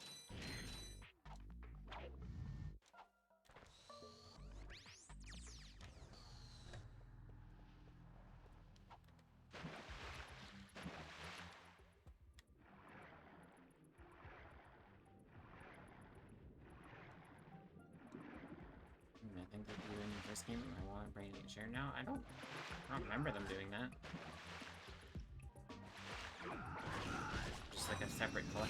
I think they do in this game. I want to bring it share now. I don't remember them doing that. Just like a separate collectible.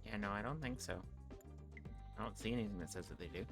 Yeah, no, I don't think so. I don't see anything that says that they do.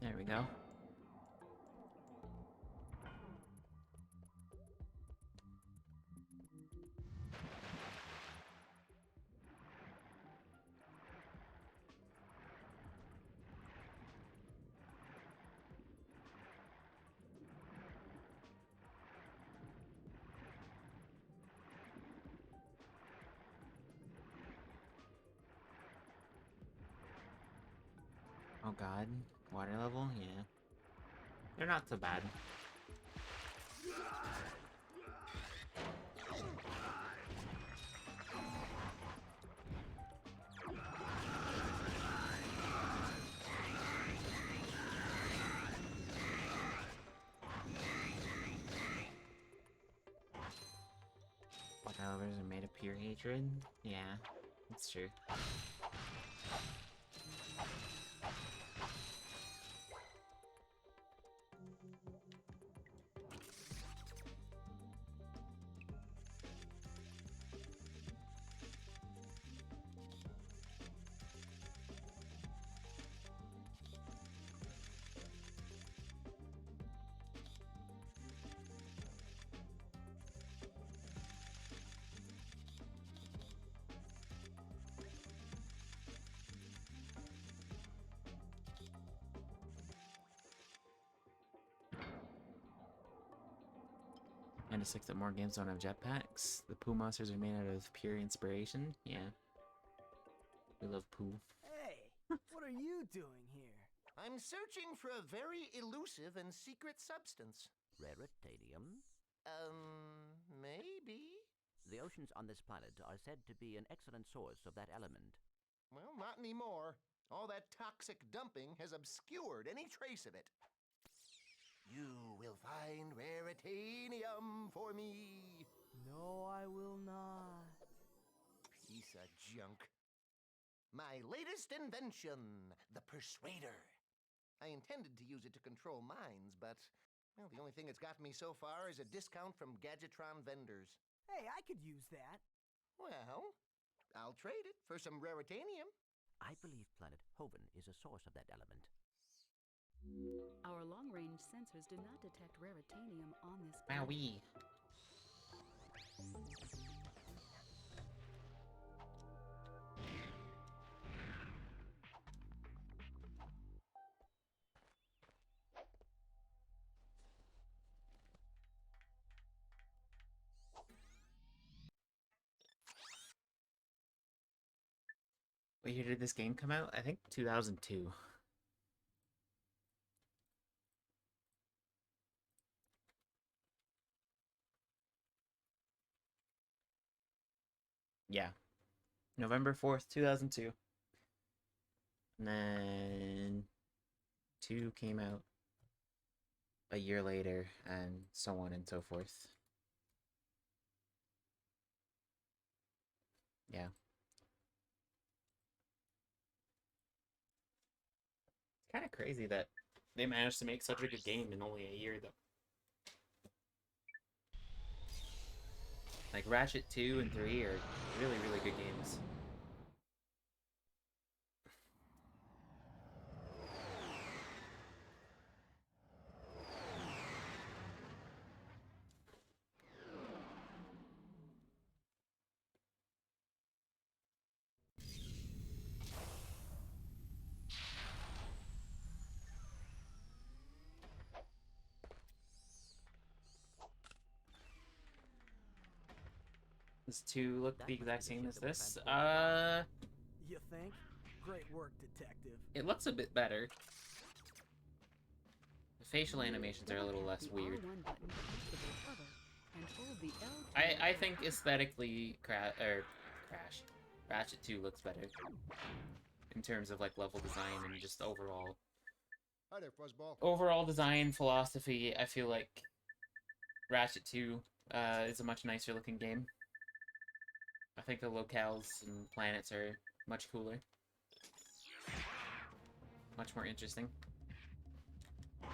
There we go. Oh god. Water level? Yeah. They're not so bad. Water lovers are made of pure hatred? Yeah, that's true. And it's like that more games don't have jetpacks. The poo monsters are made out of pure inspiration. Yeah. We love poo. Hey, what are you doing here? I'm searching for a very elusive and secret substance. Raritanium? Maybe? The oceans on this planet are said to be an excellent source of that element. Well, not anymore. All that toxic dumping has obscured any trace of it. You will find Raritanium for me. No, I will not. Piece of junk. My latest invention, the Persuader. I intended to use it to control minds, but, well, the only thing it's gotten me so far is a discount from Gadgetron vendors. Hey, I could use that. Well, I'll trade it for some Raritanium. I believe planet Hoven is a source of that element. Our long-range sensors do not detect raritanium on this planet. Wowee. What year did this game come out? I think 2002. Yeah. November 4th, 2002. And then 2 came out a year later, and so on and so forth. Yeah. It's kind of crazy that they managed to make such a good game in only a year, though. Like, Ratchet 2 and 3 are really, really good games. Does 2 look the exact same as this? You think? Great work, detective. It looks a bit better. The facial animations are a little less weird. I think aesthetically, Ratchet 2 looks better. In terms of, like, level design and just overall. Hi there, Fuzzball. Overall design philosophy, I feel like Ratchet 2 is a much nicer looking game. I think the locales and planets are much cooler. Much more interesting. I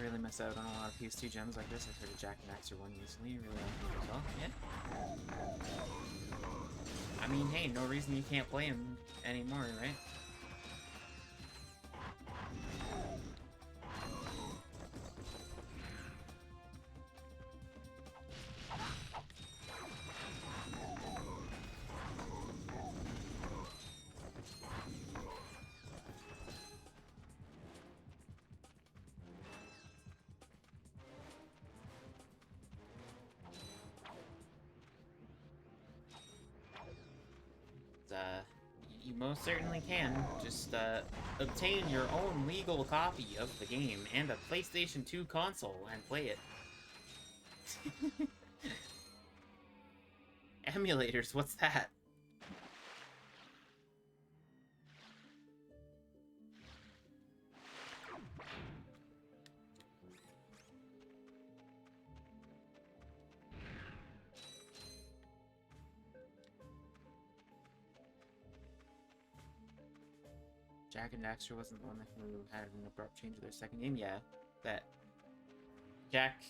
really miss out on a lot of PS2 gems like this. I started Jack and Daxter 1 recently. Really like it as well. Yeah. I mean, hey, no reason you can't play him anymore, right? You most certainly can. Just obtain your own legal copy of the game and a PlayStation 2 console and play it. Emulators, what's that? Jack and Daxter wasn't the one who had an abrupt change of their second name. Yeah, that Jack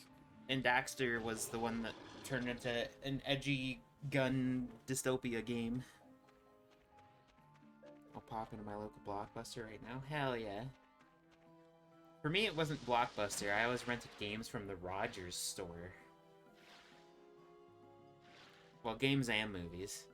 and Daxter was the one that turned into an edgy gun dystopia game. I'll pop into my local Blockbuster right now. Hell yeah. For me, it wasn't Blockbuster. I always rented games from the Rogers store. Well, games and movies.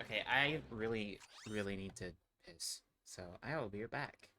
Okay, I really need to piss, so I will be right back.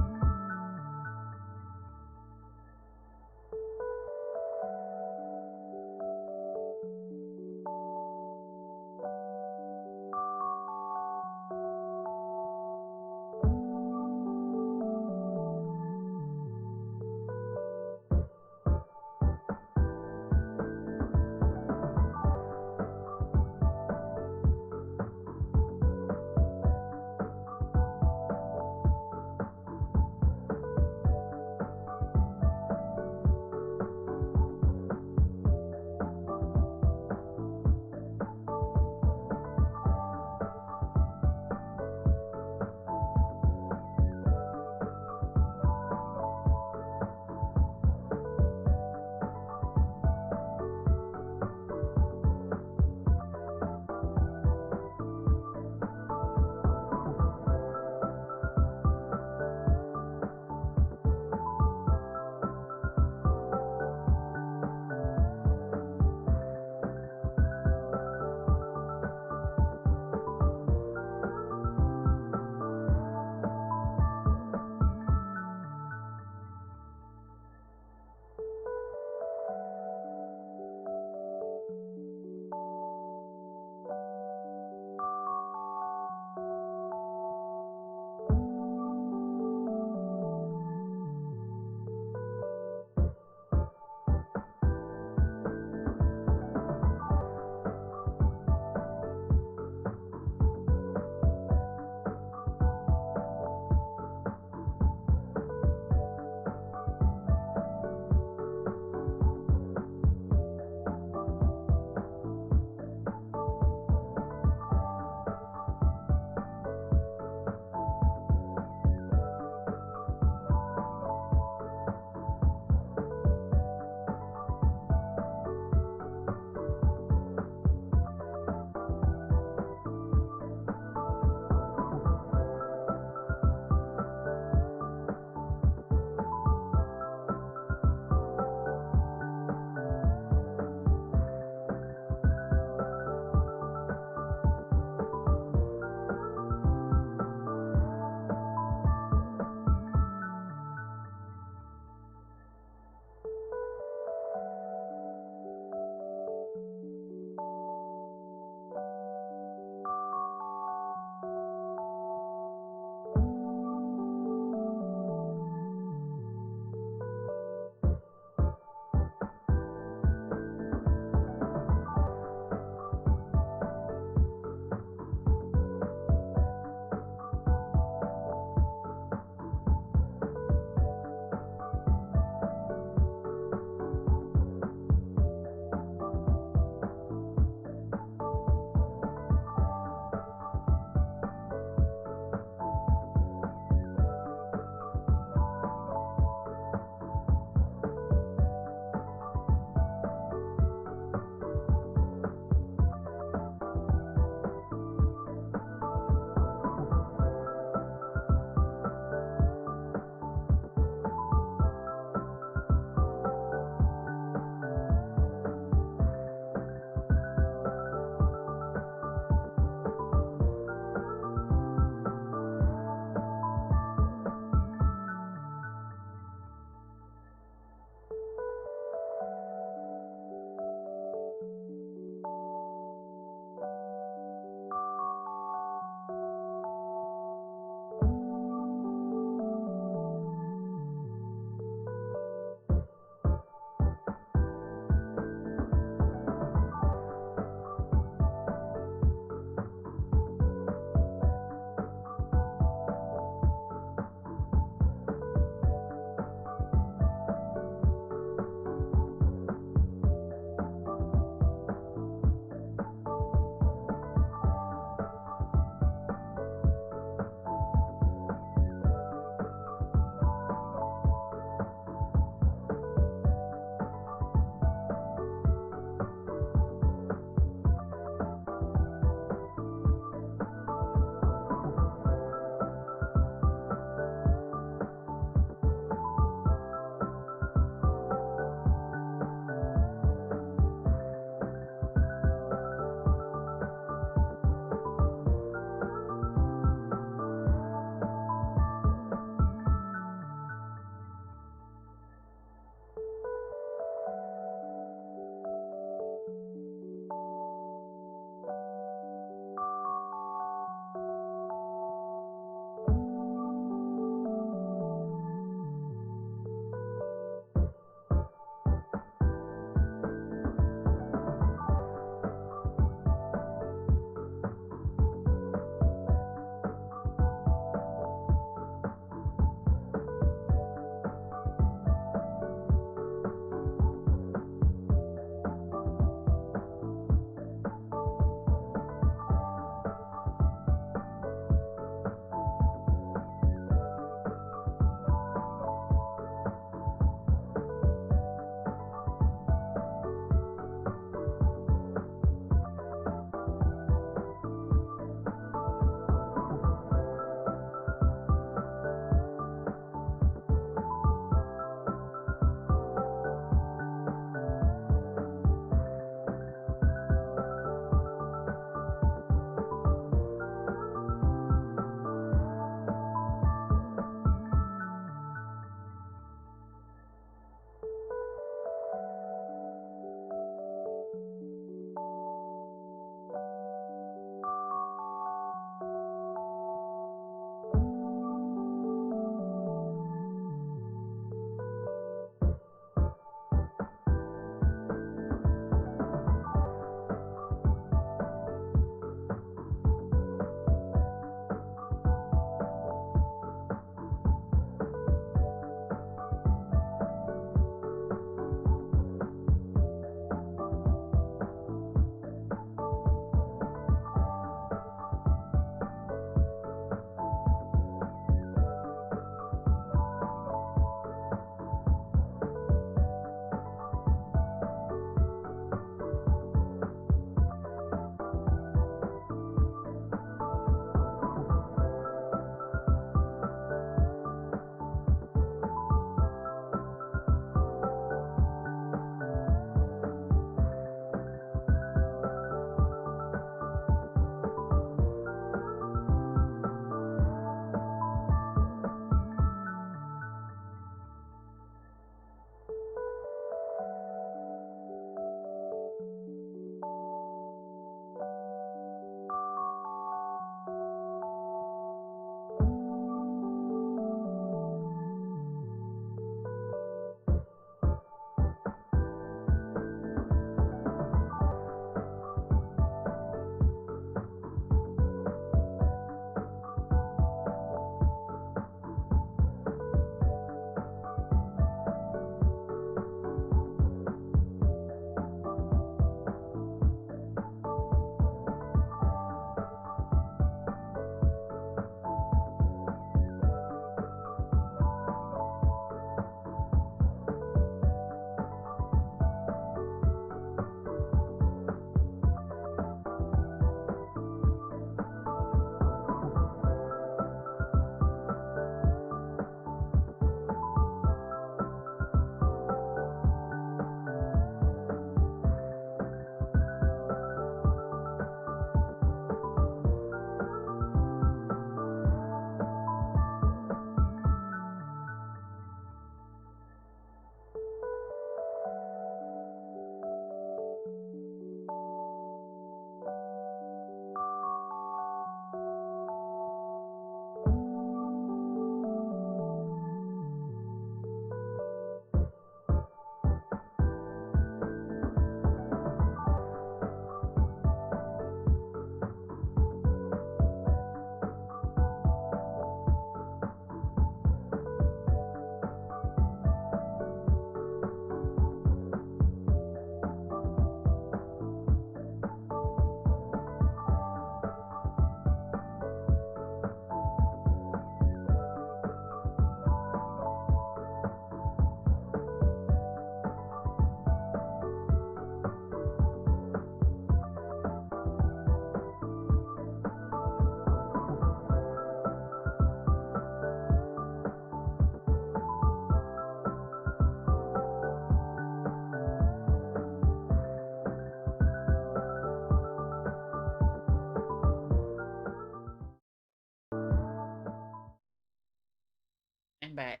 back.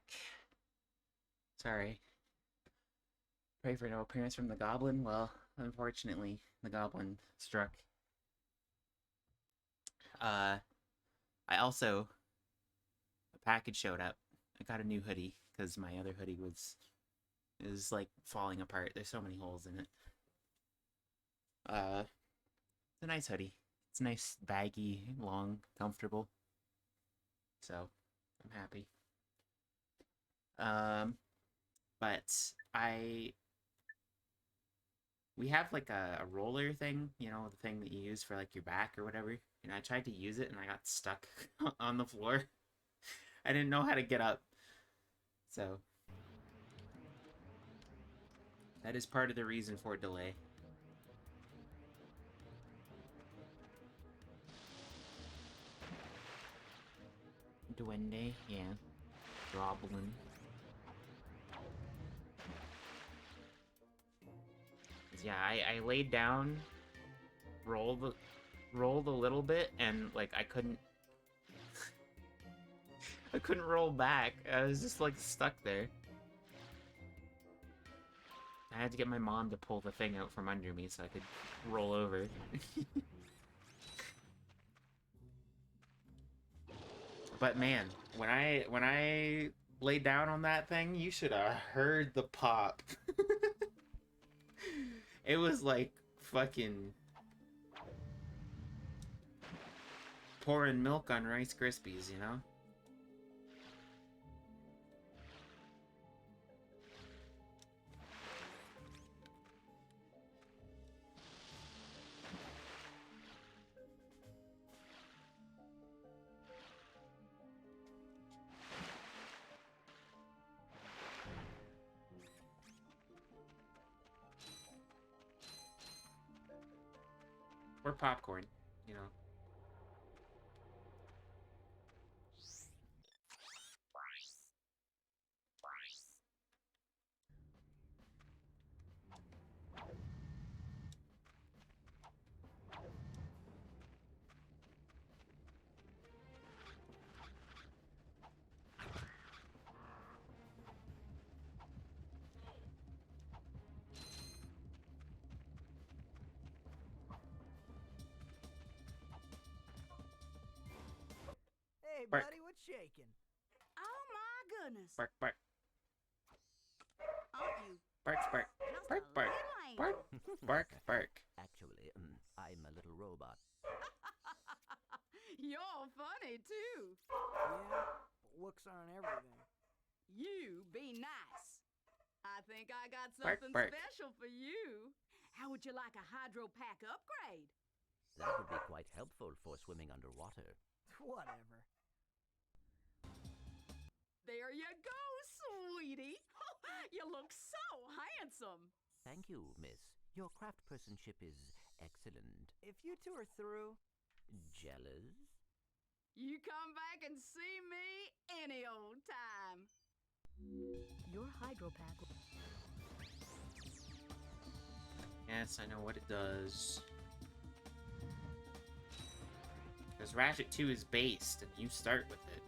Sorry. Pray for no appearance from the goblin. Well, unfortunately, the goblin struck. I also, a package showed up. I got a new hoodie because my other hoodie is like falling apart. There's so many holes in it. It's a nice hoodie. It's nice, baggy, long, comfortable. So, I'm happy. But we have like a roller thing, you know, the thing that you use for like your back or whatever. And I tried to use it and I got stuck on the floor. I didn't know how to get up. So that is part of the reason for delay. Duende, yeah. Goblin. Yeah, I laid down, rolled a little bit, and like I couldn't roll back. I was just like stuck there. I had to get my mom to pull the thing out from under me so I could roll over. But man, when I laid down on that thing, you should have heard the pop. It was like fucking pouring milk on Rice Krispies, you know? Or popcorn, you know. Hey, Bark. buddy, what's shaking? Oh my goodness. Bark, bark. Aren't you Bark, bark. just Bark, a bark. little angel? Bark, bark, bark. Actually, I'm a little robot. You're funny too. Yeah, but looks aren't everything. You be nice. I think I got Bark, something bark. special for you. How would you like a hydro pack upgrade? That would be quite helpful for swimming underwater. Whatever. There you go, sweetie. You look so handsome. Thank you, miss. Your craftspersonship is excellent. If you two are through, Jealous? You come back and see me any old time. Your hydro pack. Yes, I know what it does. Because Ratchet 2 is based, and you start with it.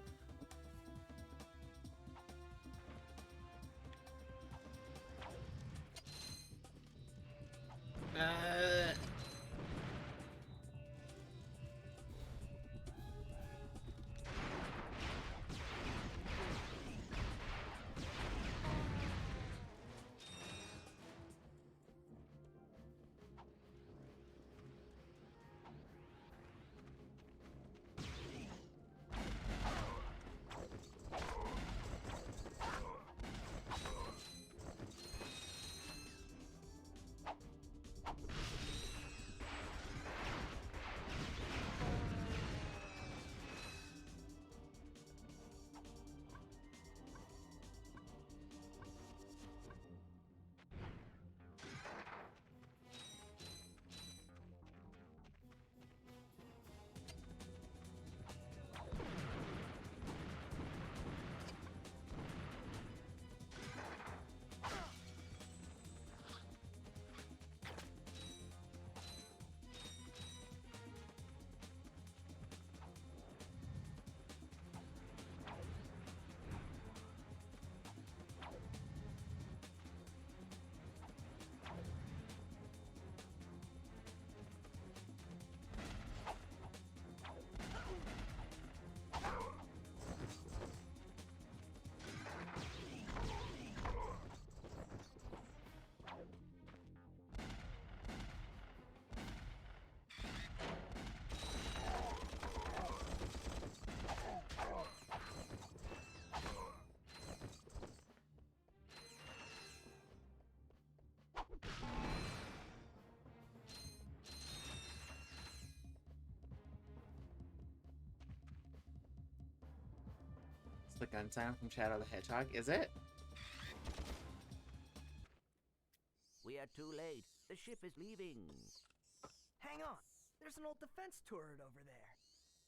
the gun sound from Shadow the Hedgehog. Is it? We are too late. The ship is leaving. Hang on. There's an old defense turret over there.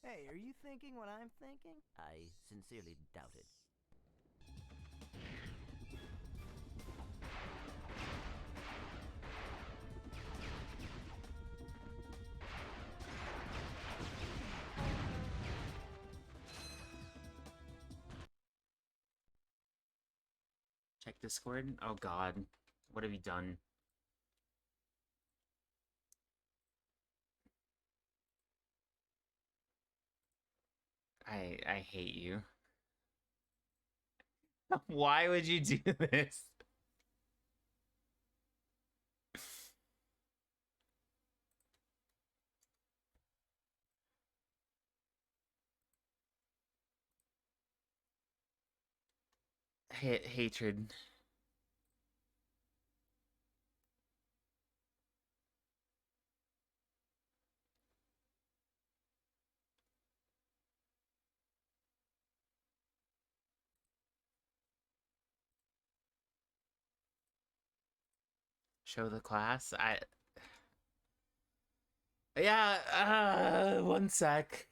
Hey, are you thinking what I'm thinking? I sincerely doubt it. Check Discord. Oh god. What have you done? I hate you. Why would you do this? Hatred. Show the class. Yeah, one sec.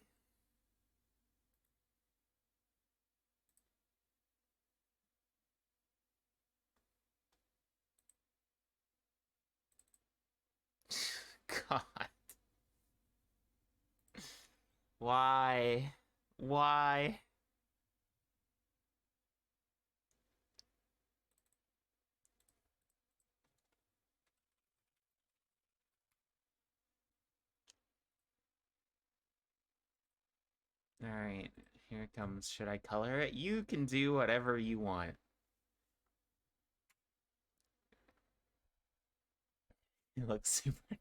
God. Why? Why? Alright, here it comes. Should I color it? You can do whatever you want. It looks super nice.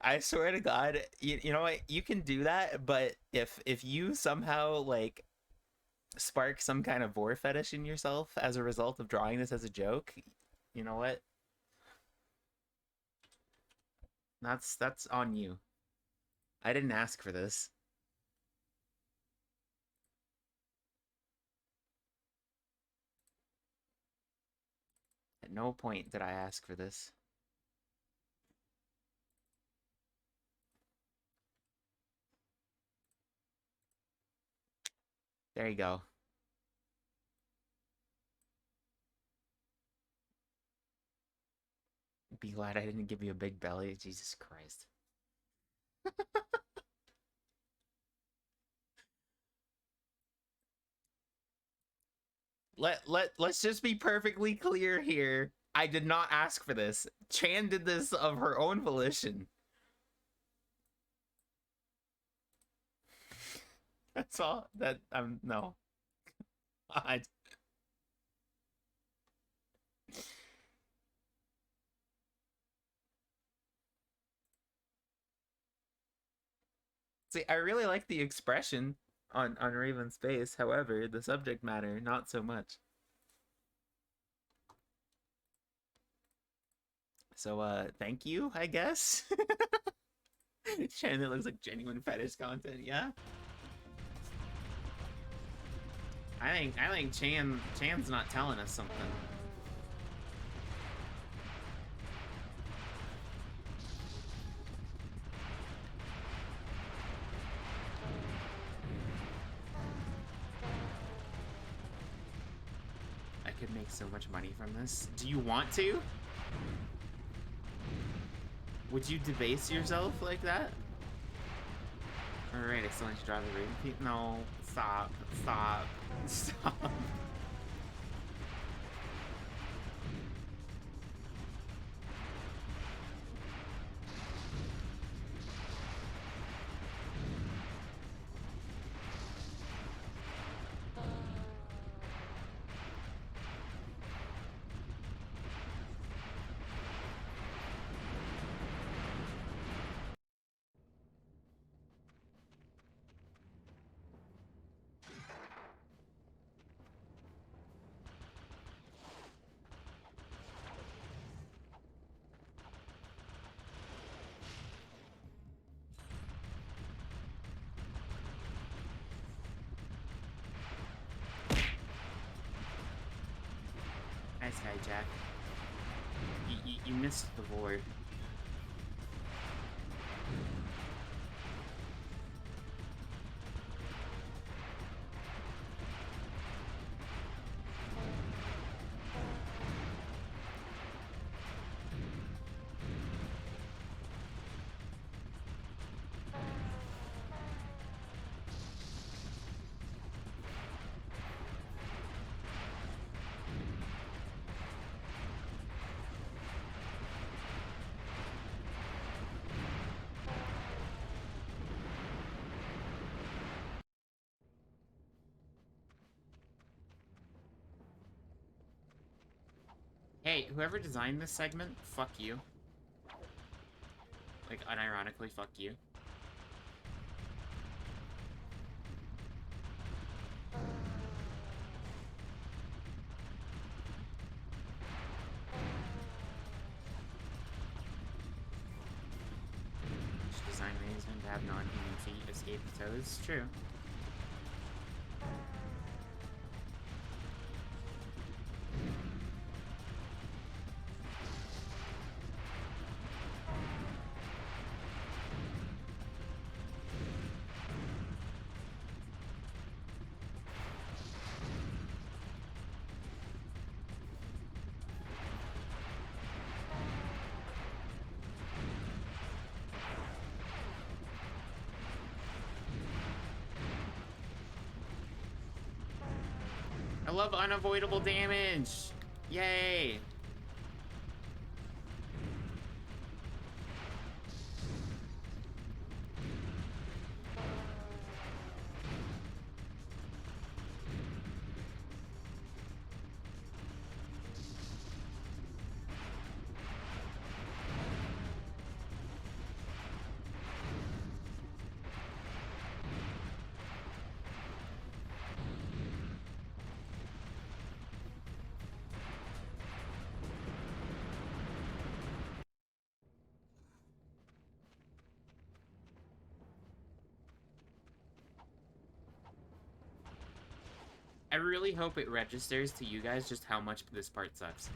I swear to God, you know what? You can do that, but if you somehow like spark some kind of vor fetish in yourself as a result of drawing this as a joke, you know what? That's on you. I didn't ask for this. At no point did I ask for this. There you go. Be glad I didn't give you a big belly. Jesus Christ. Let's just be perfectly clear here. I did not ask for this. Chan did this of her own volition. That's all that no. God. See, I really like the expression on Raven's face. However, the subject matter, not so much. So, thank you, I guess. Chan, it looks like genuine fetish content, yeah. I think Chan's not telling us something. I could make so much money from this. Do you want to? Would you debase yourself like that? Alright, I still need to draw the rating. No, stop, stop, stop. Nice hijack. You missed the board. Hey, whoever designed this segment, fuck you. Like, unironically, fuck you. She designed Razorman to have non-human feet escape the toes. True. I love unavoidable damage! Yay! I really hope it registers to you guys just how much this part sucks.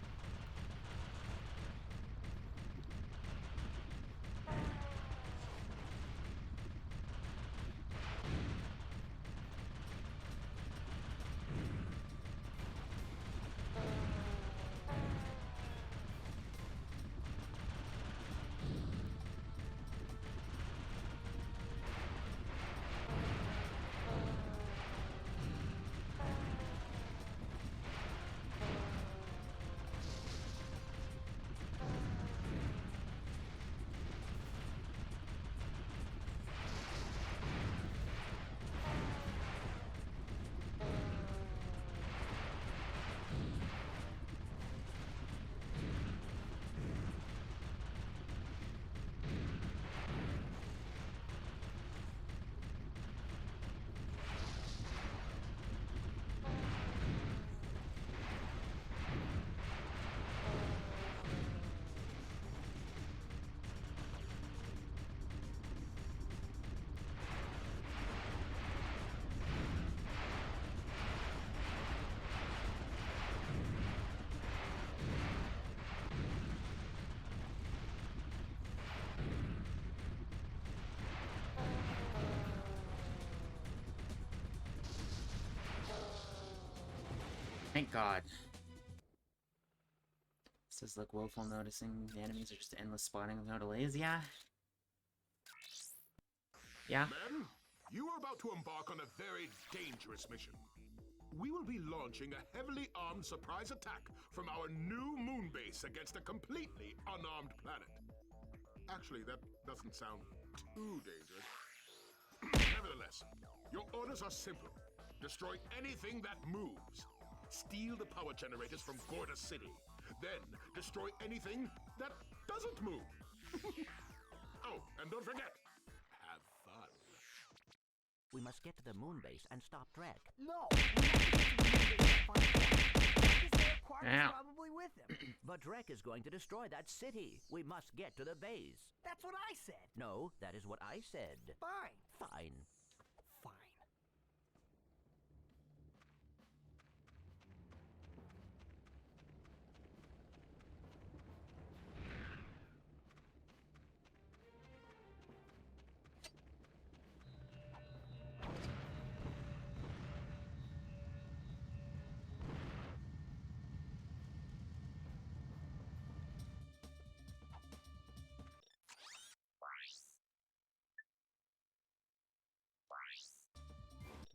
Thank God. Says, look, woeful noticing the enemies are just endless spawning with no delays. Yeah. Yeah. Men, you are about to embark on a very dangerous mission. We will be launching a heavily armed surprise attack from our new moon base against a completely unarmed planet. Actually, that doesn't sound too dangerous. Nevertheless, your orders are simple. Destroy anything that moves. Steal the power generators from Gorda City. Then, destroy anything that doesn't move. Oh, and don't forget, have fun. We must get to the moon base and stop Drek. No, we have to get to the moon base and find Drek. Drek is there, Quark is probably with him. But Drek is going to destroy that city. We must get to the base. That's what I said. No, that is what I said. Fine. Fine. Fine.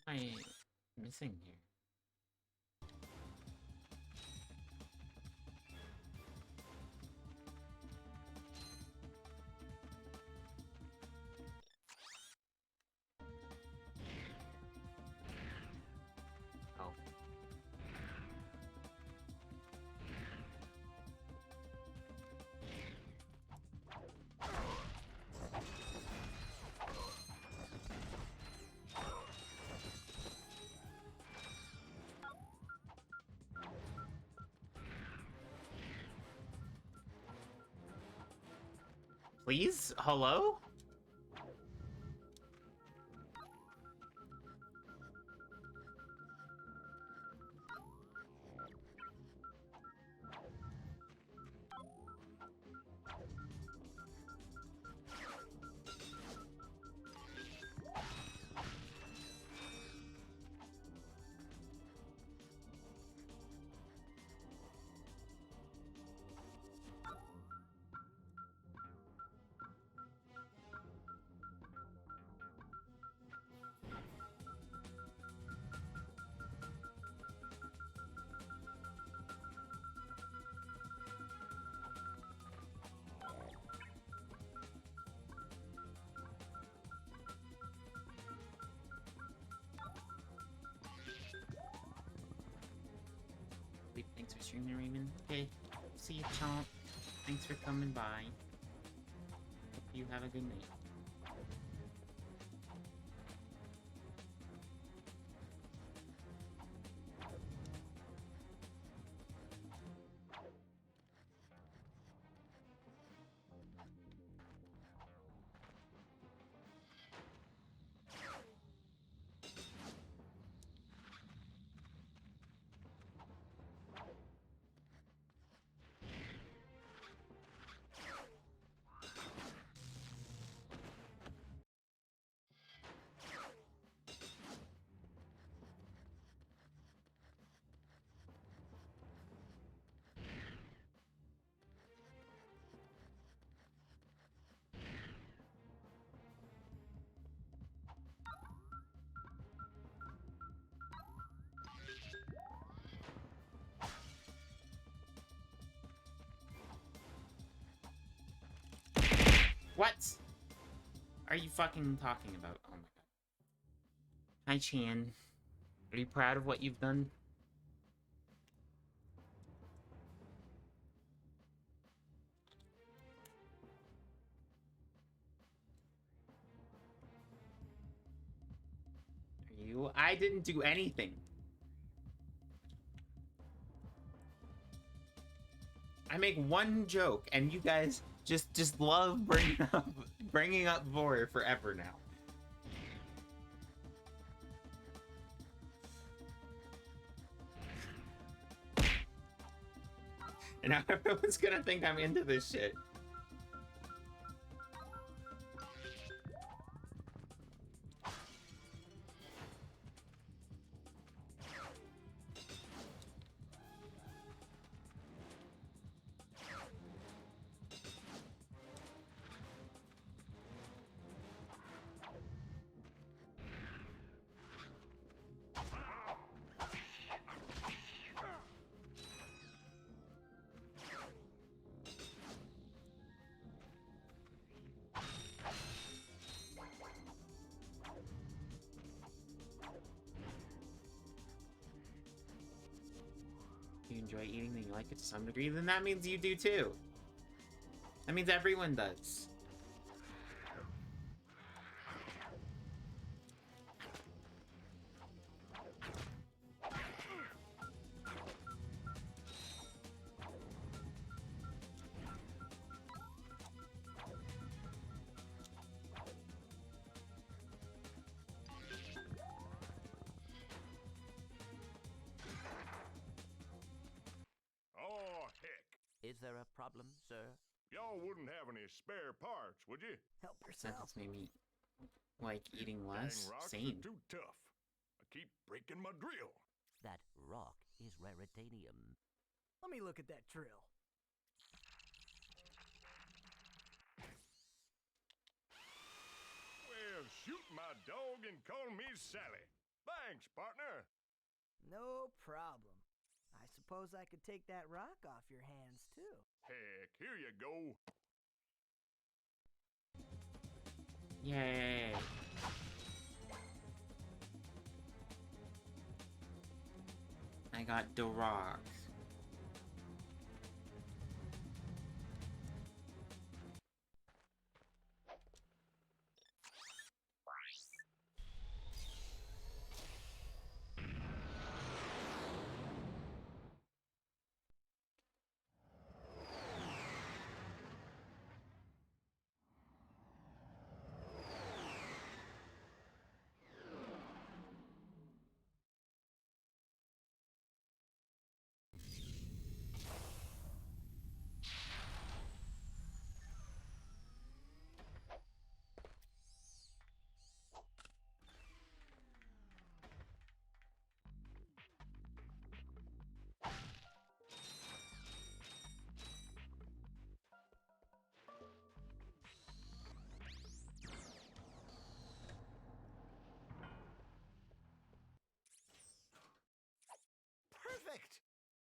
I missing here? Oh. Please? Hello? Thanks for streaming, Raymond. Okay, see you, Chomp. Thanks for coming by. Hope you have a good night. What are you fucking talking about? Oh my god. Hi, Chan. Are you proud of what you've done? Are you? I didn't do anything. I make one joke, and you guys just love bringing up Vor forever now. And now everyone's gonna think I'm into this shit. You enjoy eating and you like it to some degree, then that means you do too. That means everyone does. Oh, heck. Is there a problem, sir? Y'all wouldn't have any spare parts, would you? Help That yourself. just made me like eating Dang less. rocks Same. are too tough. I keep breaking my drill. That rock is raritanium. Let me look at that drill. Well, shoot my dog and call me Sally. Thanks, partner. No problem. I suppose I could take that rock off your hands, too. Heck, here you go. Yay. I got the rock. Perfect!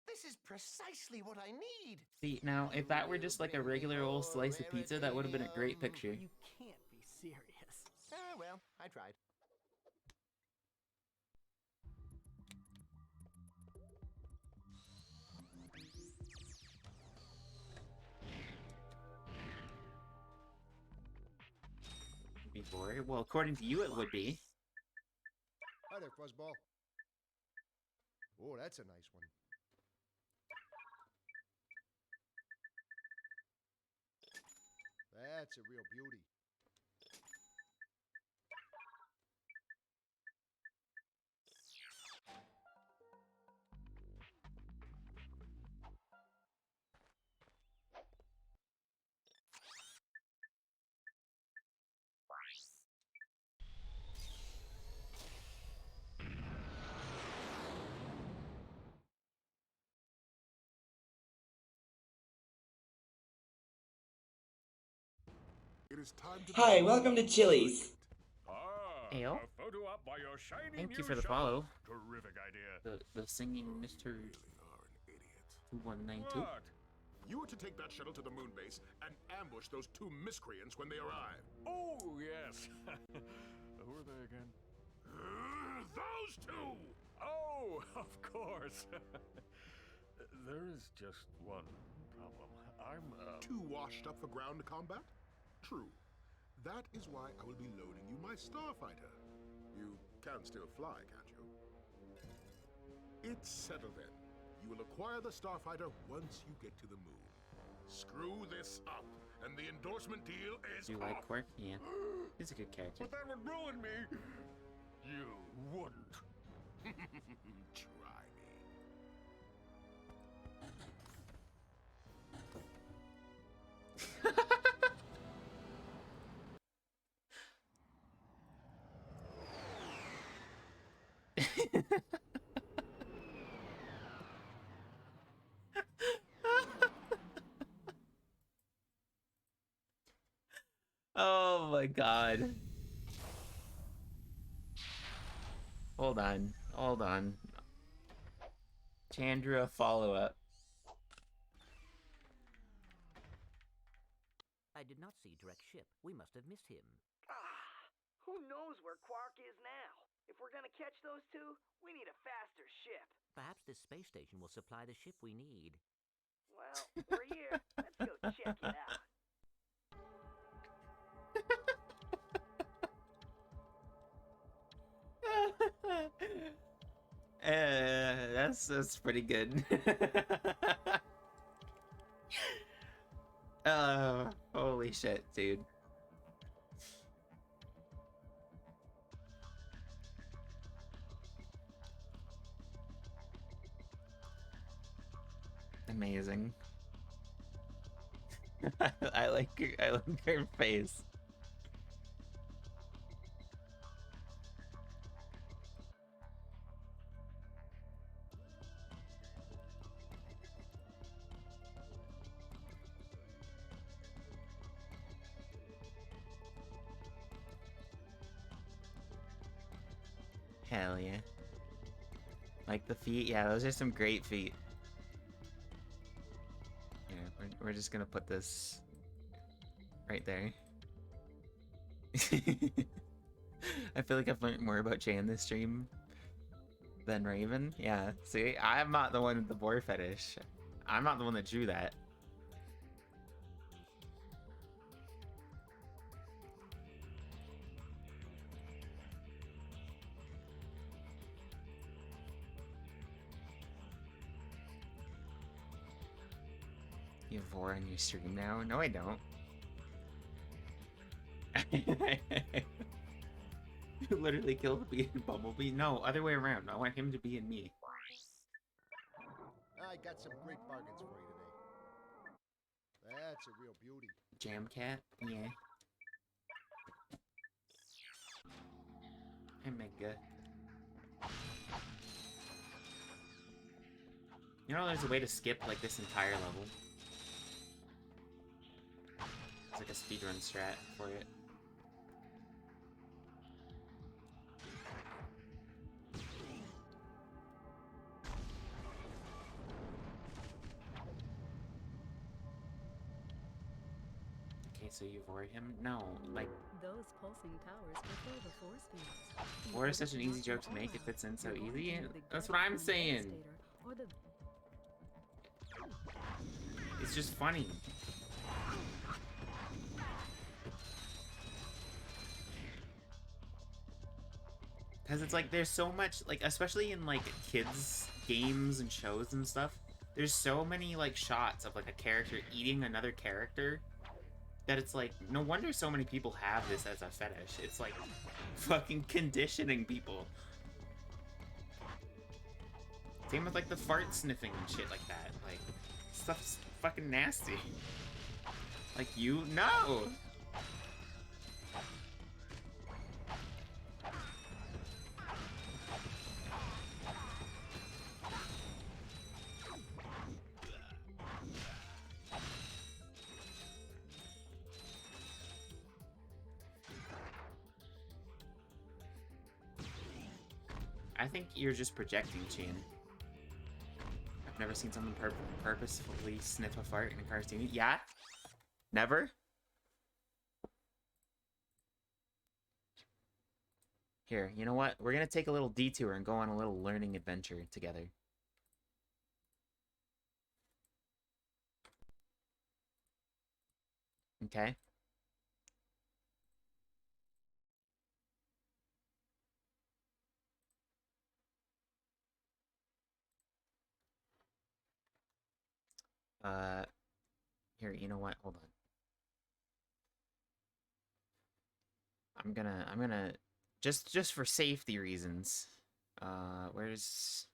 This is precisely what I need. See, now, if that were just like a regular old slice of pizza, that would have been a great picture. You can't be serious. Well, I tried. Before, well, according to you, it would be. Hi there, Fuzzball. Oh, that's a nice one. That's a real beauty. It is time to Hi, welcome to Chili's. Ayo. A photo up by your shiny Thank you new for the shuttle. follow. Terrific idea. The singing Mr. really are an idiot. 2192. What? You are to take that shuttle to the moon base and ambush those two miscreants when they arrive. Oh, yes. Who are they again? Those two! Oh, of course. There is just one problem. I'm, Too washed up for ground combat? True. That is why I will be loaning you my starfighter. You can still fly, can't you? It's settled then. You will acquire the starfighter once you get to the moon. Screw this up, and the endorsement deal is Do you like Quirk? Yeah. He's a good character. But that would ruin me. You wouldn't. Try me. Oh my god. Hold on. Hold on. Chandra follow-up. I did not see direct ship. We must have missed him. Who knows where Quark is now? If we're gonna catch those two, we need a faster ship. Perhaps this space station will supply the ship we need. Well, we're here. Let's go check it out. That's pretty good. Holy shit, dude. Amazing. I like her face. Hell yeah. Like the feet? Yeah, those are some great feet. Yeah, we're just gonna put this right there. I feel like I've learned more about Jay in this stream than Raven. Yeah, see? I'm not the one with the boar fetish. I'm not the one that drew that. You have vor on your stream now? No, I don't. You literally killed the bee and Bumblebee? No, other way around. I want him to be in me. I got some great bargains for you today. That's a real beauty. Jam cat? Yeah. Hey, Mega. You know there's a way to skip, like, this entire level? It's like a speedrun strat for it. Okay, so you avoid him? No, like... Those pulsing towers prefer the force fields. War is such an easy joke to make, it fits in so easy. That's what I'm saying! It's just funny. Because it's like, there's so much, like, especially in, like, kids' games and shows and stuff, there's so many, like, shots of, like, a character eating another character that it's like, no wonder so many people have this as a fetish. It's like, fucking conditioning people. Same with, like, the fart sniffing and shit like that. Like, stuff's fucking nasty. Like, you know. I think you're just projecting, Chin. I've never seen someone purposefully sniff a fart in a cartoon. Yeah? Never? Here, you know what? We're gonna take a little detour and go on a little learning adventure together. Okay? Here, you know what? Hold on. I'm gonna just for safety reasons. Where's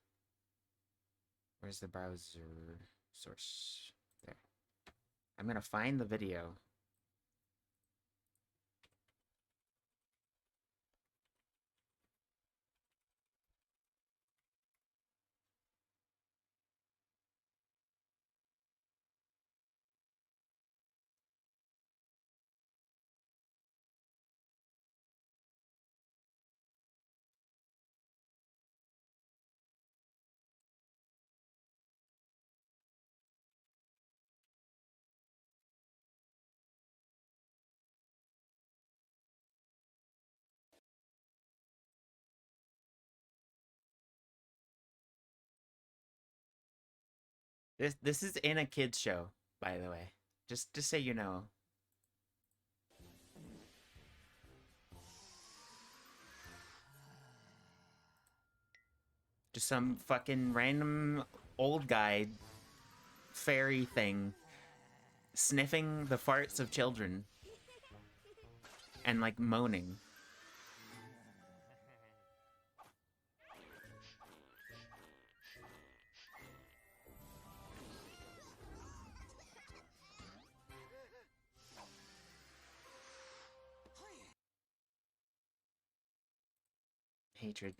the browser source? There. I'm gonna find the video. This is in a kids show, by the way. Just so you know. Just some fucking random old guy fairy thing sniffing the farts of children and like moaning. Hatred.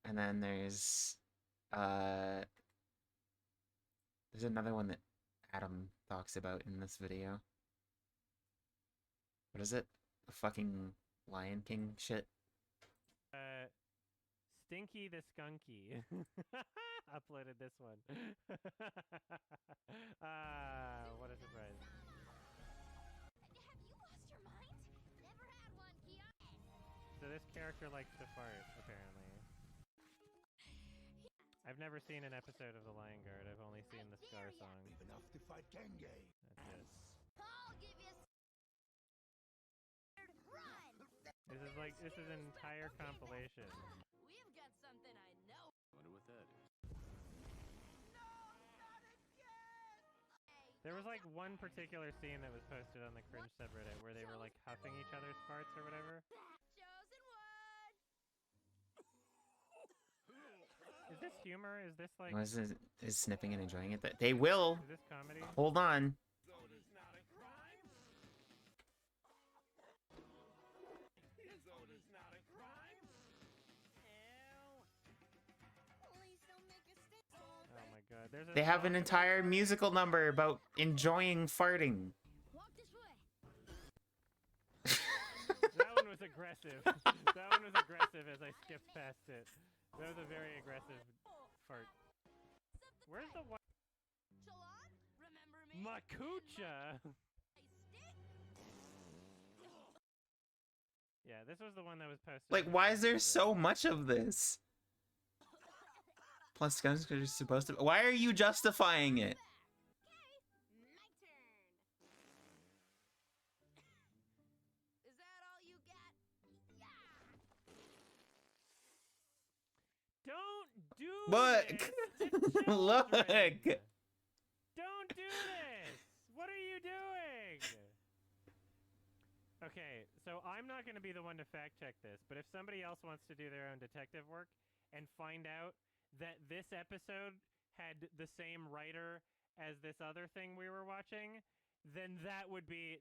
And then there's another one that Adam talks about in this video. What is it? The fucking Lion King shit? Stinky the Skunky uploaded this one. What a surprise. Have you lost your mind? Never had one, Kia. So this character likes to fart, apparently. I've never seen an episode of The Lion Guard. I've only seen the Scar song. We've enough to fight Denge. That's it. I'll give you run. This is an entire compilation. We've got something I know. Wonder what that is. There was like one particular scene that was posted on the Cringe subreddit where they were like huffing each other's farts or whatever. Chosen one. Is this humor? Is this like... Was it is sniffing and enjoying it? They will. Is this comedy? Hold on. Oh my god. There's They have an entire musical number about enjoying farting. Walk this way. That one was aggressive. That one was aggressive as I skipped past it. That was a very aggressive fart. Where's the one? Shalon, remember me? Makucha! Yeah, this was the one that was posted. Like, why is there so much of this? Plus, guns are supposed to. Why are you justifying it? My turn. Is that all you got? Yeah. Don't do Look! this to Look! children. Don't do this! What are you doing? Okay, so I'm not going to be the one to fact check this, but if somebody else wants to do their own detective work and find out that this episode had the same writer as this other thing we were watching, then that would be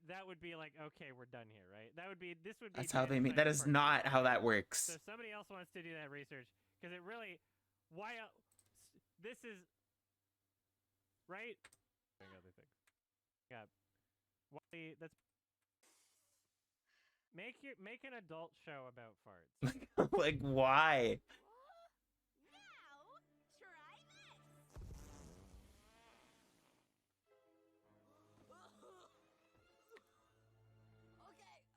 like, okay, we're done here, right? This would be That's how they mean. That is not how that works. So if somebody else wants to do that research, because it really, this is right. Other things. Yeah. That's make an adult show about farts. Like, why? Now, try this.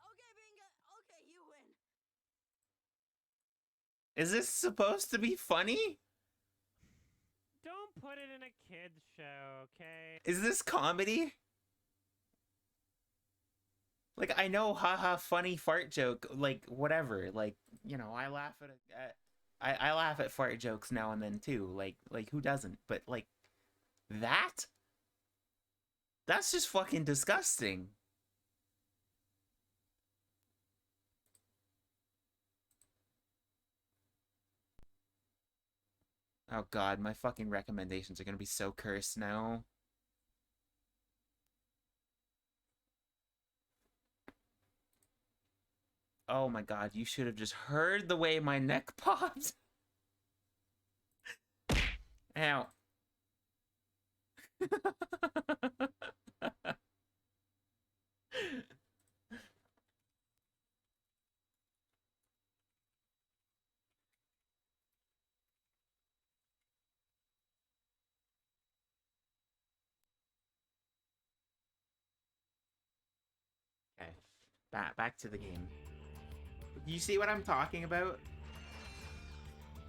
Okay, Bingo. Okay, you win. Is this supposed to be funny? Don't put it in a kid's show, okay? Is this comedy? Like, I know, haha, funny fart joke, like, whatever, like, you know, I laugh I laugh at fart jokes now and then too, like who doesn't? But like, that's just fucking disgusting. Oh god, my fucking recommendations are gonna be so cursed now. Oh my god, you should have just heard the way my neck popped. Ow. Okay, back to the game. You see what I'm talking about?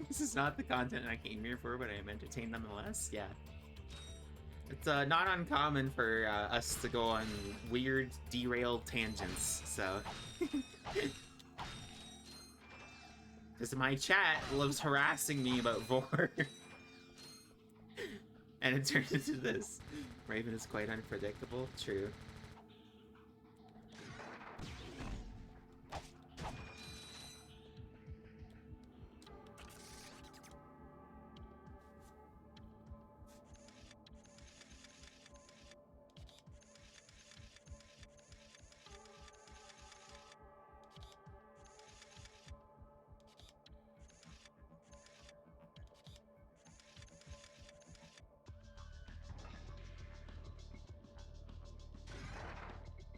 This is not the content I came here for, but I am entertained nonetheless. Yeah. It's not uncommon for us to go on weird, derailed tangents, so... Because my chat loves harassing me about Vor. And it turns into this. Raven is quite unpredictable. True.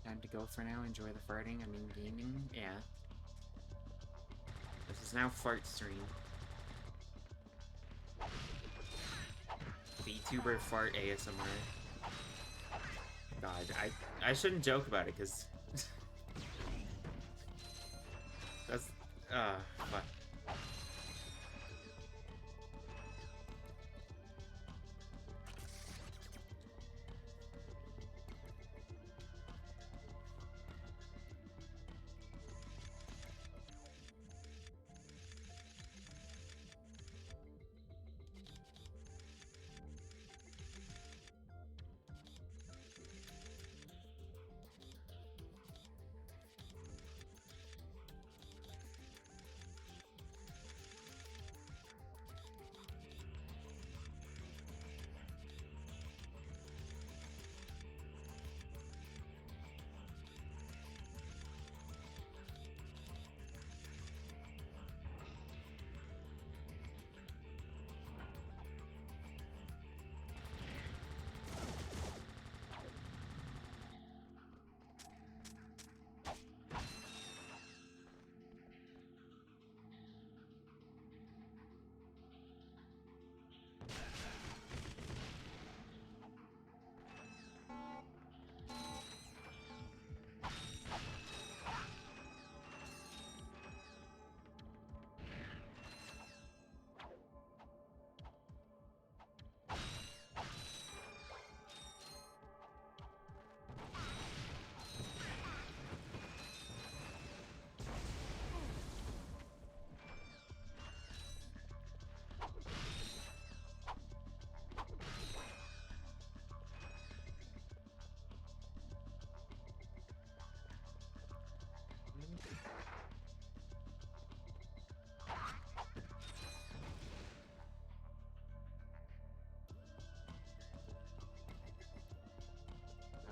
Time to go for now. Enjoy the farting. I mean, gaming. Yeah. This is now fart stream. VTuber fart ASMR. God, I shouldn't joke about it because that's fuck.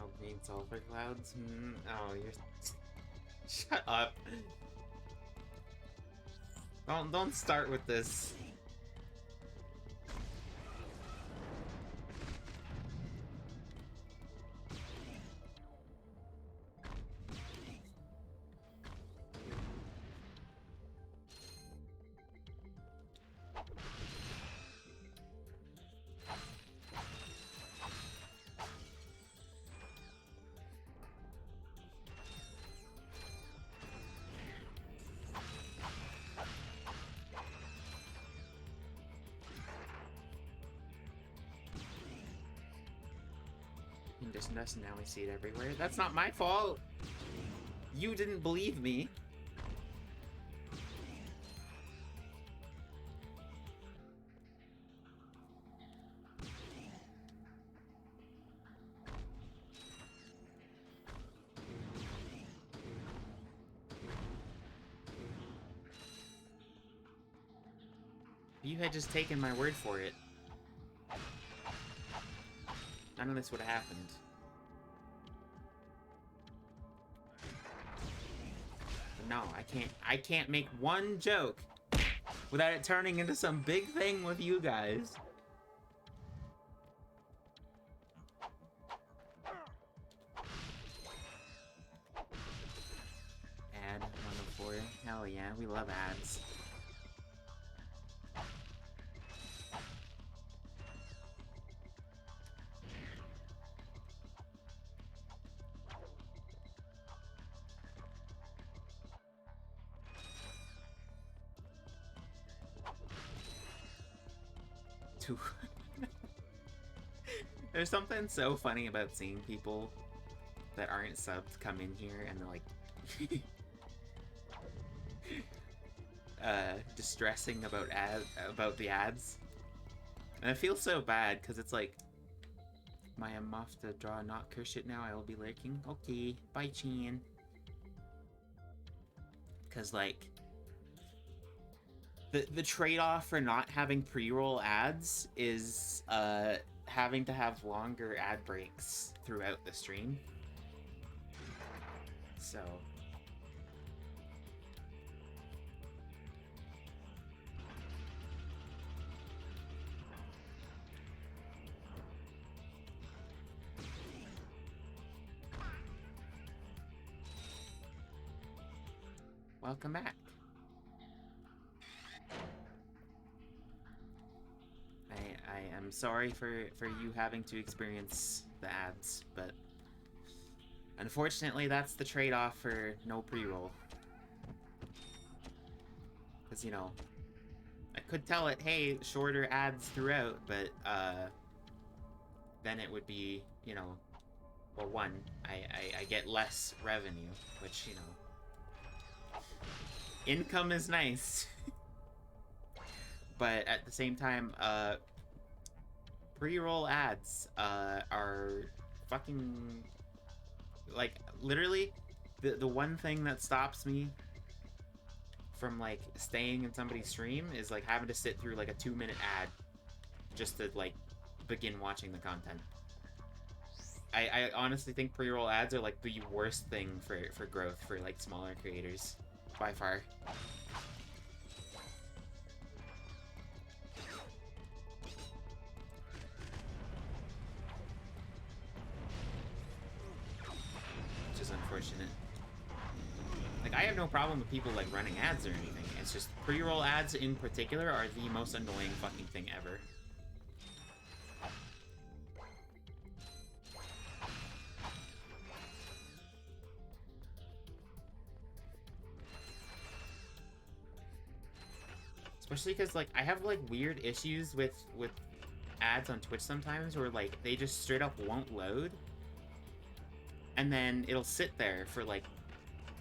Oh, green sulfur clouds? Oh, you're... Shut up. Don't start with this. Conditioned us and now we see it everywhere. That's not my fault! You didn't believe me. You had just taken my word for it. None of this would have happened. But no, I can't make one joke without it turning into some big thing with you guys. Ad 104. Hell yeah, we love ads. There's something so funny about seeing people that aren't subbed come in here and they're like distressing about the ads. And I feel so bad because it's like, I'm off to draw not curse shit now. I will be lurking. Okay, bye Chan. Because like the trade-off for not having pre-roll ads is having to have longer ad breaks throughout the stream. So welcome back. I am I'm sorry for you having to experience the ads, but unfortunately that's the trade-off for no pre-roll. Because, you know, I could tell it, hey, shorter ads throughout, but then it would be, you know, well, one, I get less revenue, which, you know, income is nice. But at the same time, pre-roll ads are fucking, like, literally the one thing that stops me from, like, staying in somebody's stream is, like, having to sit through, like, a 2-minute ad just to, like, begin watching the content. I honestly think pre-roll ads are, like, the worst thing for growth for, like, smaller creators, by far. Which is unfortunate. Like, I have no problem with people, like, running ads or anything. It's just pre-roll ads in particular are the most annoying fucking thing ever. Especially because, like, I have, like, weird issues with ads on Twitch sometimes where, like, they just straight up won't load. And then it'll sit there for, like,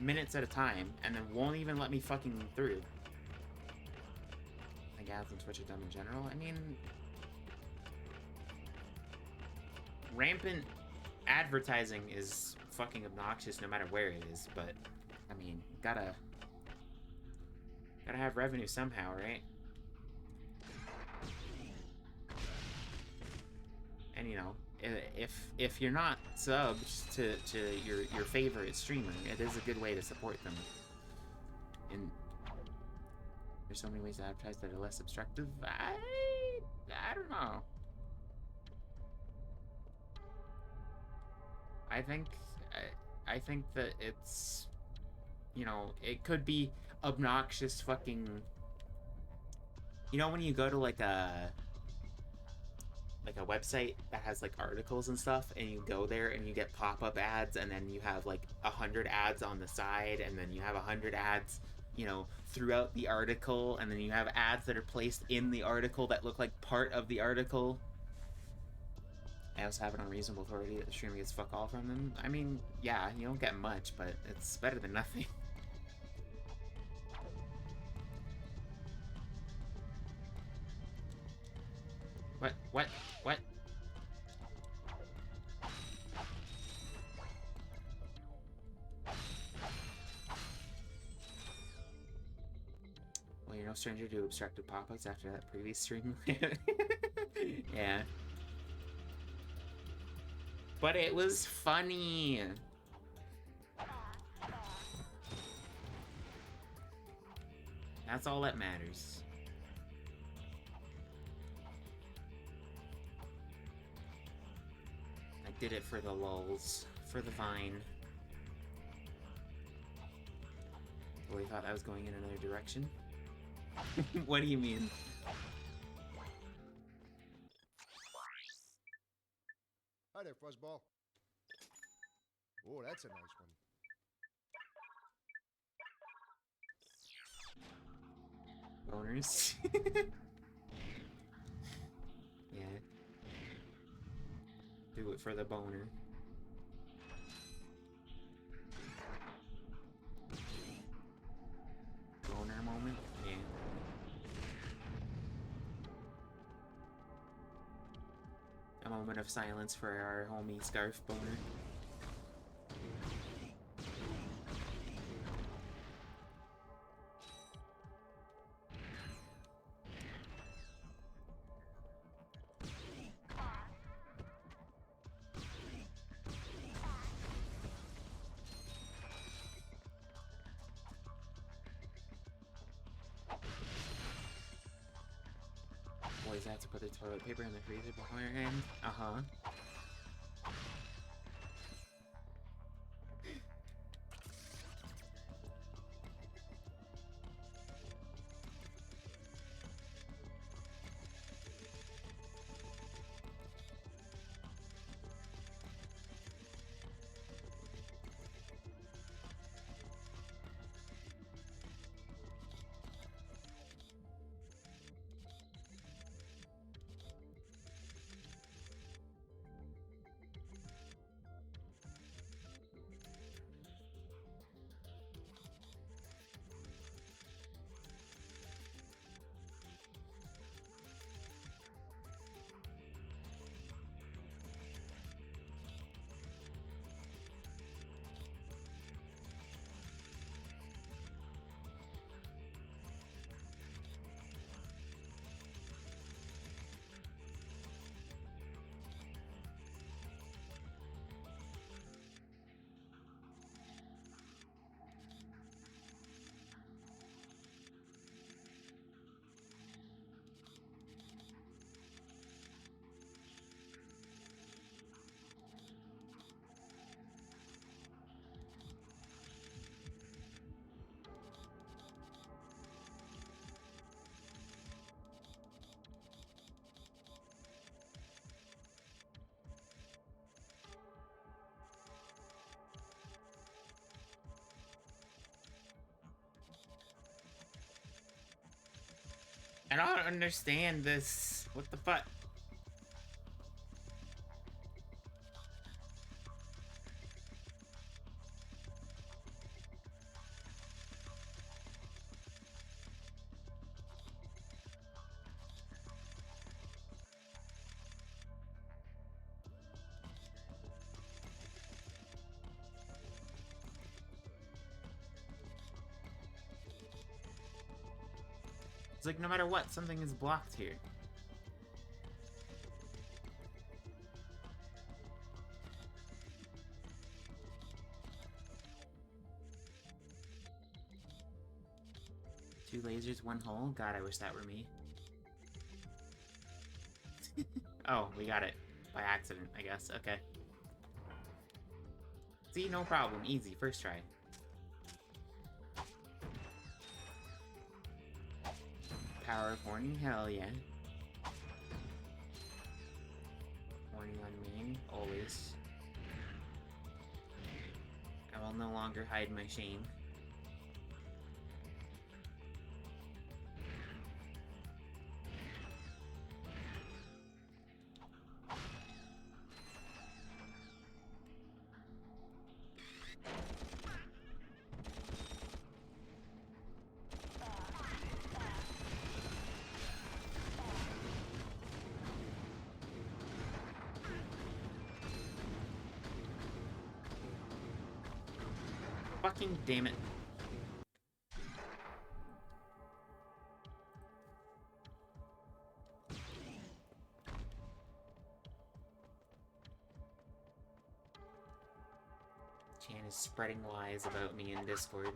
minutes at a time, and then won't even let me fucking through. I think ads on Twitch are dumb in general. I mean, rampant advertising is fucking obnoxious no matter where it is, but, I mean, gotta have revenue somehow, right? And, you know, if you're not subbed to your favorite streamer, it is a good way to support them. And there's so many ways to advertise that are less obstructive. I don't know. I think that it's, you know, it could be obnoxious fucking, you know, when you go to like a website that has like articles and stuff, and you go there and you get pop-up ads, and then you have like 100 ads on the side, and then you have 100 ads, you know, throughout the article, and then you have ads that are placed in the article that look like part of the article. I also have it on reasonable authority that the streamer gets fuck all from them. I mean, yeah, you don't get much, but it's better than nothing. What? Well, you're no stranger to obstructive pop-ups after that previous stream. Yeah. But it was funny. That's all that matters. I did it for the lulz, for the vine. Well, you thought I was going in another direction? What do you mean? Hi there, Fuzzball. Oh, that's a nice one. Boners. Yeah. Do it for the boner. Boner moment? Yeah. A moment of silence for our homie Scarf Boner. Boys have to put the toilet paper in the freezer beforehand. Uh-huh. I don't understand this. What the fuck? It's like no matter what, something is blocked here. Two lasers, one hole? God, I wish that were me. Oh, we got it. By accident, I guess. Okay. See, no problem. Easy. First try. Power of horny? Hell yeah. Horny on main? Always. I will no longer hide my shame. Fucking damn it. Chan is spreading lies about me in Discord.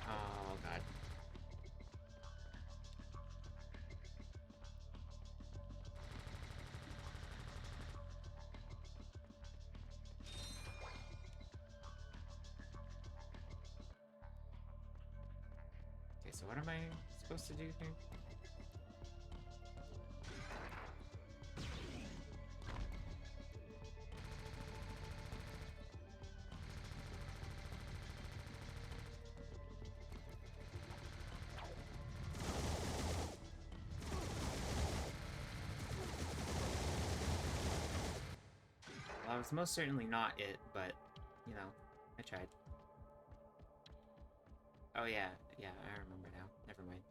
Oh, God. Okay, so what am I supposed to do here? Well, it's most certainly not it, but, you know, I tried. Oh yeah, yeah, I remember now. Never mind.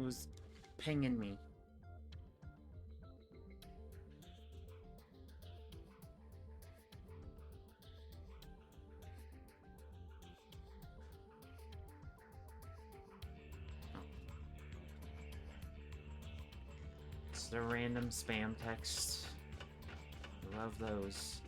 was pinging me. It's the random spam text. Love those.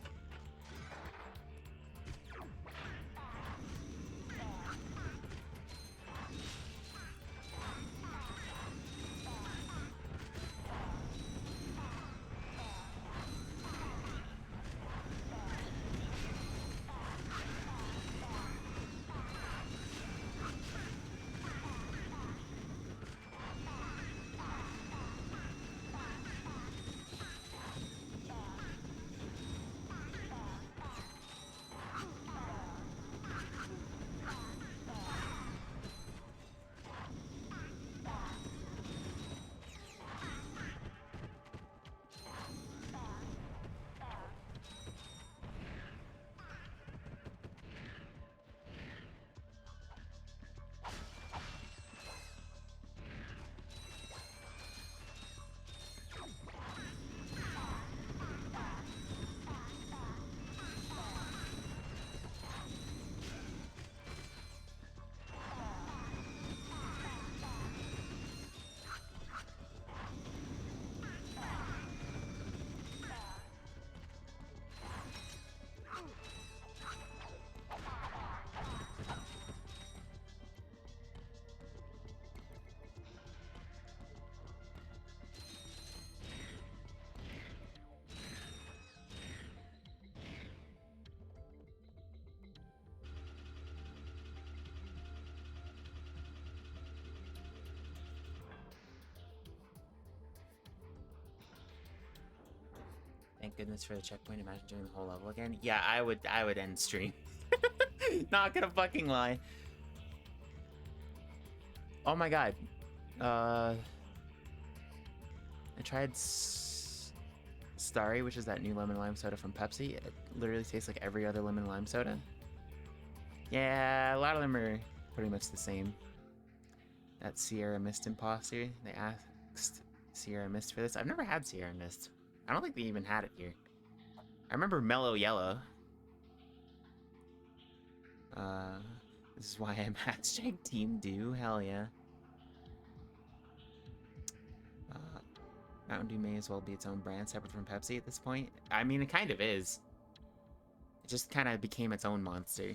Thank goodness for the checkpoint. Imagine doing the whole level again. Yeah, I would end stream. Not gonna fucking lie. Oh my god. I tried Starry, which is that new lemon lime soda from Pepsi. It literally tastes like every other lemon lime soda. Yeah, a lot of them are pretty much the same. That Sierra Mist imposter. They asked Sierra Mist for this. I've never had Sierra Mist. I don't think they even had it here. I remember Mellow Yellow. This is why I'm hashtag Team Do. Hell yeah. Mountain Dew may as well be its own brand, separate from Pepsi at this point. I mean, it kind of is. It just kind of became its own monster.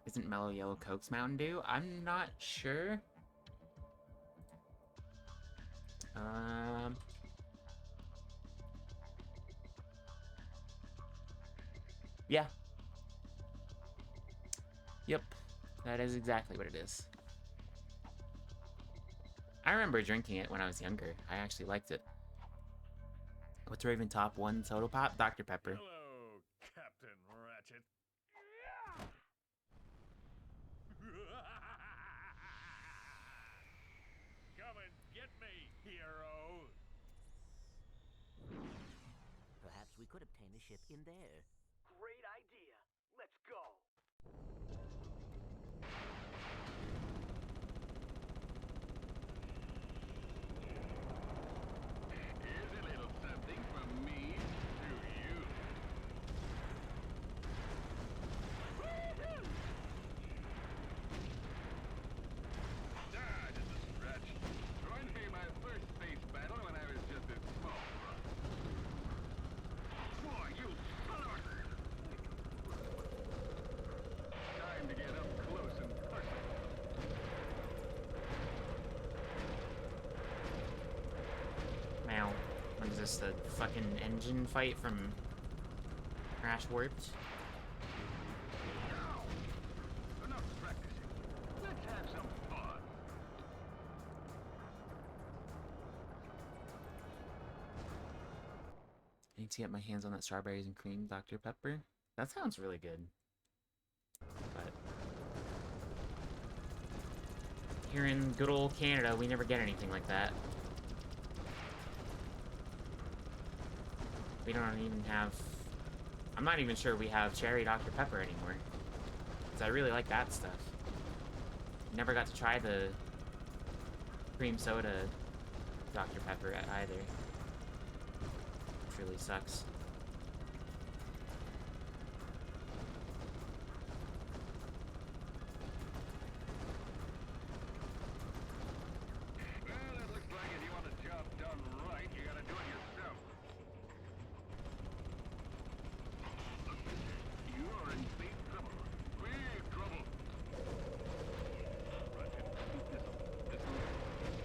Isn't Mellow Yellow Coke's Mountain Dew? I'm not sure. Yeah. Yep. That is exactly what it is. I remember drinking it when I was younger. I actually liked it. What's Raven top 1 soda pop? Dr. Pepper. Hello, Captain Ratchet. Come and get me, hero. Perhaps we could obtain a ship in there. Great idea. Let's go. Here's a little something from me to you. Ah, just a stretch. Joined me in my first space battle when I was just a small bro. Boy, you son of a... Time to get up close and personal. Now, what is this, the fucking engine fight from Crash Warped? Enough practicing. Let's have some fun. I need to get my hands on that strawberries and cream Dr. Pepper. That sounds really good. But here in good old Canada, we never get anything like that. We don't even have... I'm not even sure we have cherry Dr. Pepper anymore. 'Cause I really like that stuff. Never got to try the cream soda Dr. Pepper either. Which really sucks. Well, it looks like if you want a job done right, you gotta do it yourself. You are in big trouble. Big trouble. Ratchet, this is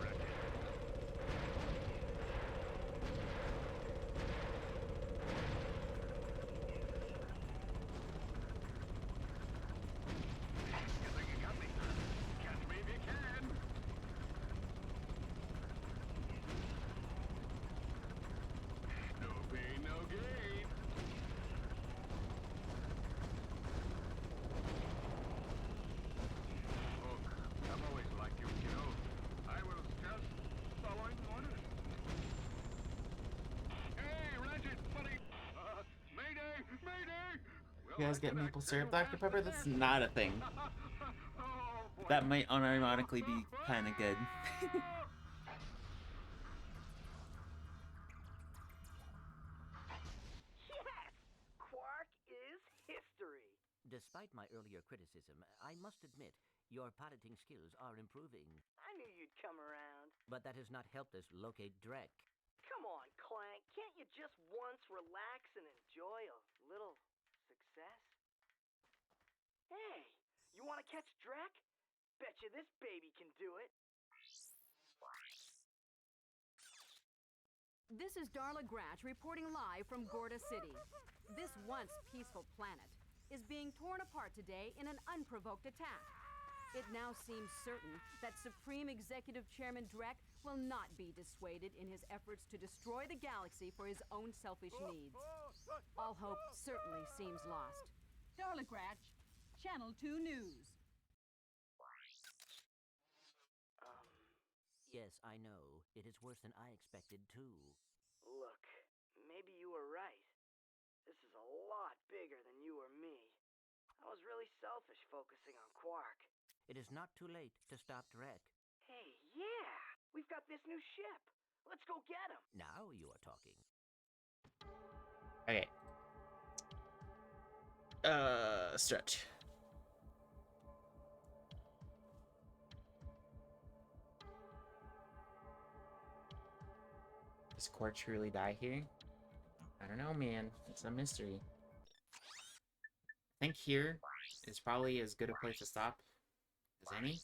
Ratchet. You think you got me? Catch me if you can. No pain, no gain. Look, I've always liked you, kiddo. I was just following orders. Hey, Ratchet, buddy! Mayday! Mayday! Well, You guys I get can maple act syrup real Dr. fast Pepper? with That's this. not a thing. Oh, boy. That might unironically be kind of good. Yes! Quark is history. Despite my earlier criticism, I must admit your piloting skills are improving. I knew you'd come around. But that has not helped us locate Drek. Come on, Clank. Can't you just once relax and enjoy a little success? Hey, you want to catch Drek? Betcha this baby can do it. This is Darla Gratch reporting live from Gorda City. This once peaceful planet is being torn apart today in an unprovoked attack. It now seems certain that Supreme Executive Chairman Drek will not be dissuaded in his efforts to destroy the galaxy for his own selfish needs. All hope certainly seems lost. Darla Gratch, Channel 2 News. Yes, I know. It is worse than I expected, too. Look, maybe you were right. This is a lot bigger than you or me. I was really selfish focusing on Quark. It is not too late to stop Drek. Hey, yeah! We've got this new ship. Let's go get him. Now you are talking. Okay. Stretch. Does Quark truly die here? I don't know, man. It's a mystery. I think here is probably as good a place to stop as any,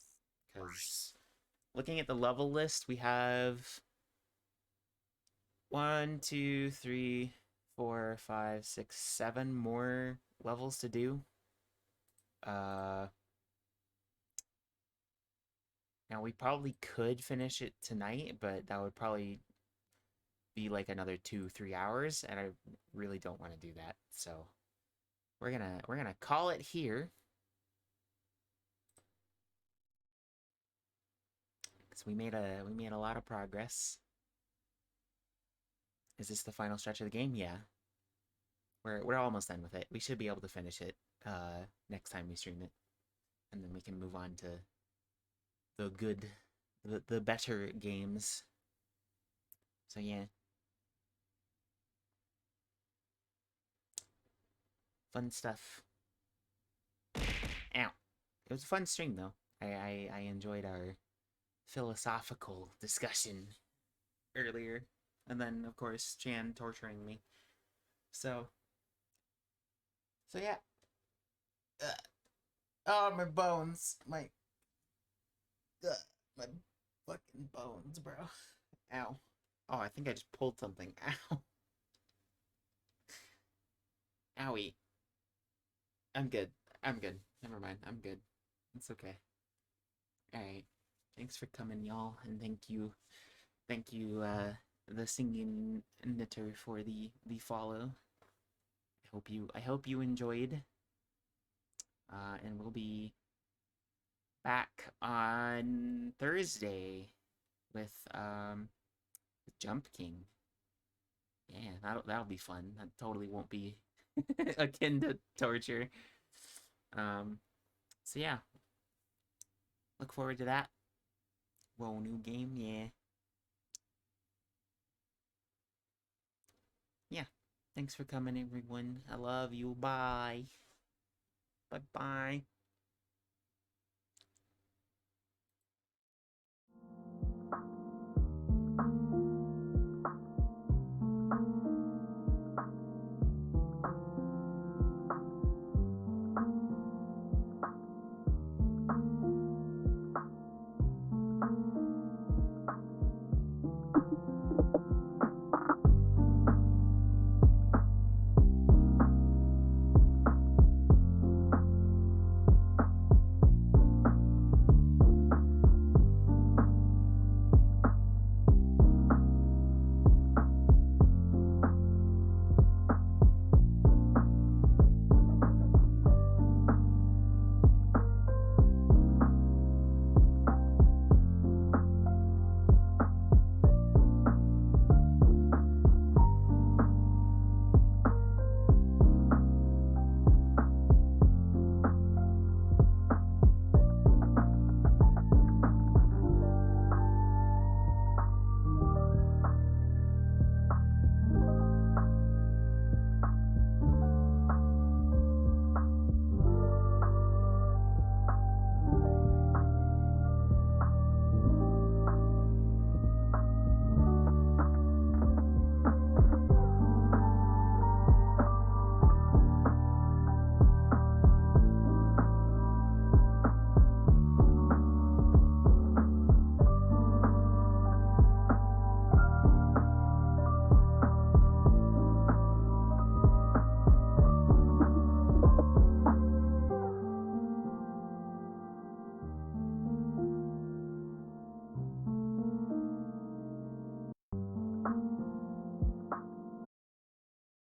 because looking at the level list, we have 1, 2, 3, 4, 5, 6, 7 more levels to do. Now we probably could finish it tonight, but that would probably be like another 2-3 hours, and I really don't want to do that. So we're gonna call it here. Because we made a lot of progress. Is this the final stretch of the game? Yeah. We're almost done with it. We should be able to finish it next time we stream it. And then we can move on to the better games. So yeah. Fun stuff. Ow. It was a fun stream though. I enjoyed our philosophical discussion earlier. And then of course Chan torturing me. So yeah. Oh, my bones. My fucking bones, bro. Ow. Oh, I think I just pulled something. Ow. Owie. I'm good. I'm good. Never mind. I'm good. It's okay. Alright. Thanks for coming, y'all. And thank you, the singing knitter for the follow. I hope you enjoyed. And we'll be back on Thursday with Jump King. Yeah, that'll be fun. That totally won't be akin to torture. So yeah, look forward to that. Whoa, new game, yeah. Yeah, thanks for coming, everyone. I love you. Bye. Bye-bye.